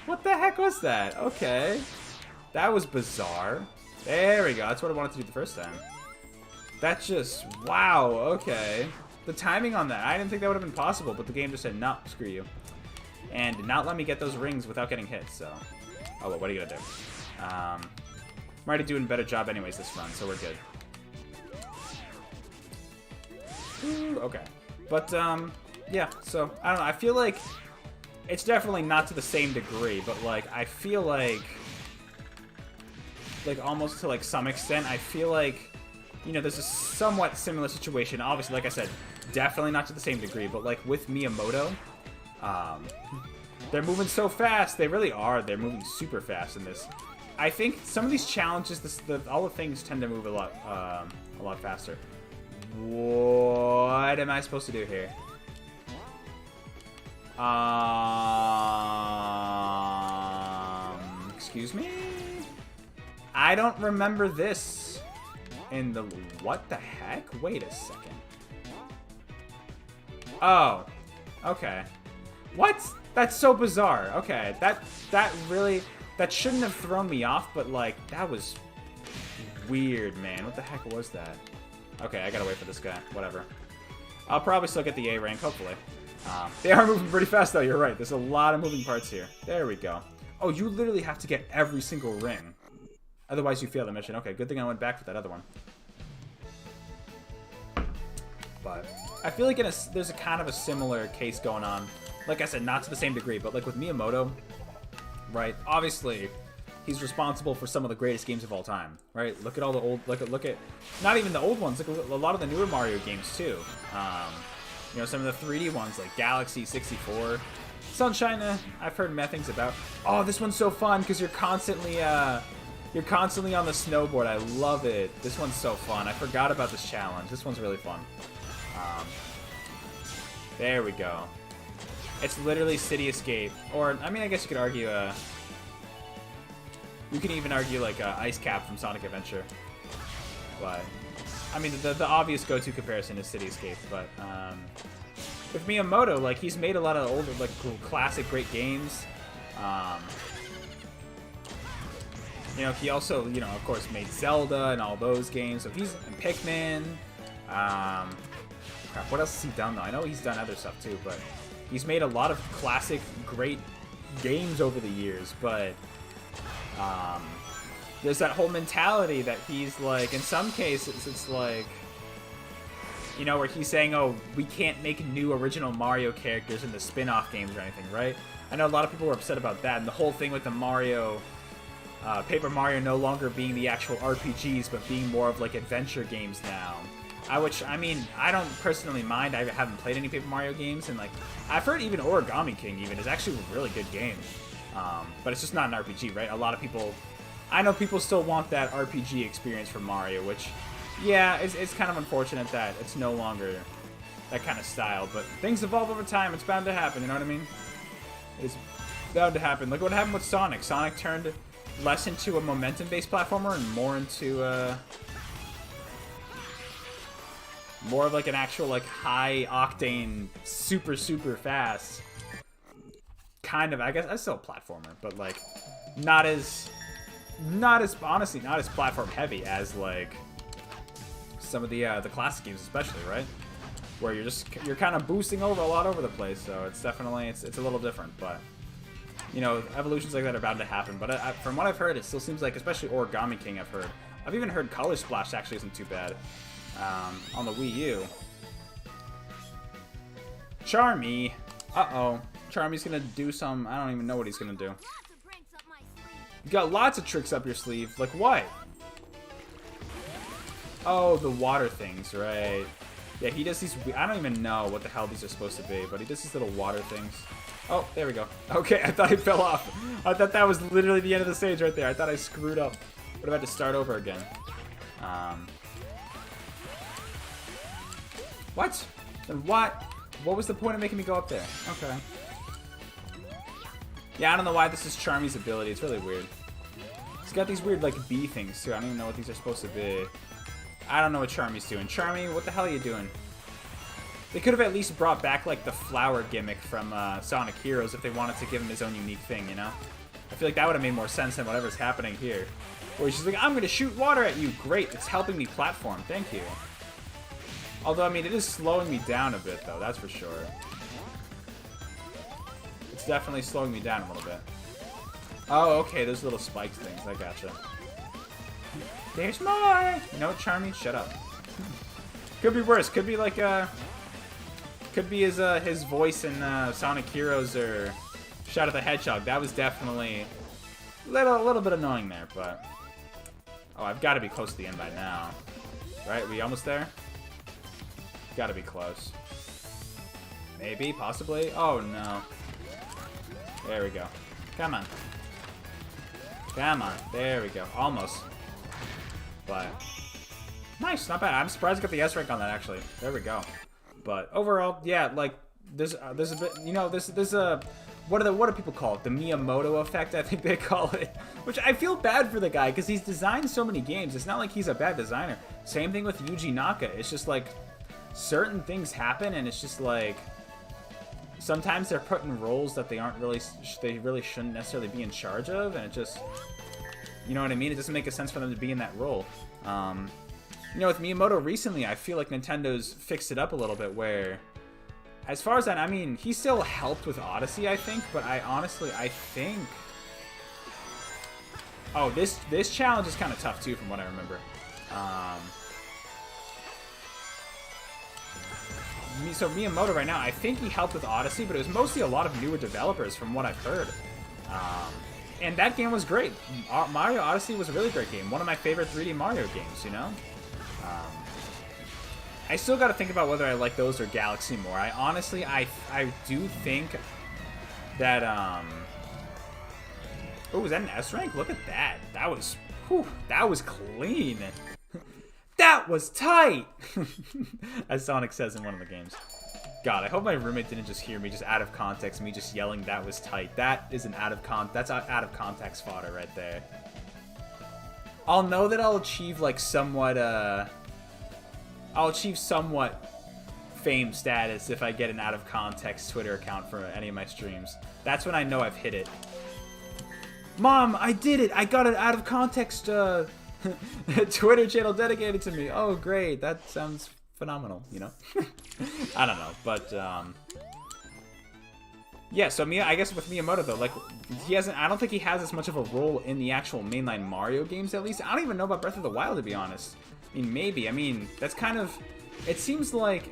What the heck was that? Okay. That was bizarre. There we go. That's what I wanted to do the first time. That's just... Wow. Okay. The timing on that. I didn't think that would have been possible, but the game just said, no, screw you. And did not let me get those rings without getting hit, so... Oh, well, what are you going to do? I'm already doing a better job anyways this run, so we're good. Ooh, okay. But, yeah, so, I don't know. I feel like it's definitely not to the same degree, but, like, I feel like, almost to, like, some extent, I feel like, you know, there's a somewhat similar situation. Obviously, like I said, definitely not to the same degree, but, like, with Miyamoto, they're moving so fast. They really are. They're moving super fast in this. I think some of these challenges, all the things tend to move a lot faster. What am I supposed to do here? Excuse me? I don't remember this in the... What the heck? Wait a second. Oh. Okay. What? That's so bizarre. Okay. That really... That shouldn't have thrown me off, but, like, that was weird, man. What the heck was that? Okay, I gotta wait for this guy. Whatever. I'll probably still get the A rank, hopefully. They are moving pretty fast, though. You're right. There's a lot of moving parts here. There we go. Oh, you literally have to get every single ring. Otherwise, you fail the mission. Okay, good thing I went back for that other one. But I feel like there's a kind of a similar case going on. Like I said, not to the same degree, but like with Miyamoto, right? Obviously, he's responsible for some of the greatest games of all time, right? Look at all the old, look at not even the old ones. Look at a lot of the newer Mario games too. You know, some of the 3D ones like Galaxy 64, Sunshine. I've heard meh things about. Oh, this one's so fun because you're constantly on the snowboard. I love it. This one's so fun. I forgot about this challenge. This one's really fun. There we go. It's literally City Escape, or I mean, I guess you could argue. You can even argue like Ice Cap from Sonic Adventure. But I mean, the obvious go-to comparison is City Escape. But with Miyamoto, like he's made a lot of older, like classic, great games. You know, he also, you know, of course, made Zelda and all those games. So he's in Pikmin. Crap, what else has he done though? I know he's done other stuff too, but he's made a lot of classic, great games over the years. But there's that whole mentality that he's like, in some cases, it's like, you know, where he's saying, oh, we can't make new original Mario characters in the spin-off games or anything, right? I know a lot of people were upset about that, and the whole thing with the Mario, Paper Mario no longer being the actual RPGs, but being more of like adventure games now. Which, I mean, I don't personally mind. I haven't played any Paper Mario games, and like, I've heard even Origami King even is actually a really good game. But it's just not an RPG, right? A lot of people, I know people still want that RPG experience from Mario, which, yeah, it's kind of unfortunate that it's no longer that kind of style. But things evolve over time. It's bound to happen, you know what I mean? It's bound to happen. Look what happened with Sonic. Sonic turned less into a momentum-based platformer and more into more of like an actual like high-octane, super fast kind of, I guess, that's still a platformer, but like not as honestly not as platform heavy as like some of the classic games, especially, right? Where you're kind of boosting over a lot over the place. So it's definitely it's a little different, but you know, evolutions like that are bound to happen. But from what I've heard, it still seems like, especially Origami King, I've even heard Color Splash actually isn't too bad on the Wii U. Charmy. Uh-oh. Charmy's gonna do some, I don't even know what he's gonna do. You got lots of tricks up your sleeve. Like what? Oh, the water things, right. Yeah, he does these, I don't even know what the hell these are supposed to be, but he does these little water things. Oh, there we go. Okay, I thought he fell off. I thought that was literally the end of the stage right there. I thought I screwed up. Would have had to start over again. What? Then what? What was the point of making me go up there? Okay. Yeah, I don't know why this is Charmy's ability. It's really weird. He's got these weird, like, bee things, too. I don't even know what these are supposed to be. I don't know what Charmy's doing. Charmy, what the hell are you doing? They could have at least brought back, like, the flower gimmick from Sonic Heroes if they wanted to give him his own unique thing, you know? I feel like that would have made more sense than whatever's happening here. Where she's like, I'm going to shoot water at you. Great, it's helping me platform. Thank you. Although, I mean, it is slowing me down a bit, though. That's for sure. It's definitely slowing me down a little bit. Oh, okay, those little spikes things. I gotcha. There's more! You know what, Charmy? Shut up. Could be worse. Could be like, could be his voice in Sonic Heroes or Shadow the Hedgehog. That was definitely a little bit annoying there, but... Oh, I've got to be close to the end by now. Right? We almost there? Got to be close. Maybe, possibly. Oh, no. There we go. Come on. Come on. There we go. Almost. But... Nice, not bad. I'm surprised I got the S rank on that, actually. There we go. But overall, yeah, like there's a bit, you know, there's a what do people call it? The Miyamoto effect, I think they call it. Which I feel bad for the guy because he's designed so many games. It's not like he's a bad designer. Same thing with Yuji Naka. It's just like certain things happen, and it's just like sometimes they're put in roles that they really shouldn't necessarily be in charge of, and it just, you know what I mean? It doesn't make a sense for them to be in that role. You know, with Miyamoto recently, I feel like Nintendo's fixed it up a little bit where, as far as that, I mean, he still helped with Odyssey, I think, but I think... Oh, this challenge is kind of tough, too, from what I remember. So Miyamoto right now, I think he helped with Odyssey, but it was mostly a lot of newer developers from what I've heard. And that game was great. Mario Odyssey was a really great game. One of my favorite 3D Mario games, you know? I still got to think about whether I like those or Galaxy more. I honestly, I do think that, oh, was that an S rank? Look at that. That was, whew, that was clean. That was tight! As Sonic says in one of the games. God, I hope my roommate didn't just hear me just out of context, me just yelling that was tight. That is an out of context fodder right there. I'll know that I'll achieve like somewhat fame status if I get an out of context Twitter account for any of my streams. That's when I know I've hit it. Mom, I did it! I got an out of context Twitter channel dedicated to me. Oh, great. That sounds phenomenal, you know? I don't know, but yeah, so I guess with Miyamoto though, like I don't think he has as much of a role in the actual mainline Mario games, at least. I don't even know about Breath of the Wild, to be honest. I mean, maybe. I mean, that's kind of, it seems like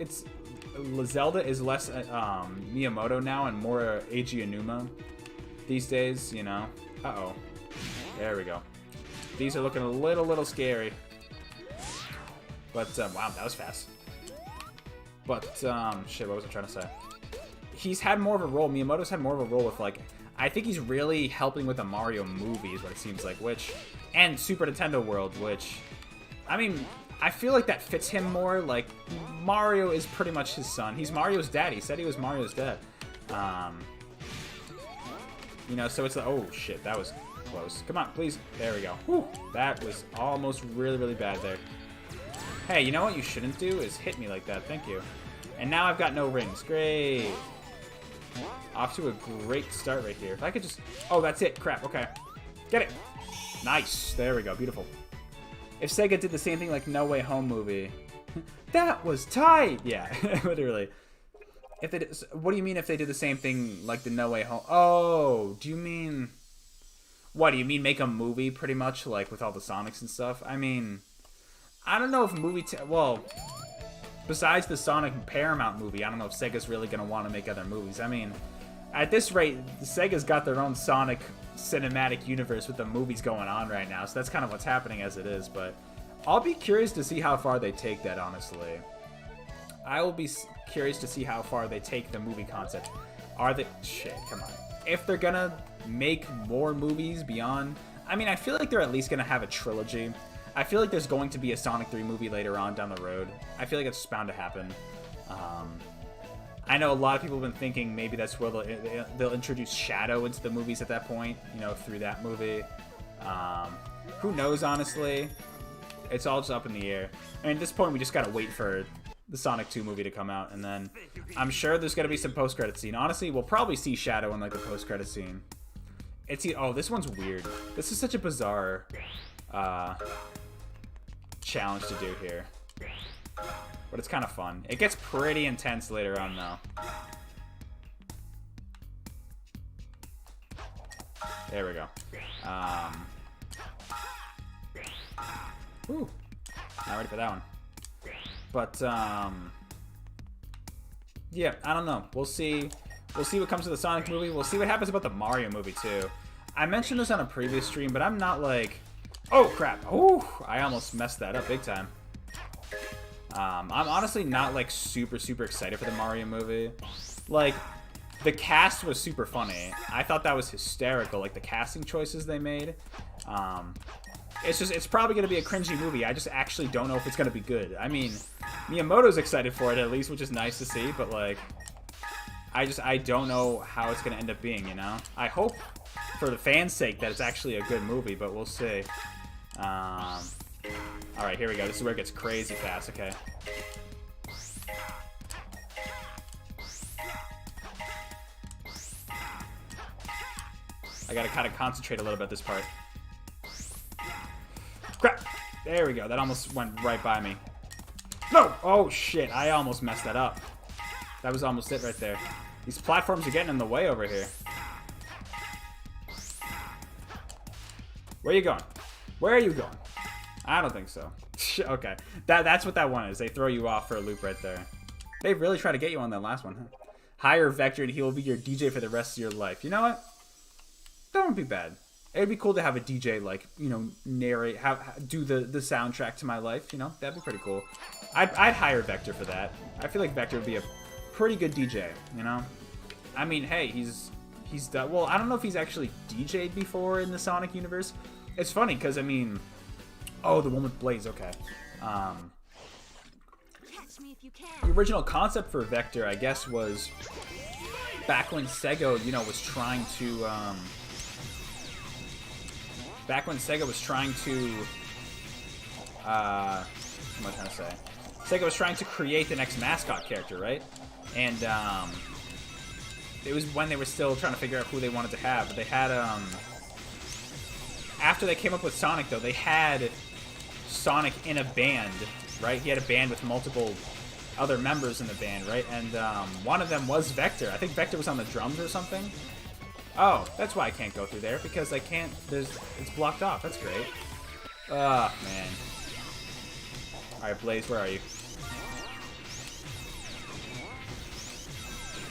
Zelda is less Miyamoto now and more Eiji Aonuma these days, you know? Uh-oh. There we go. These are looking a little scary. But, wow, that was fast. But, shit, what was I trying to say? He's had more of a role. Miyamoto's had more of a role with, like, I think he's really helping with the Mario movie is what it seems like, and Super Nintendo World, which, I mean, I feel like that fits him more. Like, Mario is pretty much his son. He's Mario's dad. He said he was Mario's dad. You know, so it's like, oh, shit, that was close. Come on, please. There we go. Whew, that was almost really bad there. Hey, you know what you shouldn't do is hit me like that. Thank you. And now I've got no rings. Great. Off to a great start right here. If I could just... Oh, that's it. Crap. Okay. Get it. Nice. There we go. Beautiful. If Sega did the same thing like No Way Home movie... That was tight! Yeah, literally. If they did, what do you mean if they did the same thing like the No Way Home... Oh, do you mean... What, do you mean make a movie pretty much like with all the Sonics and stuff? I mean... I don't know if well, besides the Sonic Paramount movie, I don't know if Sega's really going to want to make other movies. I mean, at this rate, Sega's got their own Sonic cinematic universe with the movies going on right now, so that's kind of what's happening as it is, but I'll be curious to see how far they take that, honestly. I will be curious to see how far they take the movie concept. Are they... Shit, come on. If they're going to make more movies beyond... I mean, I feel like they're at least going to have a trilogy. I feel like there's going to be a Sonic 3 movie later on down the road. I feel like it's bound to happen. I know a lot of people have been thinking maybe that's where they'll introduce Shadow into the movies at that point, you know, through that movie. Who knows, honestly? It's all just up in the air. I mean, at this point, we just gotta wait for the Sonic 2 movie to come out, and then I'm sure there's gonna be some post-credit scene. Honestly, we'll probably see Shadow in like the post-credit scene. Oh, this one's weird. This is such a bizarre challenge to do here, but it's kind of fun. It gets pretty intense later on, though. There we go. Whew. Not ready for that one. But, yeah, I don't know. We'll see. We'll see what comes to the Sonic movie. We'll see what happens about the Mario movie, too. I mentioned this on a previous stream, but I'm not like... Oh, crap. Oh, I almost messed that up big time. I'm honestly not, like, super excited for the Mario movie. Like, the cast was super funny. I thought that was hysterical, like, the casting choices they made. It's probably going to be a cringy movie. I just actually don't know if it's going to be good. I mean, Miyamoto's excited for it at least, which is nice to see, but, like, I don't know how it's going to end up being, you know? I hope, for the fans' sake, that it's actually a good movie, but we'll see. Alright, here we go. This is where it gets crazy fast, okay? I gotta kind of concentrate a little bit at this part. Crap! There we go. That almost went right by me. No! Oh, shit. I almost messed that up. That was almost it right there. These platforms are getting in the way over here. Where are you going? Where are you going? I don't think so. Okay. That's what that one is. They throw you off for a loop right there. They really try to get you on that last one, huh? Hire Vector and he will be your DJ for the rest of your life. You know what? That wouldn't be bad. It would be cool to have a DJ, like, you know, narrate, do the soundtrack to my life, you know? That'd be pretty cool. I'd hire Vector for that. I feel like Vector would be a pretty good DJ, you know? I mean, hey, he's done... Well, I don't know if he's actually DJ'd before in the Sonic universe. It's funny, because, I mean... Oh, the one with Blaze, okay. Catch me if you can. The original concept for Vector, I guess, was... Back when SEGA, you know, was trying to... Back when SEGA was trying to... what am I trying to say? SEGA was trying to create the next mascot character, right? And, it was when they were still trying to figure out who they wanted to have. But they had, after they came up with Sonic, though, they had Sonic in a band, right? He had a band with multiple other members in the band, right? And, one of them was Vector. I think Vector was on the drums or something. Oh, that's why I can't go through there, because I can't, it's blocked off. That's great. Ah, man. Alright, Blaze, where are you?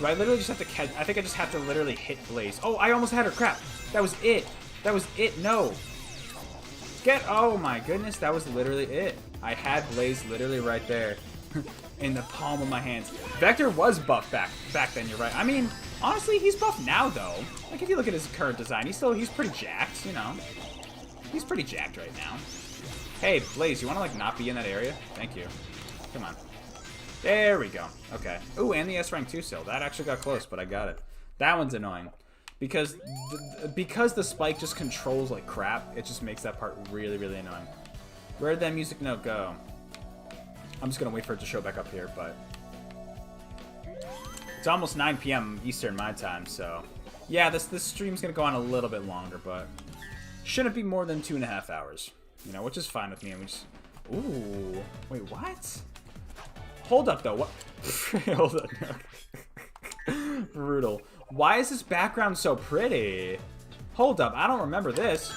Do I literally just have to catch, I think I just have to literally hit Blaze. Oh, I almost had her, crap. That was it. That was it, no. Oh my goodness, that was literally it. I had Blaze literally right there. In the palm of my hands. Vector was buff back then, you're right. I mean, honestly, he's buff now, though. Like, if you look at his current design, he's pretty jacked, you know. He's pretty jacked right now. Hey, Blaze, you want to, like, not be in that area? Thank you. Come on. There we go. Okay. Ooh, and the S rank 2 still. That actually got close, but I got it. That one's annoying. Because the spike just controls like crap, it just makes that part really, really annoying. Where'd that music note go? I'm just going to wait for it to show back up here, but... It's almost 9 p.m. Eastern my time, so... Yeah, this stream's going to go on a little bit longer, but... Shouldn't be more than 2.5 hours. You know, which is fine with me. And we just... Ooh. Wait, what? Hold up, though. What? Hold up. Brutal. Why is this background so pretty? Hold up. I don't remember this.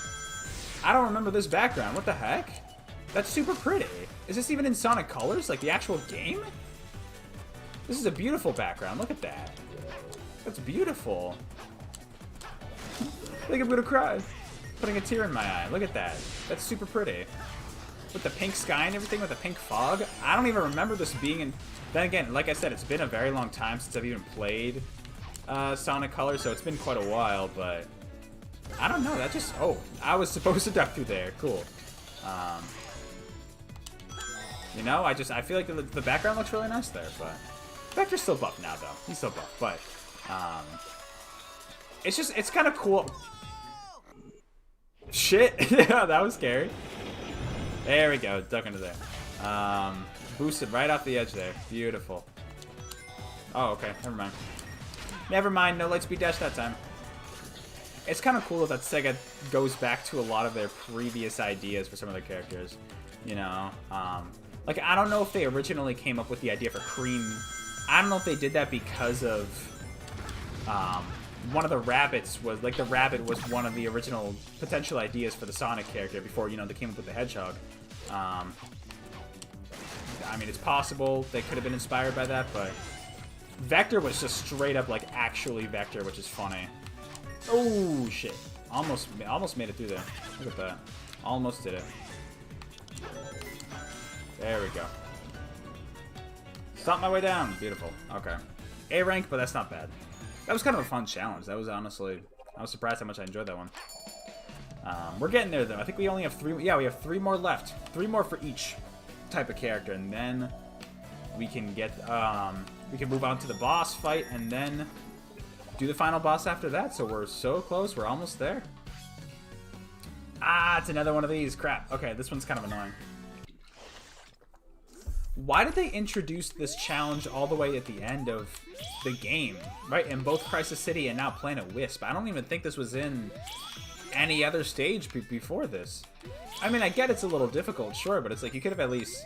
I don't remember this background. What the heck? That's super pretty. Is this even in Sonic Colors? Like the actual game? This is a beautiful background. Look at that. That's beautiful. I think I'm gonna cry. Putting a tear in my eye. Look at that. That's super pretty. With the pink sky and everything, with the pink fog. I don't even remember this being in... Then again, like I said, it's been a very long time since I've even played Sonic Colors, so it's been quite a while, but... I don't know, that just... Oh, I was supposed to duck through there. Cool. You know, I feel like the background looks really nice there, but... Vector's still buff now, though. He's still buff, but... It's kind of cool. Shit. Yeah, that was scary. There we go. Duck under there. Boosted right off the edge there. Beautiful. Oh, okay. Never mind. Never mind. No light speed dash that time. It's kind of cool that Sega goes back to a lot of their previous ideas for some of their characters. You know, like I don't know if they originally came up with the idea for Cream. I don't know if they did that because of one of the rabbits was like the rabbit was one of the original potential ideas for the Sonic character before, you know, they came up with the Hedgehog. I mean, it's possible they could have been inspired by that, but Vector was just straight up like actually Vector, which is funny. Oh shit! Almost made it through there. Look at that. Almost did it. There we go. Stomp my way down. Beautiful. Okay. A rank, but that's not bad. That was kind of a fun challenge. That was honestly, I was surprised how much I enjoyed that one. We're getting there though. I think we only have 3. Yeah, we have 3 more left. 3 more for each type of character, and then we can get we can move on to the boss fight, and then do the final boss after that. So we're so close. We're almost there. Ah, it's another one of these. Crap. Okay, this one's kind of annoying. Why did they introduce this challenge all the way at the end of the game, right? In both Crisis City and now Planet Wisp. I don't even think this was in any other stage before this. I mean, I get it's a little difficult, sure, but it's like you could have at least,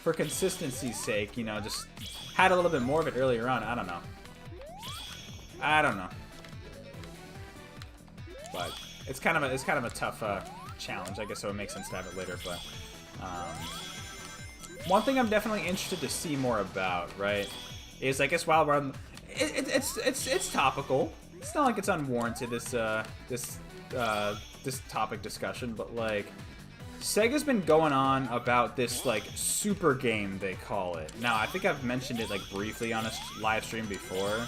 for consistency's sake, you know, just had a little bit more of it earlier on. I don't know. But it's kind of a tough challenge, I guess, so it makes sense to have it later. But one thing I'm definitely interested to see more about, right, is I guess while we're on, it's topical. It's not like it's unwarranted, this topic discussion, but like Sega's been going on about this like super game, they call it. Now I think I've mentioned it like briefly on a live stream before,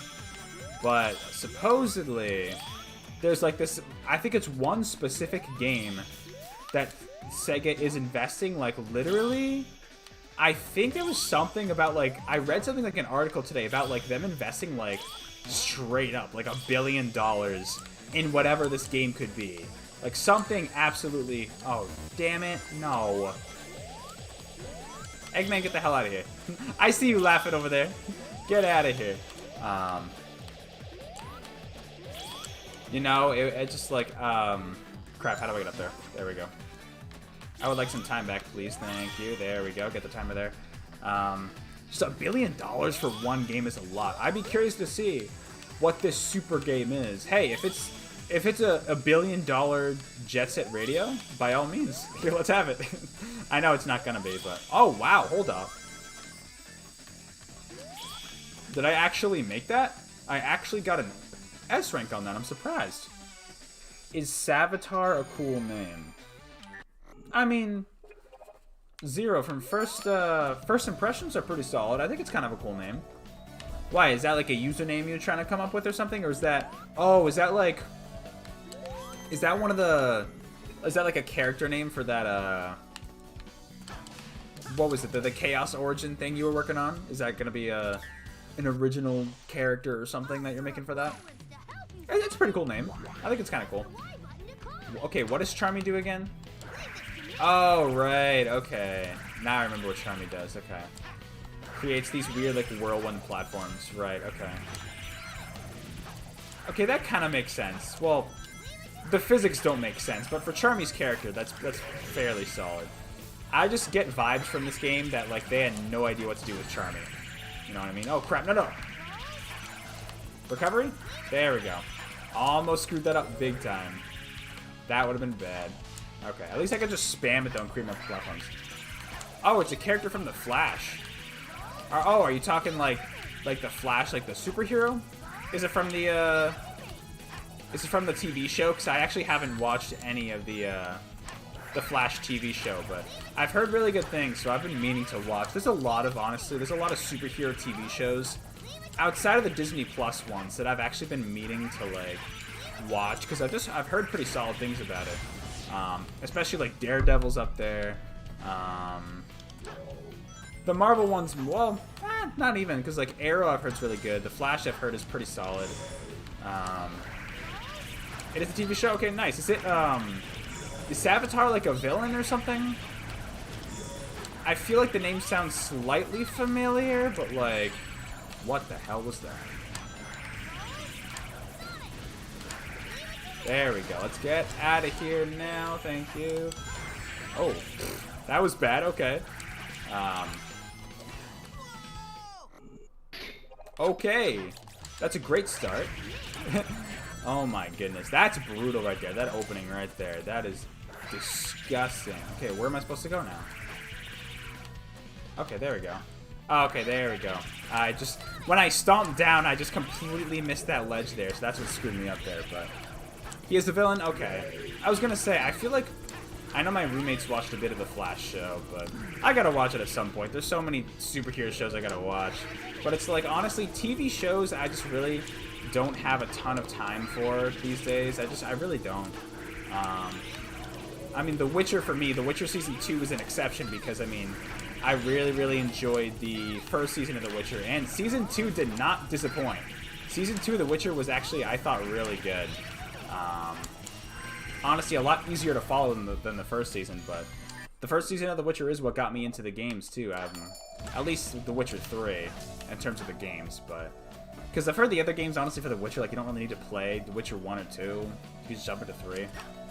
but supposedly there's like this, I think it's one specific game that Sega is investing like literally. I think there was something about like, I read something like an article today about like them investing like straight up like $1 billion in whatever this game could be. Like something absolutely, oh damn it, no. Eggman, get the hell out of here. I see you laughing over there. Get out of here. You know, it just like, crap, how do I get up there? There we go. I would like some time back, please. Thank you. There we go. Get the timer there. Just $1 billion for one game is a lot. I'd be curious to see what this super game is. Hey, if it's a $1 billion Jet Set Radio, by all means, here, let's have it. I know it's not gonna be, but oh wow, hold up. Did I actually make that? I actually got an S rank on that. I'm surprised. Is Savitar a cool name? I mean, 0 from first impressions are pretty solid. I think it's kind of a cool name. Why, is that like a username you're trying to come up with or something? Or is that, oh, is that like, is that one of the, is that like a character name for that, what was it, the Chaos Origin thing you were working on? Is that going to be an original character or something that you're making for that? It's a pretty cool name. I think it's kind of cool. Okay, what does Charmy do again? Oh, right, okay. Now I remember what Charmy does, okay. Creates these weird, like, whirlwind platforms. Right, okay. Okay, that kind of makes sense. Well, the physics don't make sense, but for Charmy's character, that's fairly solid. I just get vibes from this game that, like, they had no idea what to do with Charmy. You know what I mean? Oh, crap, no. Recovery? There we go. Almost screwed that up big time. That would have been bad. Okay, at least I could just spam it though and create more platforms. Oh, it's a character from The Flash. Oh, are you talking like The Flash, like the superhero? Is it from the TV show? Because I actually haven't watched any of the Flash TV show, but I've heard really good things, so I've been meaning to watch. There's a lot of superhero TV shows outside of the Disney Plus ones that I've actually been meaning to like watch because I've heard pretty solid things about it. Especially like Daredevil's up there. The Marvel ones, well, not even, because like Arrow I've heard's really good. The Flash I've heard is pretty solid. It is a TV show. Okay, nice. Is Savitar like a villain or something? I feel like the name sounds slightly familiar, but like, what the hell was that? There we go. Let's get out of here now. Thank you. Oh, that was bad. Okay. Okay. That's a great start. Oh my goodness. That's brutal right there. That opening right there. That is disgusting. Okay, where am I supposed to go now? Okay, there we go. Oh, okay, there we go. When I stomped down, I just completely missed that ledge there, so that's what screwed me up there, but... He is the villain? Okay. I was gonna say, I feel like... I know my roommates watched a bit of the Flash show, but I gotta watch it at some point. There's so many superhero shows I gotta watch. But it's like, honestly, TV shows I just really don't have a ton of time for these days. I really don't. I mean, The Witcher for me, The Witcher Season 2 is an exception because, I mean, I really, really enjoyed the first season of The Witcher, and Season 2 did not disappoint. Season 2 of The Witcher was actually, I thought, really good. Honestly, a lot easier to follow than the first season, but the first season of The Witcher is what got me into the games, too. At least The Witcher 3, in terms of the games, but... Because I've heard the other games, honestly, for The Witcher, like, you don't really need to play The Witcher 1 or 2. You can just jump into 3.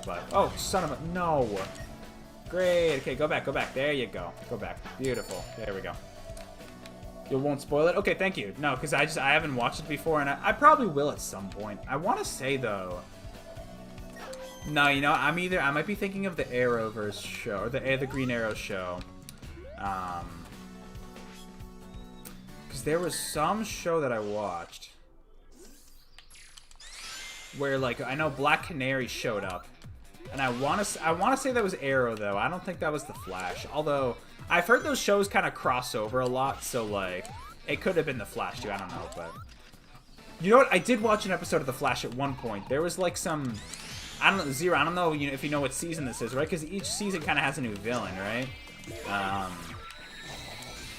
But, oh, son of a... No! Great! Okay, go back, go back. There you go. Go back. Beautiful. There we go. You won't spoil it? Okay, thank you. No, because I haven't watched it before, and I probably will at some point. I want to say, though... No, you know, I might be thinking of the Arrowverse show, or the Green Arrow show. Because there was some show that I watched where, like, I know Black Canary showed up, and I want to say that was Arrow, though. I don't think that was the Flash. Although I've heard those shows kind of cross over a lot, so like it could have been the Flash too. I don't know, but you know what? I did watch an episode of the Flash at one point. There was like some. I don't know, Zero. I don't know, if you know what season this is, right? Because each season kind of has a new villain, right?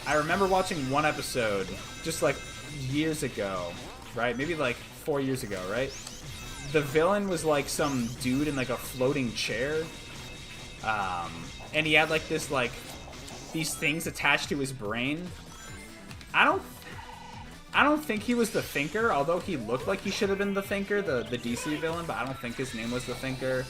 I remember watching one episode just like years ago, right? Maybe like 4 years ago, right? The villain was like some dude in like a floating chair, and he had like this these things attached to his brain. I don't think he was the Thinker, although he looked like he should have been the Thinker, the DC villain, but I don't think his name was the Thinker.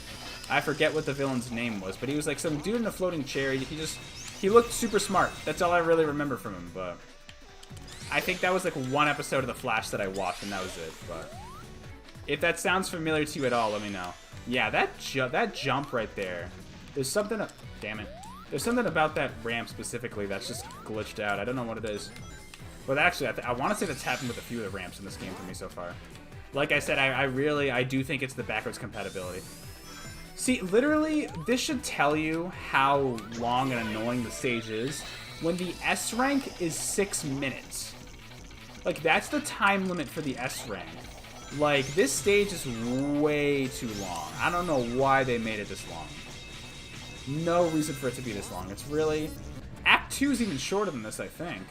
I forget what the villain's name was, but he was like some dude in a floating chair. He looked super smart. That's all I really remember from him, but I think that was like one episode of The Flash that I watched, and that was it. But if that sounds familiar to you at all, let me know. Yeah, that jump right there. There's something... Damn it. There's something about that ramp specifically that's just glitched out. I don't know what it is. But actually, I want to say that's happened with a few of the ramps in this game for me so far. Like I said, I do think it's the backwards compatibility. See, literally, this should tell you how long and annoying the stage is when the S rank is 6 minutes. Like, that's the time limit for the S rank. Like, this stage is way too long. I don't know why they made it this long. No reason for it to be this long. It's really... Act 2 is even shorter than this, I think.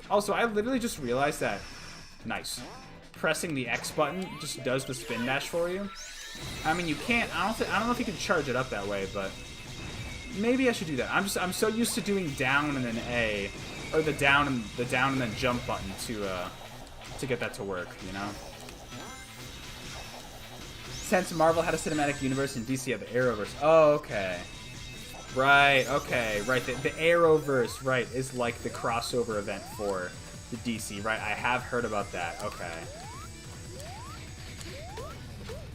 Also, I literally just realized that... Nice. Pressing the X button just does the spin dash for you. I mean, you can't... I don't know if you can charge it up that way, but... Maybe I should do that. I'm so used to doing down and then A, or the down and then jump button to get that to work, you know? Since Marvel had a cinematic universe and DC had the Arrowverse. Oh, okay. Right, okay, right. The Arrowverse, right, is like the crossover event for the DC, right? I have heard about that. Okay.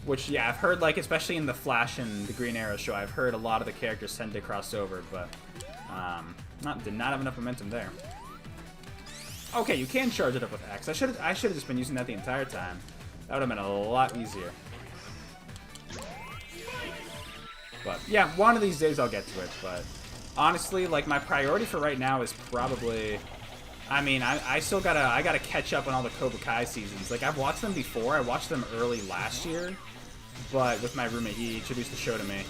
Which, yeah, I've heard, like, especially in the Flash and the Green Arrow show, I've heard a lot of the characters tend to cross over, but did not have enough momentum there. Okay, you can charge it up with X. I should have just been using that the entire time. That would have been a lot easier. But, yeah, one of these days I'll get to it, but honestly, like, my priority for right now is probably... I mean, I gotta catch up on all the Cobra Kai seasons. Like, I've watched them before. I watched them early last year, but with my roommate, he introduced the show to me.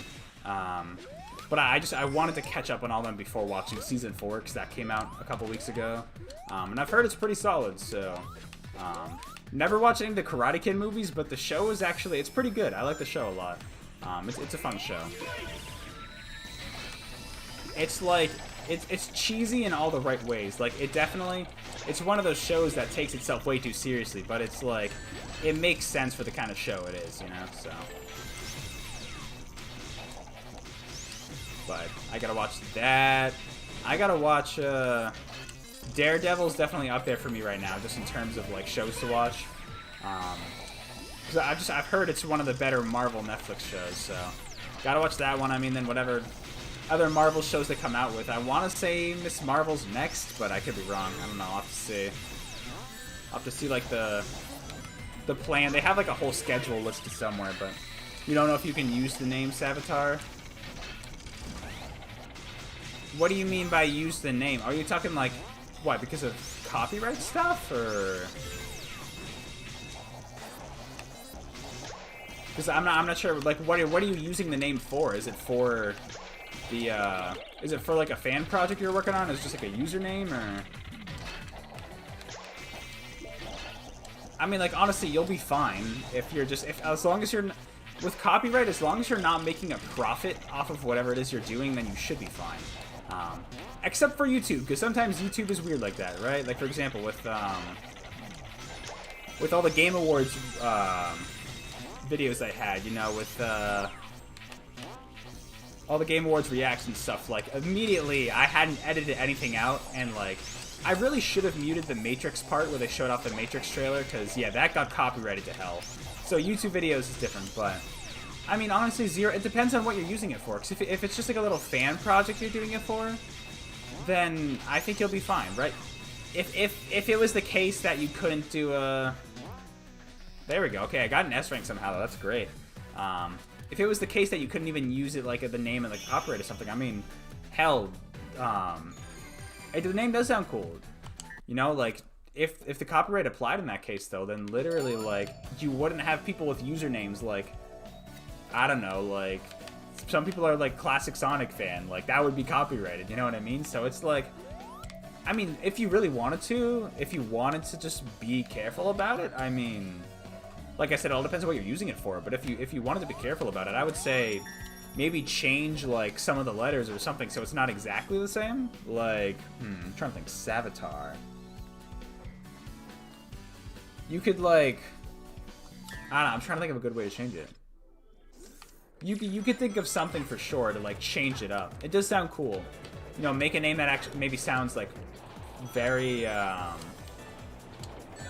But I wanted to catch up on all of them before watching season 4, because that came out a couple weeks ago. And I've heard it's pretty solid, so... never watched any of the Karate Kid movies, but the show is actually... It's pretty good. I like the show a lot. It's a fun show. It's like... it's cheesy in all the right ways. Like, it's one of those shows that takes itself way too seriously, but it's like, it makes sense for the kind of show it is, you know, so. But I gotta watch that. I gotta watch, Daredevil's definitely up there for me right now, just in terms of, like, shows to watch. Because I've heard it's one of the better Marvel Netflix shows, so. Gotta watch that one. I mean, then whatever other Marvel shows they come out with. I want to say Miss Marvel's next, but I could be wrong. I don't know. I'll have to see. I'll have to see, like, the plan. They have, like, a whole schedule listed somewhere, but you don't know if you can use the name Savitar. What do you mean by use the name? Are you talking, like, what, because of copyright stuff, or? Because I'm not sure, like, what are you using the name for? Is it for the, is it for, like, a fan project you're working on? Is it just, like, a username, or? I mean, like, honestly, you'll be fine if you're just, as long as you're, with copyright, as long as you're not making a profit off of whatever it is you're doing, then you should be fine. Except for YouTube, because sometimes YouTube is weird like that, right? Like, for example, with all the Game Awards, videos I had, you know, with all the Game Awards reacts and stuff, like, immediately I hadn't edited anything out, and, like, I really should have muted the Matrix part where they showed off the Matrix trailer, because, yeah, that got copyrighted to hell. So YouTube videos is different, but, I mean, honestly, it depends on what you're using it for, because if it's just, like, a little fan project you're doing it for, then I think you'll be fine, right? If it was the case that you couldn't do a... There we go. Okay, I got an S rank somehow, though. That's great. If it was the case that you couldn't even use it, like, the name of the copyright or something, I mean, hell, hey, the name does sound cool. You know, like, if the copyright applied in that case, though, then literally, like, you wouldn't have people with usernames, like, I don't know, like, some people are, like, Classic Sonic fan. Like, that would be copyrighted, you know what I mean? So it's, like, I mean, if you really wanted to, if you wanted to just be careful about it, I mean... Like I said, it all depends on what you're using it for, but if you wanted to be careful about it, I would say maybe change, like, some of the letters or something so it's not exactly the same. Like, I'm trying to think, Savitar. You could, like, I don't know, I'm trying to think of a good way to change it. You could think of something for sure to, like, change it up. It does sound cool. You know, make a name that actually maybe sounds, like, very,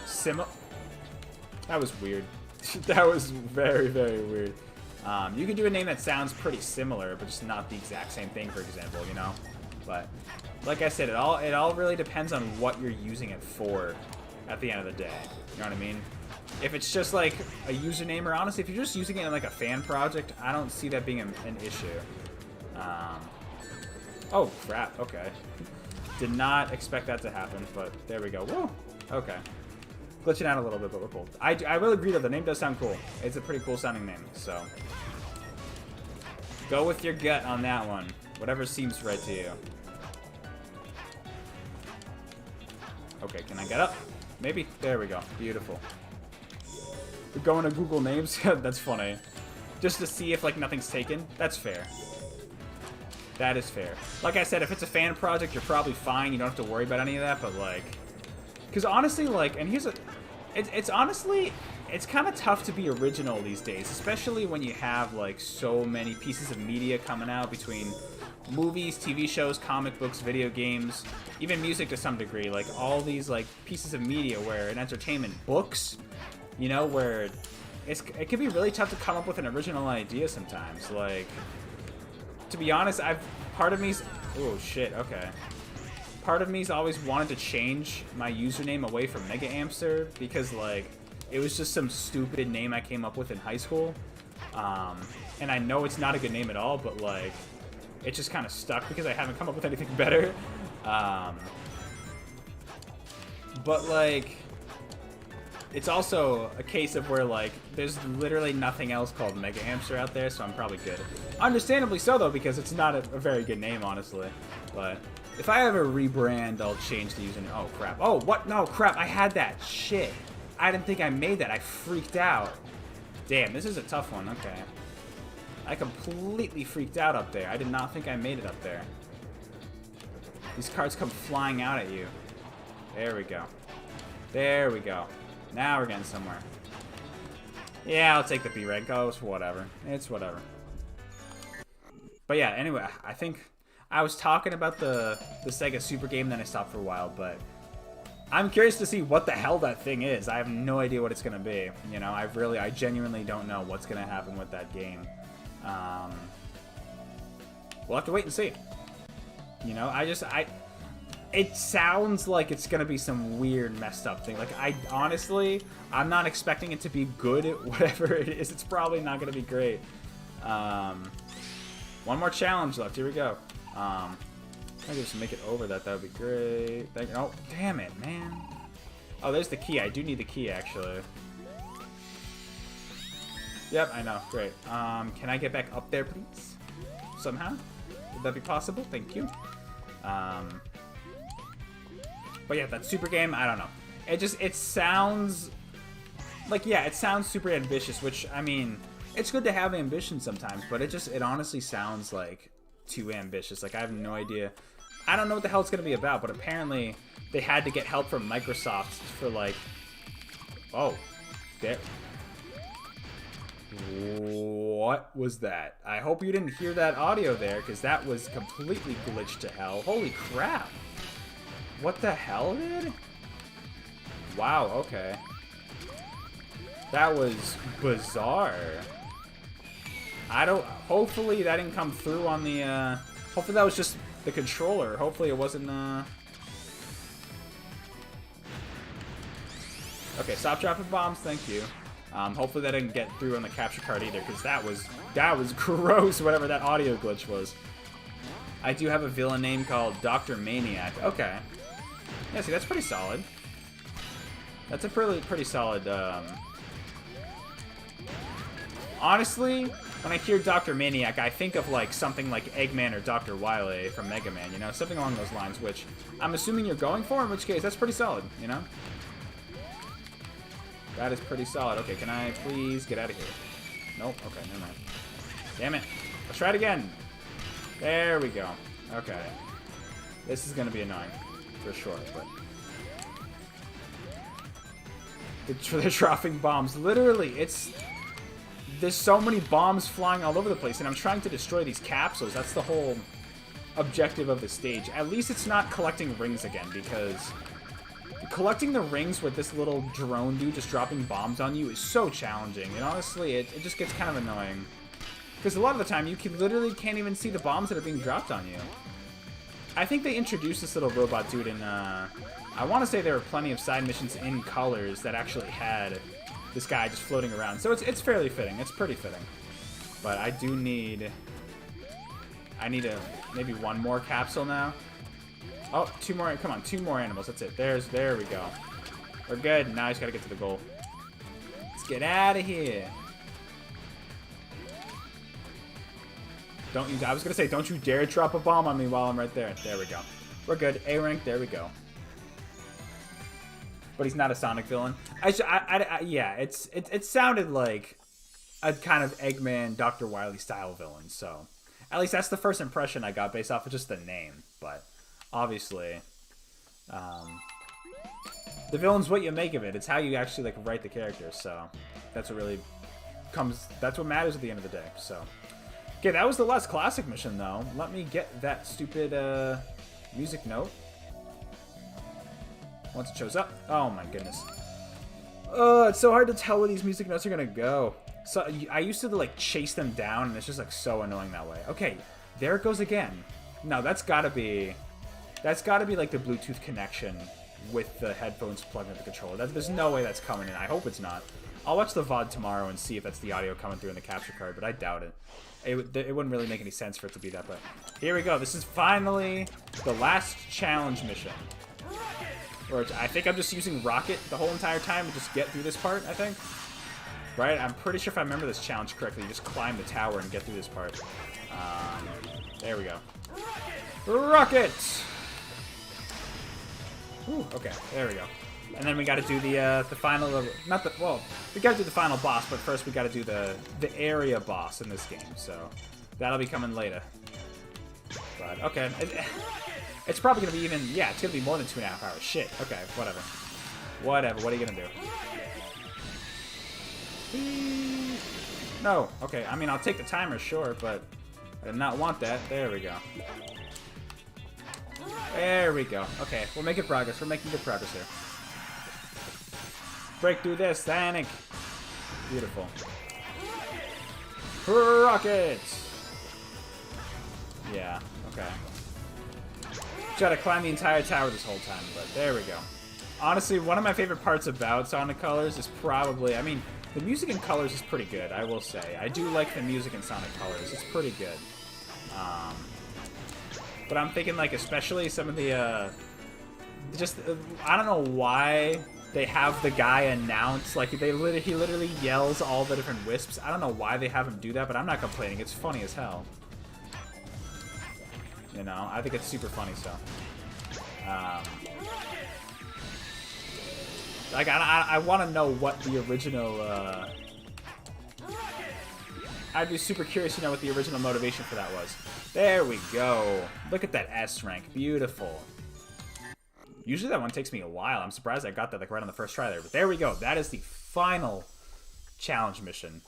similar. That was weird. That was very, very weird. You could do a name that sounds pretty similar, but just not the exact same thing, for example, you know? But, like I said, it all really depends on what you're using it for at the end of the day. You know what I mean? If it's just, like, a username, or honestly, if you're just using it in, like, a fan project, I don't see that being an issue. Oh, crap. Okay. Did not expect that to happen, but there we go. Woo! Okay. Glitching out a little bit, but we're cool. I will agree, though. The name does sound cool. It's a pretty cool sounding name, so. Go with your gut on that one. Whatever seems right to you. Okay, can I get up? Maybe? There we go. Beautiful. We're going to Google names? That's funny. Just to see if, like, nothing's taken? That's fair. That is fair. Like I said, if it's a fan project, you're probably fine. You don't have to worry about any of that, but, like... Because honestly, like, and here's a... It's honestly... It's kind of tough to be original these days, especially when you have, like, so many pieces of media coming out between movies, TV shows, comic books, video games, even music to some degree. Like, all these, like, pieces of media where in entertainment, books, you know, where it can be really tough to come up with an original idea sometimes. Like, to be honest, part of me's... Oh, shit, okay. Part of me's always wanted to change my username away from Mega Amster because, like, it was just some stupid name I came up with in high school. And I know it's not a good name at all, but, like, it just kind of stuck because I haven't come up with anything better. But, like, it's also a case of where, like, there's literally nothing else called Mega Hamster out there, so I'm probably good. Understandably so, though, because it's not a very good name, honestly. But if I ever rebrand, I'll change the username. Oh, crap. Oh, what? No, crap. I had that. Shit. I didn't think I made that. I freaked out. Damn, this is a tough one. Okay. I completely freaked out up there. I did not think I made it up there. These cards come flying out at you. There we go. There we go. Now we're getting somewhere. Yeah, I'll take the B rank. Oh, it's whatever. It's whatever. But yeah, anyway, I think I was talking about the SEGA Super game, then I stopped for a while, but I'm curious to see what the hell that thing is. I have no idea what it's going to be. You know, I genuinely don't know what's going to happen with that game. We'll have to wait and see. You know, it sounds like it's going to be some weird, messed up thing. Like, honestly, I'm not expecting it to be good at whatever it is. It's probably not going to be great. One more challenge left. Here we go. I just make it over that. That would be great. Oh, damn it, man. Oh, there's the key. I do need the key, actually. Yep, I know. Great. Can I get back up there, please? Somehow? Would that be possible? Thank you. But yeah, that super game, I don't know. It sounds like, yeah, it sounds super ambitious, which, I mean, it's good to have ambition sometimes, but it honestly sounds like too ambitious. Like, I have no idea. I don't know what the hell it's going to be about, but apparently they had to get help from Microsoft for, like, oh, there. What was that? I hope you didn't hear that audio there, because that was completely glitched to hell. Holy crap. What the hell, dude? Wow, okay. That was bizarre. Hopefully that didn't come through on the, hopefully that was just the controller. Hopefully it wasn't, okay, stop dropping bombs, thank you. Hopefully that didn't get through on the capture card either, because that was gross, whatever that audio glitch was. I do have a villain name called Dr. Maniac. Okay. Yeah, see, that's pretty solid. That's a pretty solid, honestly, when I hear Dr. Maniac, I think of, like, something like Eggman or Dr. Wily from Mega Man, you know? Something along those lines, which I'm assuming you're going for, in which case, that's pretty solid, you know? That is pretty solid. Okay, can I please get out of here? Nope. Okay, never mind. Damn it. Let's try it again. There we go. Okay. This is going to be annoying, for sure, but... They're dropping bombs. Literally, there's so many bombs flying all over the place, and I'm trying to destroy these capsules. That's the whole objective of the stage. At least it's not collecting rings again, because collecting the rings with this little drone dude just dropping bombs on you is so challenging. And honestly, it just gets kind of annoying. Because a lot of the time, you literally can't even see the bombs that are being dropped on you. I think they introduced this little robot dude in, I want to say there were plenty of side missions in Colors that actually had this guy just floating around. So it's fairly fitting. It's pretty fitting. But I need maybe one more capsule now. Oh, two more. Come on, two more animals. That's it. There we go. We're good. Now I just got to get to the goal. Let's get out of here. I was going to say, don't you dare drop a bomb on me while I'm right there. There we go. We're good. A rank. There we go. But he's not a Sonic villain. Yeah, it sounded like a kind of Eggman, Dr. Wily style villain. So at least that's the first impression I got based off of just the name. But obviously, the villain's what you make of it. It's how you actually like write the character. So that's what matters at the end of the day. So okay, that was the last classic mission though. Let me get that stupid music note. Once it shows up. Oh my goodness. It's so hard to tell where these music notes are gonna go. So I used to like chase them down, and it's just like so annoying that way. Okay, there it goes again. No, that's gotta be like the Bluetooth connection with the headphones plugged into the controller. There's no way that's coming in. I hope it's not. I'll watch the VOD tomorrow and see if that's the audio coming through in the capture card, but I doubt it. It wouldn't really make any sense for it to be that, but here we go. This is finally the last challenge mission. Or I think I'm just using Rocket the whole entire time to just get through this part, I think. Right? I'm pretty sure if I remember this challenge correctly, you just climb the tower and get through this part. There we go. Rocket! Ooh, okay, there we go. And then we gotta do the final, we gotta do the final boss, but first we gotta do the area boss in this game, so that'll be coming later. But, okay. It's probably going to be even, yeah, it's going to be more than 2.5 hours. Shit. Okay, whatever. Whatever. What are you going to do? No. Okay, I mean, I'll take the timer, sure, but I did not want that. There we go. There we go. Okay, we're making progress. We're making good progress here. Break through this, Sonic. Beautiful. Rockets! Yeah, okay. Try to climb the entire tower this whole time, but there we go. Honestly, one of my favorite parts about Sonic Colors is probably, I mean, the music in Colors is pretty good, I will say. I do like the music in Sonic Colors. It's pretty good. But I'm thinking, like, especially some of the, I don't know why they have the guy announce, like, he literally yells all the different wisps. I don't know why they have him do that, but I'm not complaining. It's funny as hell. You know, I think it's super funny, so. Like, I want to know what the original, I'd be super curious to know what the original motivation for that was. There we go. Look at that S rank. Beautiful. Usually that one takes me a while. I'm surprised I got that like right on the first try there. But there we go. That is the final challenge mission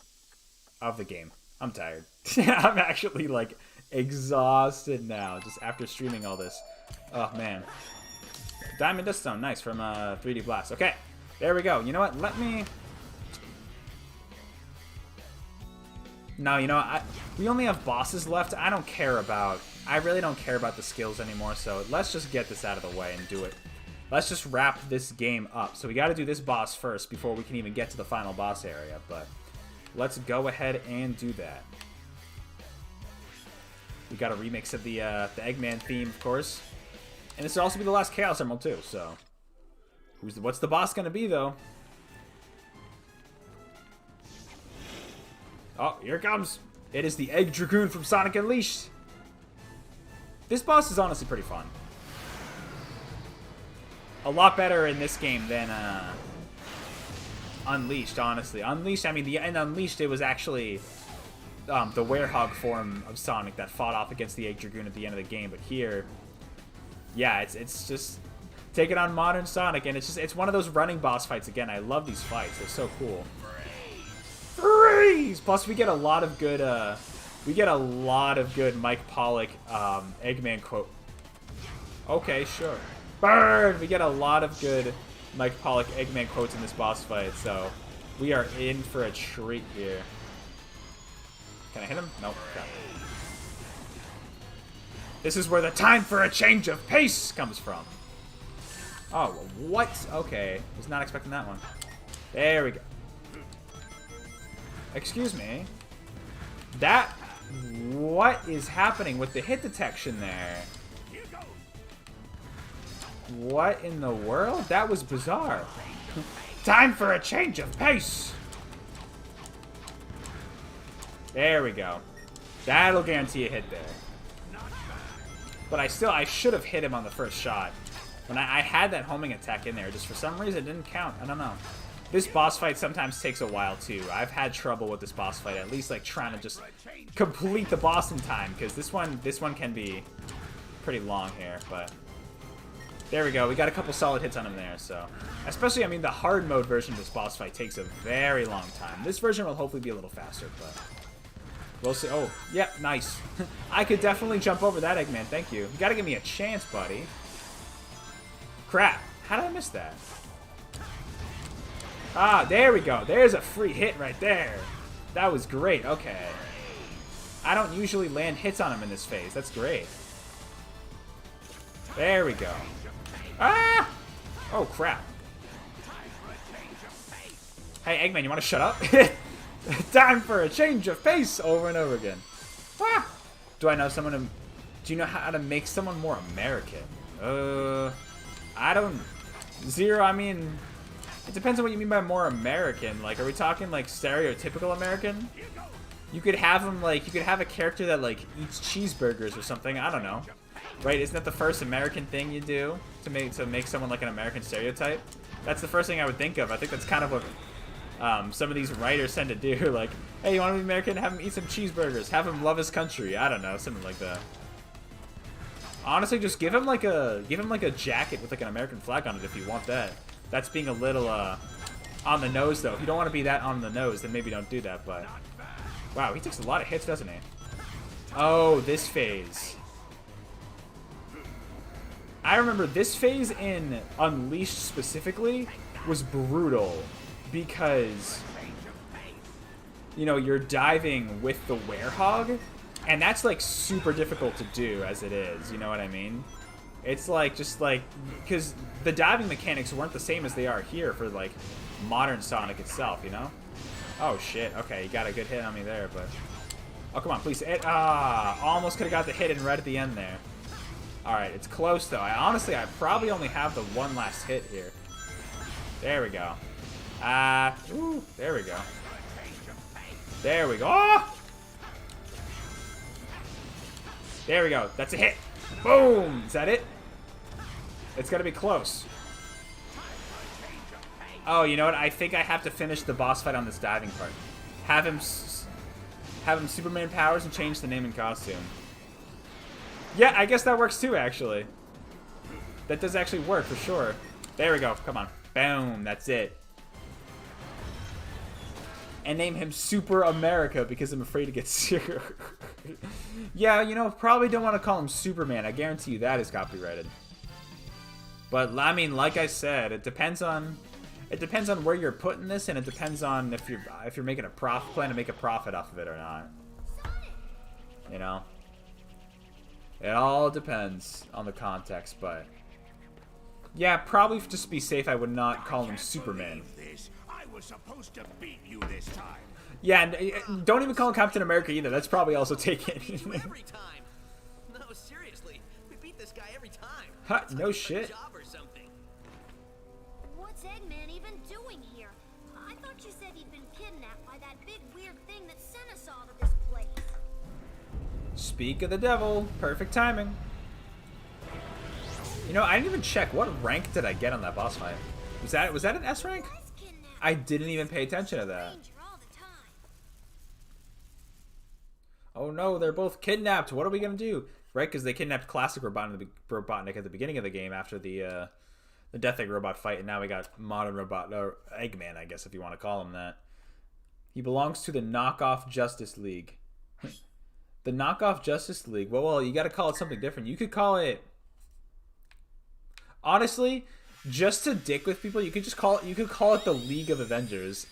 of the game. I'm tired. I'm actually like exhausted now just after streaming all this. Oh man. Diamond Dust Stone. Nice from 3D Blast. Okay. There we go. You know what? Let me... No, you know what? We only have bosses left. I don't care about... I really don't care about the skills anymore, so let's just get this out of the way and do it. Let's just wrap this game up. So we got to do this boss first before we can even get to the final boss area, but let's go ahead and do that. We got a remix of the Eggman theme, of course. And this will also be the last Chaos Emerald, too, so... What's the boss going to be, though? Oh, here it comes. It is the Egg Dragoon from Sonic Unleashed. This boss is honestly pretty fun. A lot better in this game than Unleashed, honestly. Unleashed, I mean, in Unleashed, it was actually the Werehog form of Sonic that fought off against the Egg Dragoon at the end of the game. But here, yeah, it's just taking on modern Sonic, and it's one of those running boss fights again. I love these fights; they're so cool. Freeze! Plus, we get a lot of good Mike Pollock Eggman quote. Okay, sure. Burn! We get a lot of good Mike Pollock Eggman quotes in this boss fight, so we are in for a treat here. Can I hit him? Nope. Okay. This is where the time for a change of pace comes from. Oh, what? Okay. Was not expecting that one. There we go. Excuse me. What is happening with the hit detection there? What in the world? That was bizarre. Time for a change of pace. There we go. That'll guarantee a hit there. But I should have hit him on the first shot. When I had that homing attack in there, just for some reason it didn't count. I don't know. This boss fight sometimes takes a while too. I've had trouble with this boss fight, at least like trying to just complete the boss in time, because this one can be pretty long here, but there we go. We got a couple solid hits on him there, so especially, I mean, the hard mode version of this boss fight takes a very long time. This version will hopefully be a little faster, but we'll see. Oh, yep, yeah, nice. I could definitely jump over that, Eggman. Thank you. You gotta give me a chance, buddy. Crap. How did I miss that? Ah, there we go. There's a free hit right there. That was great. Okay. I don't usually land hits on him in this phase. That's great. There we go. Ah! Oh, crap. Hey, Eggman, you want to shut up? Time for a change of pace over and over again. Ah! Do I know someone to... Do you know how to make someone more American? I don't... Zero, I mean... It depends on what you mean by more American. Like, are we talking, like, stereotypical American? You could have him, like... You could have a character that, like, eats cheeseburgers or something. I don't know. Right? Isn't that the first American thing you do? To make someone, like, an American stereotype? That's the first thing I would think of. I think that's kind of what... some of these writers tend to do. Like, hey, you want to be American? Have him eat some cheeseburgers. Have him love his country. I don't know. Something like that. Honestly, just give him like a jacket with like an American flag on it if you want that. That's being a little on the nose though. If you don't want to be that on the nose, then maybe don't do that. But wow, he takes a lot of hits, doesn't he? Oh, this phase. I remember this phase in Unleashed specifically was brutal because, you know, you're diving with the Werehog, and that's like super difficult to do as it is, you know what I mean? It's like, just like, because the diving mechanics weren't the same as they are here for like modern Sonic itself, you know? Oh shit, okay, you got a good hit on me there, but... Oh, come on, please. Almost could have got the hit in right at the end there. Alright, it's close though. I probably only have the one last hit here. There we go. Ooh, there we go. There we go. Oh! There we go. That's a hit. Boom! Is that it? It's gotta be close. Oh, you know what? I think I have to finish the boss fight on this diving part. Have him Superman powers and change the name and costume. Yeah, I guess that works too, actually. That does actually work, for sure. There we go. Come on. Boom. That's it. And name him Super America because I'm afraid to get sued. Yeah, you know, probably don't want to call him Superman. I guarantee you that is copyrighted. But, I mean, like I said, it depends on where you're putting this, and it depends on if you're making a plan to make a profit off of it or not. You know? It all depends on the context, but... Yeah, probably just to be safe, I would not call him Superman. I was supposed to beat you this time. Yeah, and don't even call him Captain America either. That's probably also taken. Every time. No, seriously. We beat this guy every time. Huh, no shit. Job or something. What's Eggman even doing here? I thought you said he'd been kidnapped by that big weird thing that sent us all to this place. Speak of the devil. Perfect timing. You know, I didn't even check. What rank did I get on that boss fight? Was that an S rank? I didn't even pay attention to that. Oh no, they're both kidnapped. What are we gonna do? Right, because they kidnapped Classic Robotnik at the beginning of the game after the Death Egg Robot fight, and now we got Modern Robot, or Eggman, I guess, if you want to call him that. He belongs to the Knockoff Justice League. The Knockoff Justice League. Well, you got to call it something different. You could call it... Honestly, just to dick with people, you could just call it... You could call it the League of Avengers.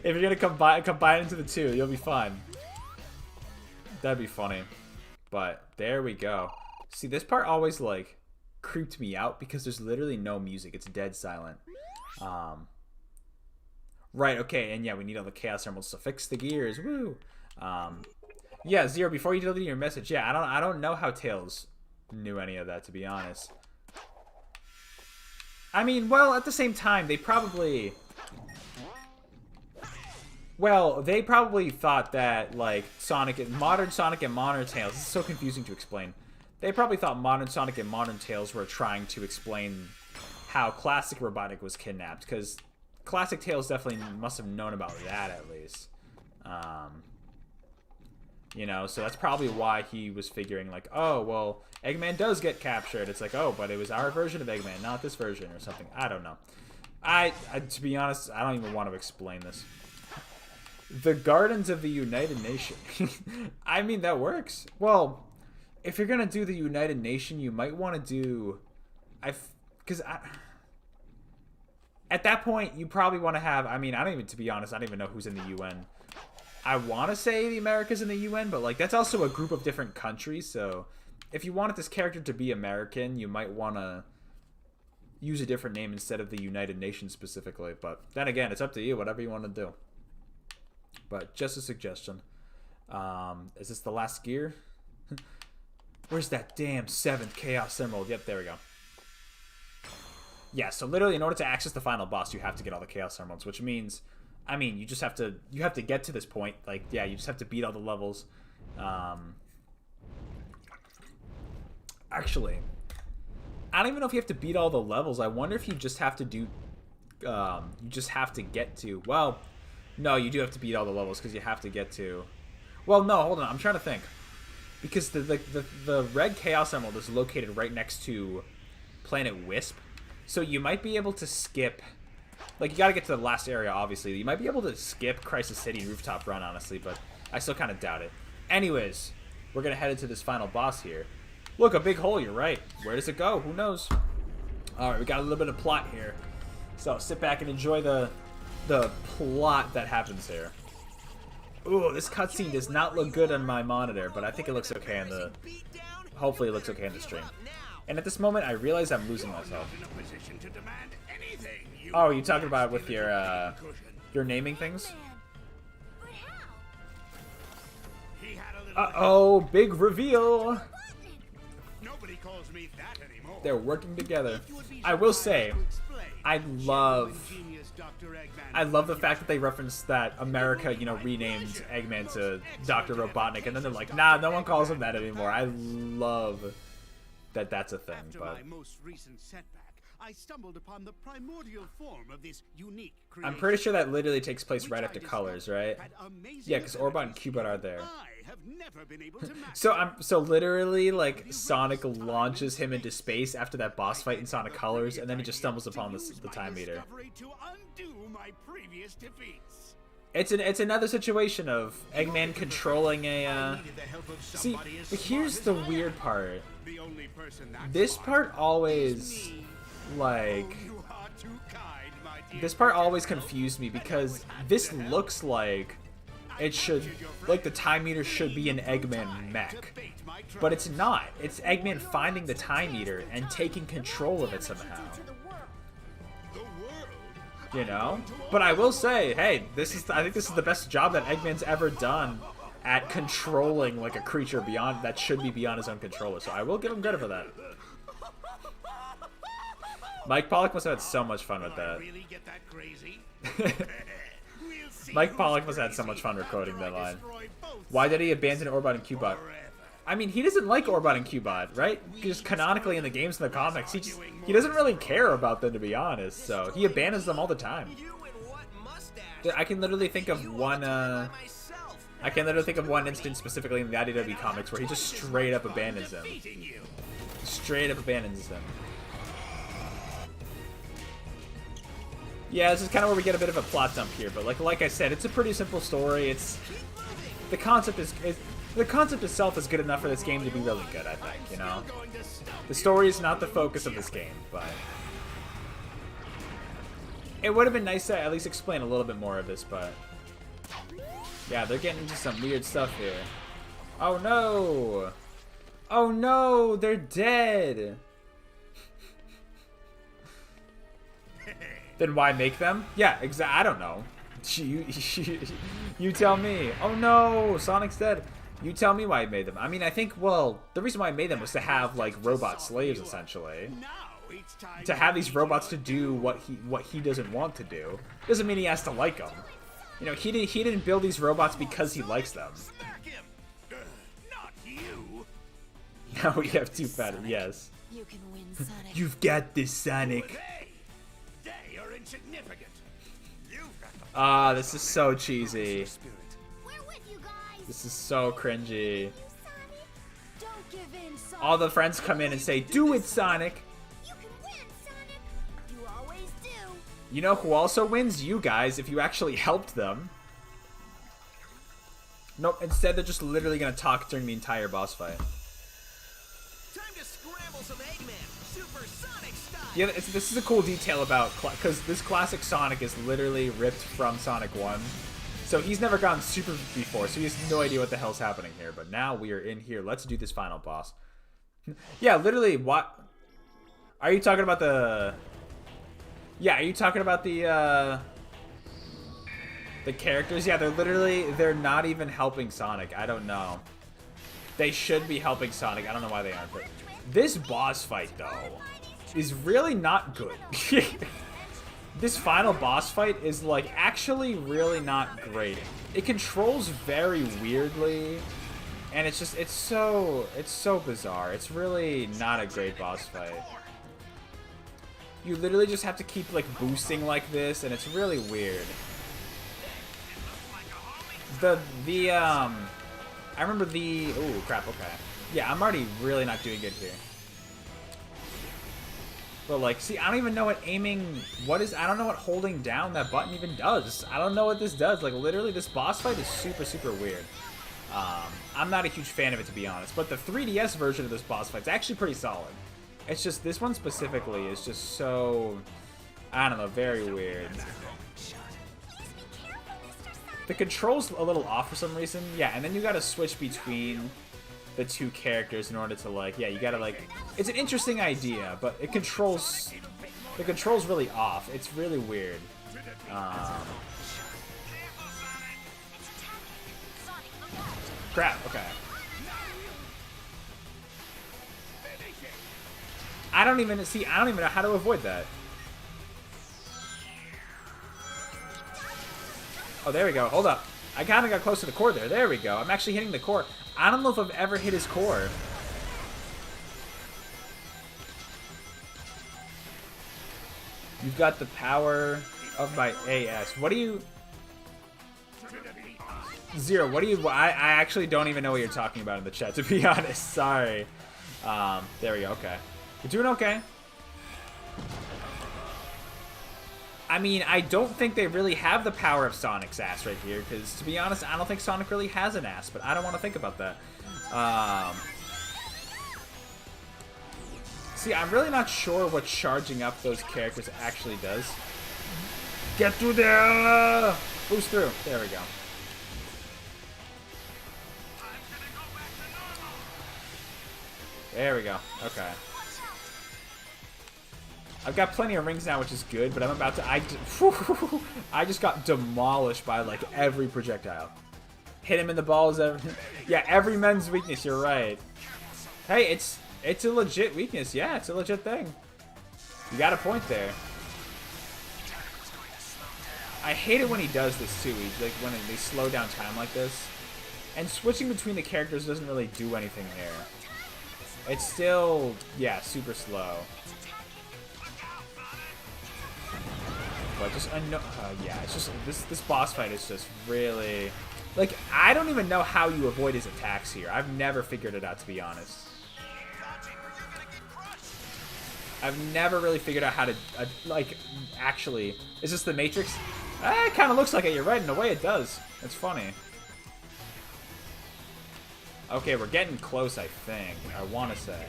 If you're gonna combine into the two, you'll be fine. That'd be funny. But there we go. See, this part always like creeped me out because there's literally no music. It's dead silent. Right, okay, and yeah, we need all the Chaos Emeralds to fix the gears. Woo! Yeah, Zero, before you delete your message, yeah, I don't know how Tails knew any of that, to be honest. I mean, well, at the same time, they probably... Well, they probably thought that, like, modern Sonic and modern Tails... This is so confusing to explain. They probably thought modern Sonic and modern Tails were trying to explain how Classic Robotnik was kidnapped, because Classic Tails definitely must have known about that, at least. You know, so that's probably why he was figuring, like, oh, well, Eggman does get captured. It's like, oh, but it was our version of Eggman, not this version, or something. I don't know. To be honest, I don't even want to explain this. The Gardens of the United Nation. I mean, that works. Well, if you're gonna do the United Nation, you might want to do... At that point, you probably want to have... I mean, to be honest, I don't even know who's in the UN. I want to say the America's in the UN, but, like, that's also a group of different countries, so... If you wanted this character to be American, you might want to use a different name instead of the United Nations specifically. But then again, it's up to you, whatever you want to do. But just a suggestion. Is this the last gear? Where's that damn 7th Chaos Emerald? Yep, there we go. Yeah, so literally in order to access the final boss, you have to get all the Chaos Emeralds, which means, I mean, you have to get to this point. Like, yeah, you just have to beat all the levels. Actually, I don't even know if you have to beat all the levels. I wonder if you just have to do, you just have to get to, well, no, you do have to beat all the levels because you have to get to, well, no, hold on, I'm trying to think. because the red Chaos Emerald is located right next to Planet Wisp, so you might be able to skip. Like, you got to get to the last area, obviously. You might be able to skip Crisis City and Rooftop Run, honestly, but I still kind of doubt it. Anyways, we're gonna head into this final boss here. Look, a big hole. You're right. Where does it go? Who knows? All right, we got a little bit of plot here, so sit back and enjoy the plot that happens here. Ooh, this cutscene does not look good on my monitor, but I think it looks okay on the. Hopefully, it looks okay on the stream. And at this moment, I realize I'm losing myself. Oh, you talking about with your naming things? Uh-oh, big reveal. Nobody calls me that anymore. They're working together. I will say, I love the fact that they referenced that America, you know, renamed Eggman to Dr. Robotnik, and then they're like, nah, no one calls him that anymore. I love that that's a thing. After But my most recent setback, I stumbled upon the primordial form of this unique creation. I'm pretty sure that literally takes place right after Colors, right? Had amazing Yeah, because Orbot and abilities Cubot are there. I have never been able to match. So literally, like, Sonic launches him into space after that boss fight in Sonic Colors, and then he just stumbles upon the time meter. To undo my previous defeats. It's another situation of Eggman controlling a. See, but here's the weird part. The only person that's This part always, like, You are too kind, my dear. this part always confused me because this looks like it should, like, the time meter should be an Eggman mech, but it's not. It's Eggman finding the time meter and taking control of it somehow. You know? But I will say, hey, I think this is the best job that Eggman's ever done at controlling, like, a creature beyond that should be beyond his own controller. So I will give him credit for that. Mike Pollock must have had so much fun with that. Really get that crazy? Mike Pollock must have had so much fun recording that line. Why did he abandon Orbot and Cubot? I mean, he doesn't like Orbot and Cubot, right? Just canonically in the games and the comics, he doesn't really care about them, to be honest. So he abandons them all the time. I can literally think of one. I can literally think of one instance specifically in the IDW comics where he just straight up abandons them. Straight up abandons them. Yeah, this is kind of where we get a bit of a plot dump here, but like I said, it's a pretty simple story. It's the concept itself is good enough for this game to be really good, I think, you know. The story is not the focus of this game, but it would have been nice to at least explain a little bit more of this, but yeah, they're getting into some weird stuff here. Oh no! Oh no, they're dead! Then why make them? Yeah, exactly. I don't know. You tell me. Oh no, Sonic's dead. You tell me why I made them. I mean, I think, well, the reason why I made them was to have, like, robot slaves, essentially. To have these robots to do what he doesn't want to do. Doesn't mean he has to like them. You know, he didn't build these robots because he likes them. Not you. Now we have two fat. Yes. You can win, Sonic. You've got this, Sonic. Hey, they are insignificant. You've got the Ah, this is so cheesy. We're with you guys. This is so cringy. You, Sonic. Don't give in, Sonic. All the friends come in and say, "Do it, Sonic." You can win, Sonic. You always do. You know who also wins? You guys, if you actually helped them. Nope, instead they're just literally gonna talk during the entire boss fight. Time to scramble some Eggman, Super Sonic style. Yeah, this is a cool detail about, because this classic Sonic is literally ripped from Sonic 1. So he's never gotten Super before, so he has no idea what the hell's happening here. But now we are in here. Let's do this final boss. Yeah, literally, what? Are you talking about the... Yeah, are you talking about the characters? Yeah, they're not even helping Sonic. I don't know. They should be helping Sonic. I don't know why they aren't. But this boss fight, though, is really not good. This final boss fight is, like, actually really not great. It controls very weirdly, and it's just, it's so bizarre. It's really not a great boss fight. You literally just have to keep, like, boosting like this, and it's really weird. I remember the... Ooh, crap, okay. Yeah, I'm already really not doing good here. But, like, see, I don't even know what aiming... I don't know what holding down that button even does. I don't know what this does. Like, literally, this boss fight is super, super weird. I'm not a huge fan of it, to be honest. But the 3DS version of this boss fight is actually pretty solid. It's just, this one specifically is just so... I don't know, very weird. The control's a little off for some reason. Yeah, and then you gotta switch between the two characters in order to, like, yeah, you gotta, like, it's an interesting idea, but the control's really off. It's really weird. Crap, okay. I don't even know how to avoid that. Oh, there we go. Hold up. I kind of got close to the core there. There we go. I'm actually hitting the core. I don't know if I've ever hit his core. You've got the power of my AS. What do you... Zero, what do you... I actually don't even know what you're talking about in the chat, to be honest. Sorry. There we go. Okay. You're doing okay. I mean, I don't think they really have the power of Sonic's ass right here, because, to be honest, I don't think Sonic really has an ass, but I don't want to think about that. See, I'm really not sure what charging up those characters actually does. Get through there! Boost through. There we go. There we go. Okay. I've got plenty of rings now, which is good, but I'm about to... I just got demolished by, like, every projectile. Hit him in the balls. Yeah, every men's weakness, you're right. Hey, it's a legit weakness. Yeah, it's a legit thing. You got a point there. I hate it when he does this, too. Like, when they slow down time like this. And switching between the characters doesn't really do anything there. It's still, yeah, super slow. But just yeah, it's just this boss fight is just really, like, I don't even know how you avoid his attacks here. I've never figured it out, to be honest. I've never really figured out how to like, actually, is this the Matrix? It kind of looks like it. You're right, in a way it does. It's funny. Okay, we're getting close, I think. I want to say.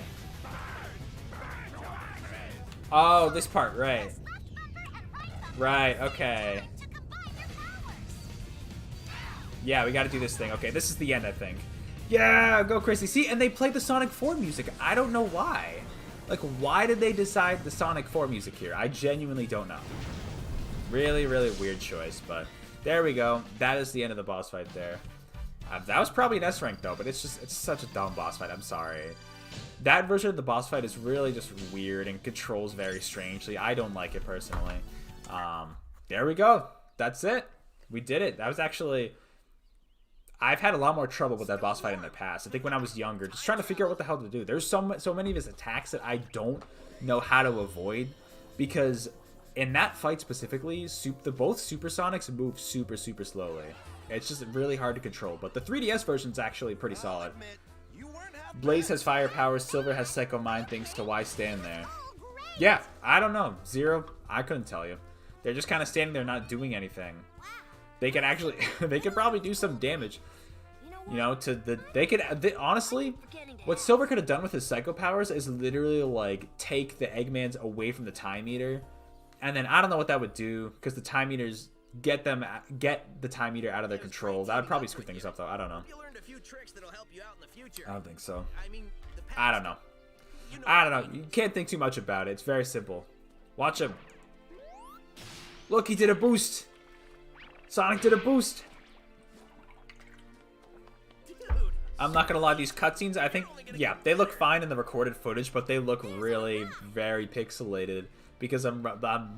Oh, this part, right. Right, okay. Yeah, we gotta do this thing. Okay, this is the end, I think. Yeah, go crazy. See, and they played the Sonic 4 music. I don't know why. Like, why did they decide the Sonic 4 music here? I genuinely don't know. Really, really weird choice, but there we go. That is the end of the boss fight there. That was probably an S rank, though, but it's such a dumb boss fight. I'm sorry. That version of the boss fight is really just weird and controls very strangely. I don't like it, personally. There we go. That's it. We did it. That was actually... I've had a lot more trouble with that boss fight in the past. I think when I was younger, just trying to figure out what the hell to do. There's so many of his attacks that I don't know how to avoid, because in that fight specifically, both Supersonics move super, super slowly. It's just really hard to control, but the 3DS version is actually pretty solid. Blaze has fire powers, Silver has Psycho Mind things, so why stand there? Yeah, I don't know. Zero, I couldn't tell you. They're just kind of standing there not doing anything. They could actually, they could probably do some damage. You know, honestly, what Silver could have done with his Psycho powers is literally, like, take the Eggmans away from the Time Eater. And then, I don't know what that would do, because the Time Eaters get the Time Eater out of their control. That would probably screw things up, though. I don't know. I don't think so. I don't know. I don't know. You can't think too much about it. It's very simple. Watch him. Look, he did a boost. Sonic did a boost. I'm not gonna lie, these cutscenes, I think, yeah, they look fine in the recorded footage, but they look really very pixelated because I'm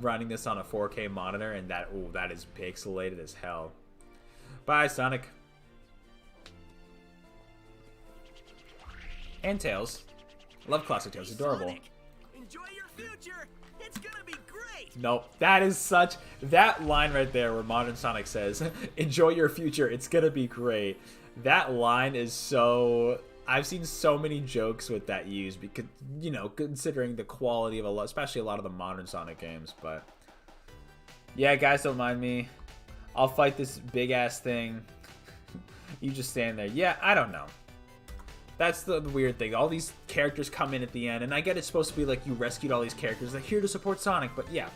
running this on a 4K monitor, and that is pixelated as hell. Bye, Sonic. And Tails. Love classic Tails, adorable. Enjoy your future. It's gonna be great. great. Nope. That is such... That line right there where Modern Sonic says, enjoy your future, it's gonna be great. That line is so... I've seen so many jokes with that used because, you know, considering the quality of a lot, especially a lot of the modern Sonic games, but... Yeah, guys, don't mind me. I'll fight this big-ass thing. You just stand there. Yeah, I don't know. That's the weird thing. All these characters come in at the end, and I get it's supposed to be like you rescued all these characters, like here to support Sonic, but yeah.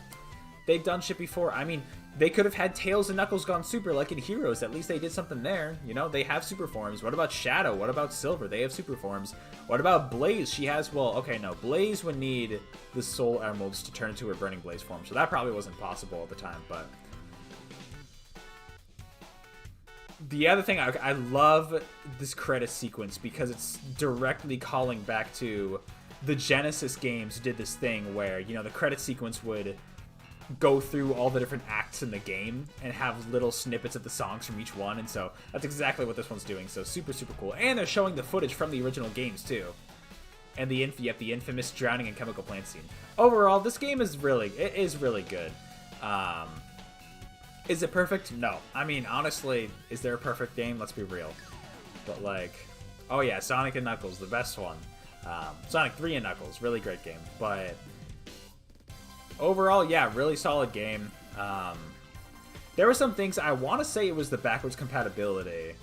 They've done shit before. I mean, they could have had Tails and Knuckles gone super like in Heroes. At least they did something there. You know, they have super forms. What about Shadow? What about Silver? They have super forms. What about Blaze? She has, well, okay, no. Blaze would need the Soul Emeralds to turn into her Burning Blaze form, so that probably wasn't possible at the time, but... The other thing, I love this credit sequence because it's directly calling back to the Genesis games did this thing where, you know, the credit sequence would go through all the different acts in the game and have little snippets of the songs from each one, and so that's exactly what this one's doing, so super, super cool. And they're showing the footage from the original games, too. And the infamous drowning and chemical plant scene. Overall, this game is really good. Is it perfect? No. I mean, honestly, is there a perfect game? Let's be real. But, like, oh yeah, Sonic and Knuckles, the best one. Sonic 3 and Knuckles, really great game. But overall, yeah, really solid game. There were some things, I want to say it was the backwards compatibility,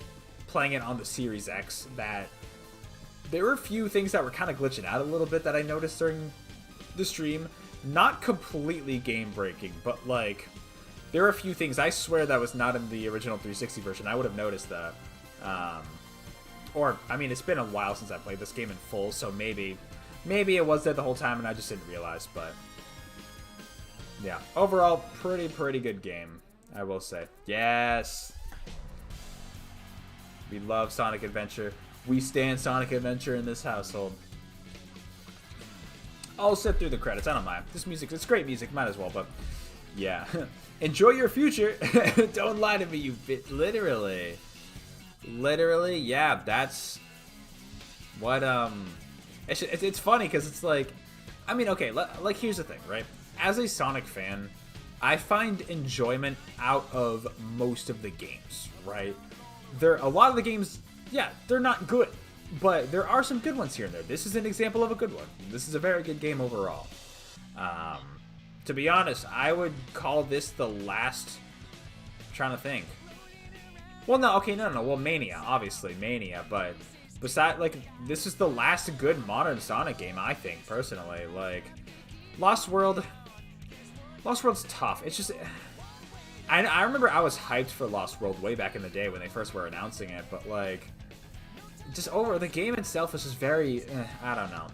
playing it on the Series X, that there were a few things that were kind of glitching out a little bit that I noticed during the stream. Not completely game-breaking, but, like... There were a few things, I swear that was not in the original 360 version. I would have noticed that. Or, I mean, it's been a while since I played this game in full, so maybe it was there the whole time and I just didn't realize, but... Yeah, overall, pretty good game, I will say. Yes! We love Sonic Adventure. We stand Sonic Adventure in this household. I'll sit through the credits, I don't mind. This music, it's great music, might as well, but... Yeah. Enjoy your future. Don't lie to me, you bit. Literally, yeah, that's what, it's funny because it's like, I mean, okay, like, here's the thing, right? As a Sonic fan, I find enjoyment out of most of the games, right? A lot of the games, yeah, they're not good, but there are some good ones here and there. This is an example of a good one. This is a very good game overall. To be honest, I would call this the last... I'm trying to think. Well, no, okay, no. Well, Mania, obviously, Mania, but besides, like, this is the last good modern Sonic game, I think, personally. Like, Lost World's tough. It's just... I remember I was hyped for Lost World way back in the day when they first were announcing it, but, like, just the game itself is just very... I don't know.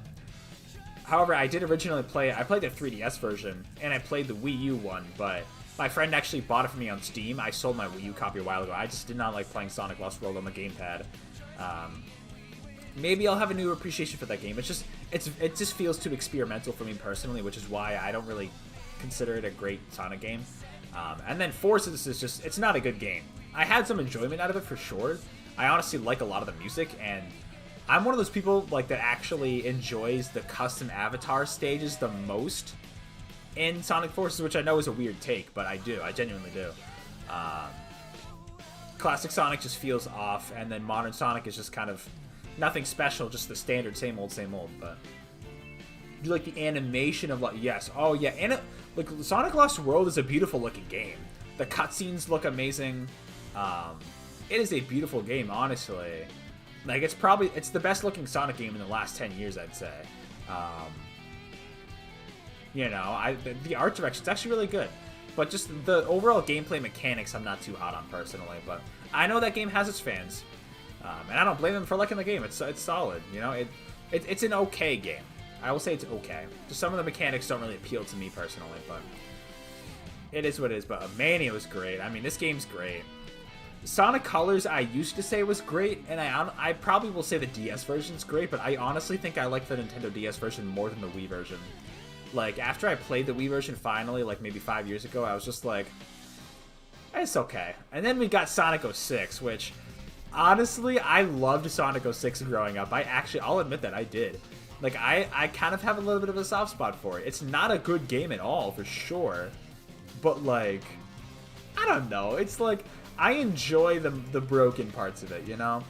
However, I did originally I played the 3DS version, and I played the Wii U one, but my friend actually bought it for me on Steam. I sold my Wii U copy a while ago. I just did not like playing Sonic Lost World on the gamepad. Maybe I'll have a new appreciation for that game. It just feels too experimental for me personally, which is why I don't really consider it a great Sonic game. And then Forces is just, it's not a good game. I had some enjoyment out of it for sure. I honestly like a lot of the music, and I'm one of those people like that actually enjoys the custom avatar stages the most in Sonic Forces, which I know is a weird take, but I do. I genuinely do. Classic Sonic just feels off, and then modern Sonic is just kind of nothing special, just the standard same old, but you like the animation of, like, yes, oh yeah, and like Sonic Lost World is a beautiful looking game. The cutscenes look amazing. It is a beautiful game, honestly. Like, it's the best looking Sonic game in the last 10 years, I'd say. You know, the art direction's actually really good. But just the overall gameplay mechanics I'm not too hot on personally. But I know that game has its fans. And I don't blame them for liking the game. It's solid, you know? It's an okay game. I will say it's okay. Just some of the mechanics don't really appeal to me personally, but it is what it is. But Mania was great. I mean, this game's great. Sonic Colors I used to say was great, and I probably will say the DS version's great, but I honestly think I like the Nintendo DS version more than the Wii version. Like, after I played the Wii version finally, like maybe 5 years ago, I was just like, it's okay. And then we got Sonic 06, which, honestly, I loved Sonic 06 growing up. I'll admit that I did. Like, I kind of have a little bit of a soft spot for it. It's not a good game at all, for sure. But, like, I don't know. It's like, I enjoy the broken parts of it, you know?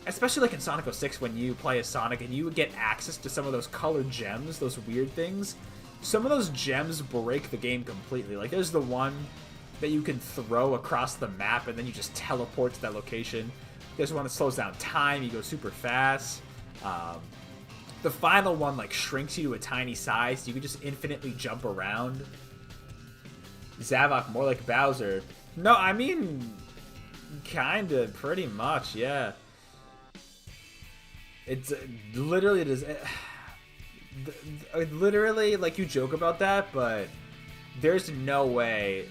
Especially like in Sonic 06 when you play as Sonic and you get access to some of those colored gems, those weird things. Some of those gems break the game completely. Like there's the one that you can throw across the map and then you just teleport to that location. There's one that slows down time, you go super fast. The final one like shrinks you to a tiny size, you can just infinitely jump around. Zavok, more like Bowser. No, I mean, kinda, pretty much, yeah. It's literally, it is literally, like, you joke about that, but there's no way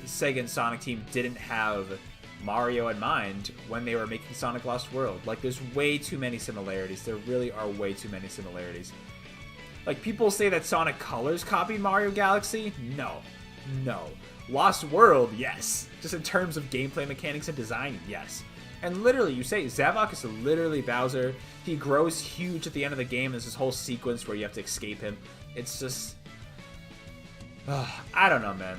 Sega and Sonic Team didn't have Mario in mind when they were making Sonic Lost World. Like, there's way too many similarities. There really are way too many similarities. Like, people say that Sonic Colors copied Mario Galaxy. No. Lost World, yes. Just in terms of gameplay mechanics and design, yes. And literally, you say Zavok is literally Bowser. He grows huge at the end of the game. There's this whole sequence where you have to escape him. It's just... I don't know, man.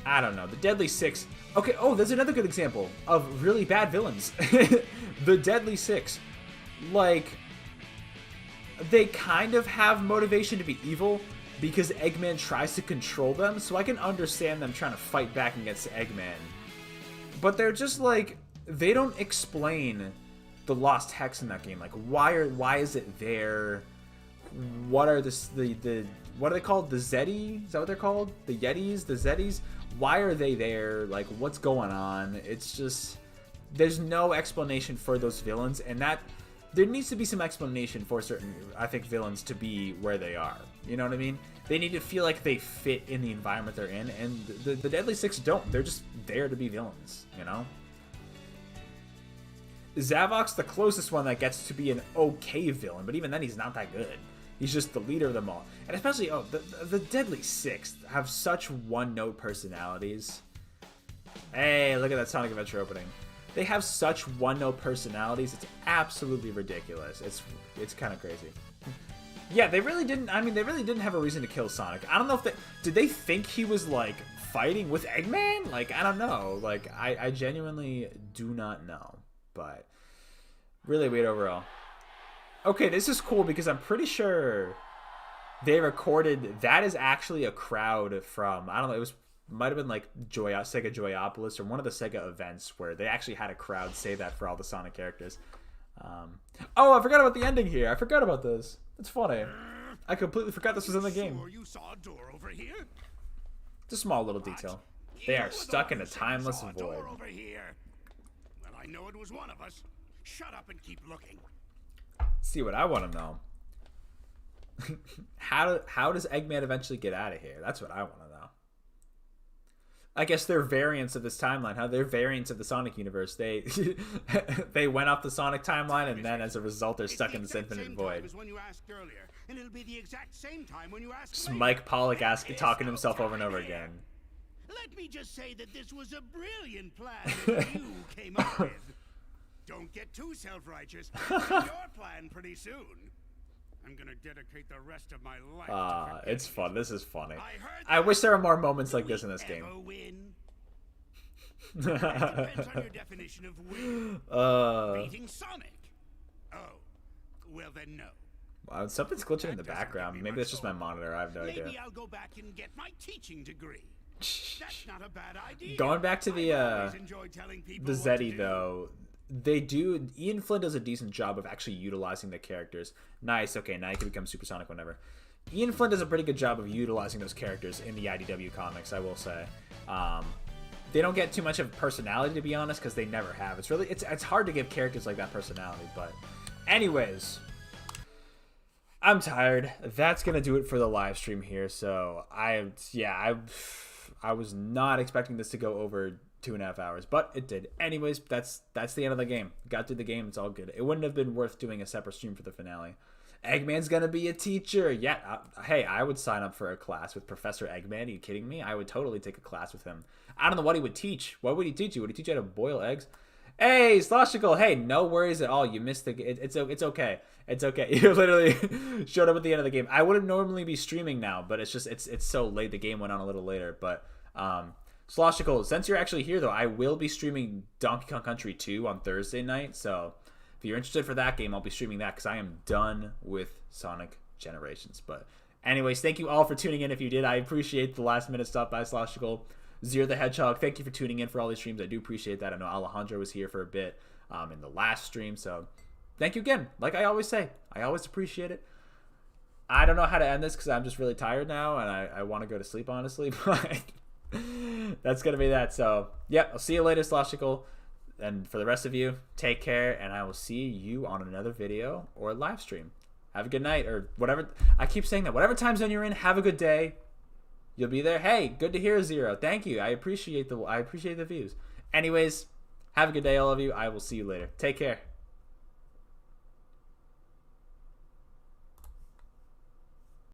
I don't know. The Deadly Six... Okay, oh, there's another good example of really bad villains. The Deadly Six. Like, they kind of have motivation to be evil because Eggman tries to control them, so I can understand them trying to fight back against Eggman. But they're just like... They don't explain the lost hex in that game. Like, why is it there? What are the what are they called? The Zeddy? Is that what they're called? The Yetis? The Zeddies? Why are they there? Like, what's going on? It's just, there's no explanation for those villains, and that there needs to be some explanation for certain, I think, villains to be where they are. You know what I mean? They need to feel like they fit in the environment they're in, and the Deadly Six don't. They're just there to be villains, you know? Zavok's the closest one that gets to be an okay villain, but even then he's not that good. He's just the leader of them all. And especially, the Deadly Six have such one-note personalities. Hey, look at that Sonic Adventure opening. They have such one-note personalities, it's absolutely ridiculous. It's kind of crazy. Yeah, they really didn't, I mean, they really didn't have a reason to kill Sonic. I don't know if did they think he was, like, fighting with Eggman? Like, I don't know. Like, I genuinely do not know. But really weird overall. Okay, this is cool because I'm pretty sure they recorded, that is actually a crowd from, I don't know, might have been like Sega Joyopolis or one of the Sega events where they actually had a crowd say that for all the Sonic characters. Oh, I forgot about the ending here. I forgot about this. It's funny. I completely forgot this was in the game. Sure you saw a door over here? It's a small little detail. They are stuck in a timeless void. Over here. Well, I know it was one of us. Shut up and keep looking. See what I want to know. How does Eggman eventually get out of here? That's what I want to know. I guess they're variants of this timeline. How they're variants of the Sonic universe. They they went off the Sonic timeline, and then as a result, they're stuck in this infinite void. And it'll be the exact same time when you ask just Mike Pollock talking to himself over and over again. Let me just say that this was a brilliant plan that you came up with. Don't get too self-righteous. Your plan pretty soon. I'm gonna dedicate the rest of my life to it's fun. This is funny. I wish there were more moments like this in this game. Win? It depends on your definition of win. Beating Sonic. Oh, well then no. Wow, something's glitching in the background. Maybe that's just my monitor. I have no idea. Maybe I'll go back and get my teaching degree. That's not a bad idea. Going back to the Zeddy though, Ian Flynn does a decent job of actually utilizing the characters. Nice, okay, now you can become Supersonic whenever. Ian Flynn does a pretty good job of utilizing those characters in the IDW comics, I will say. They don't get too much of personality, to be honest, because they never have. It's hard to give characters like that personality, but anyways, I'm tired. That's gonna do it for the live stream here. So I was not expecting this to go over 2.5 hours, but it did. Anyways, that's the end of the game. Got through the game. It's all good. It wouldn't have been worth doing a separate stream for the finale. Eggman's gonna be a teacher. Yeah, hey, I would sign up for a class with Professor Eggman. Are you kidding me? I would totally take a class with him. I don't know what he would teach. What would he teach you? Would he teach you how to boil eggs? Hey, Sloshical. Hey, no worries at all. You missed the. It's okay. It's okay. You literally showed up at the end of the game. I wouldn't normally be streaming now, but it's just it's so late. The game went on a little later. But Sloshical, since you're actually here though, I will be streaming Donkey Kong Country 2 on Thursday night. So if you're interested for that game, I'll be streaming that because I am done with Sonic Generations. But anyways, thank you all for tuning in. If you did, I appreciate the last minute stop by Sloshical. Zero the Hedgehog, thank you for tuning in for all these streams. I do appreciate that. I know Alejandro was here for a bit in the last stream, so thank you again. Like I always say, I always appreciate it. I don't know how to end this because I'm just really tired now, and I want to go to sleep, honestly, but that's going to be that. So, yeah, I'll see you later, Sloshical. And for the rest of you, take care, and I will see you on another video or live stream. Have a good night, or whatever. I keep saying that. Whatever time zone you're in, have a good day. You'll be there. Hey, good to hear, Zero. Thank you. I appreciate the views. Anyways, have a good day, all of you. I will see you later. Take care.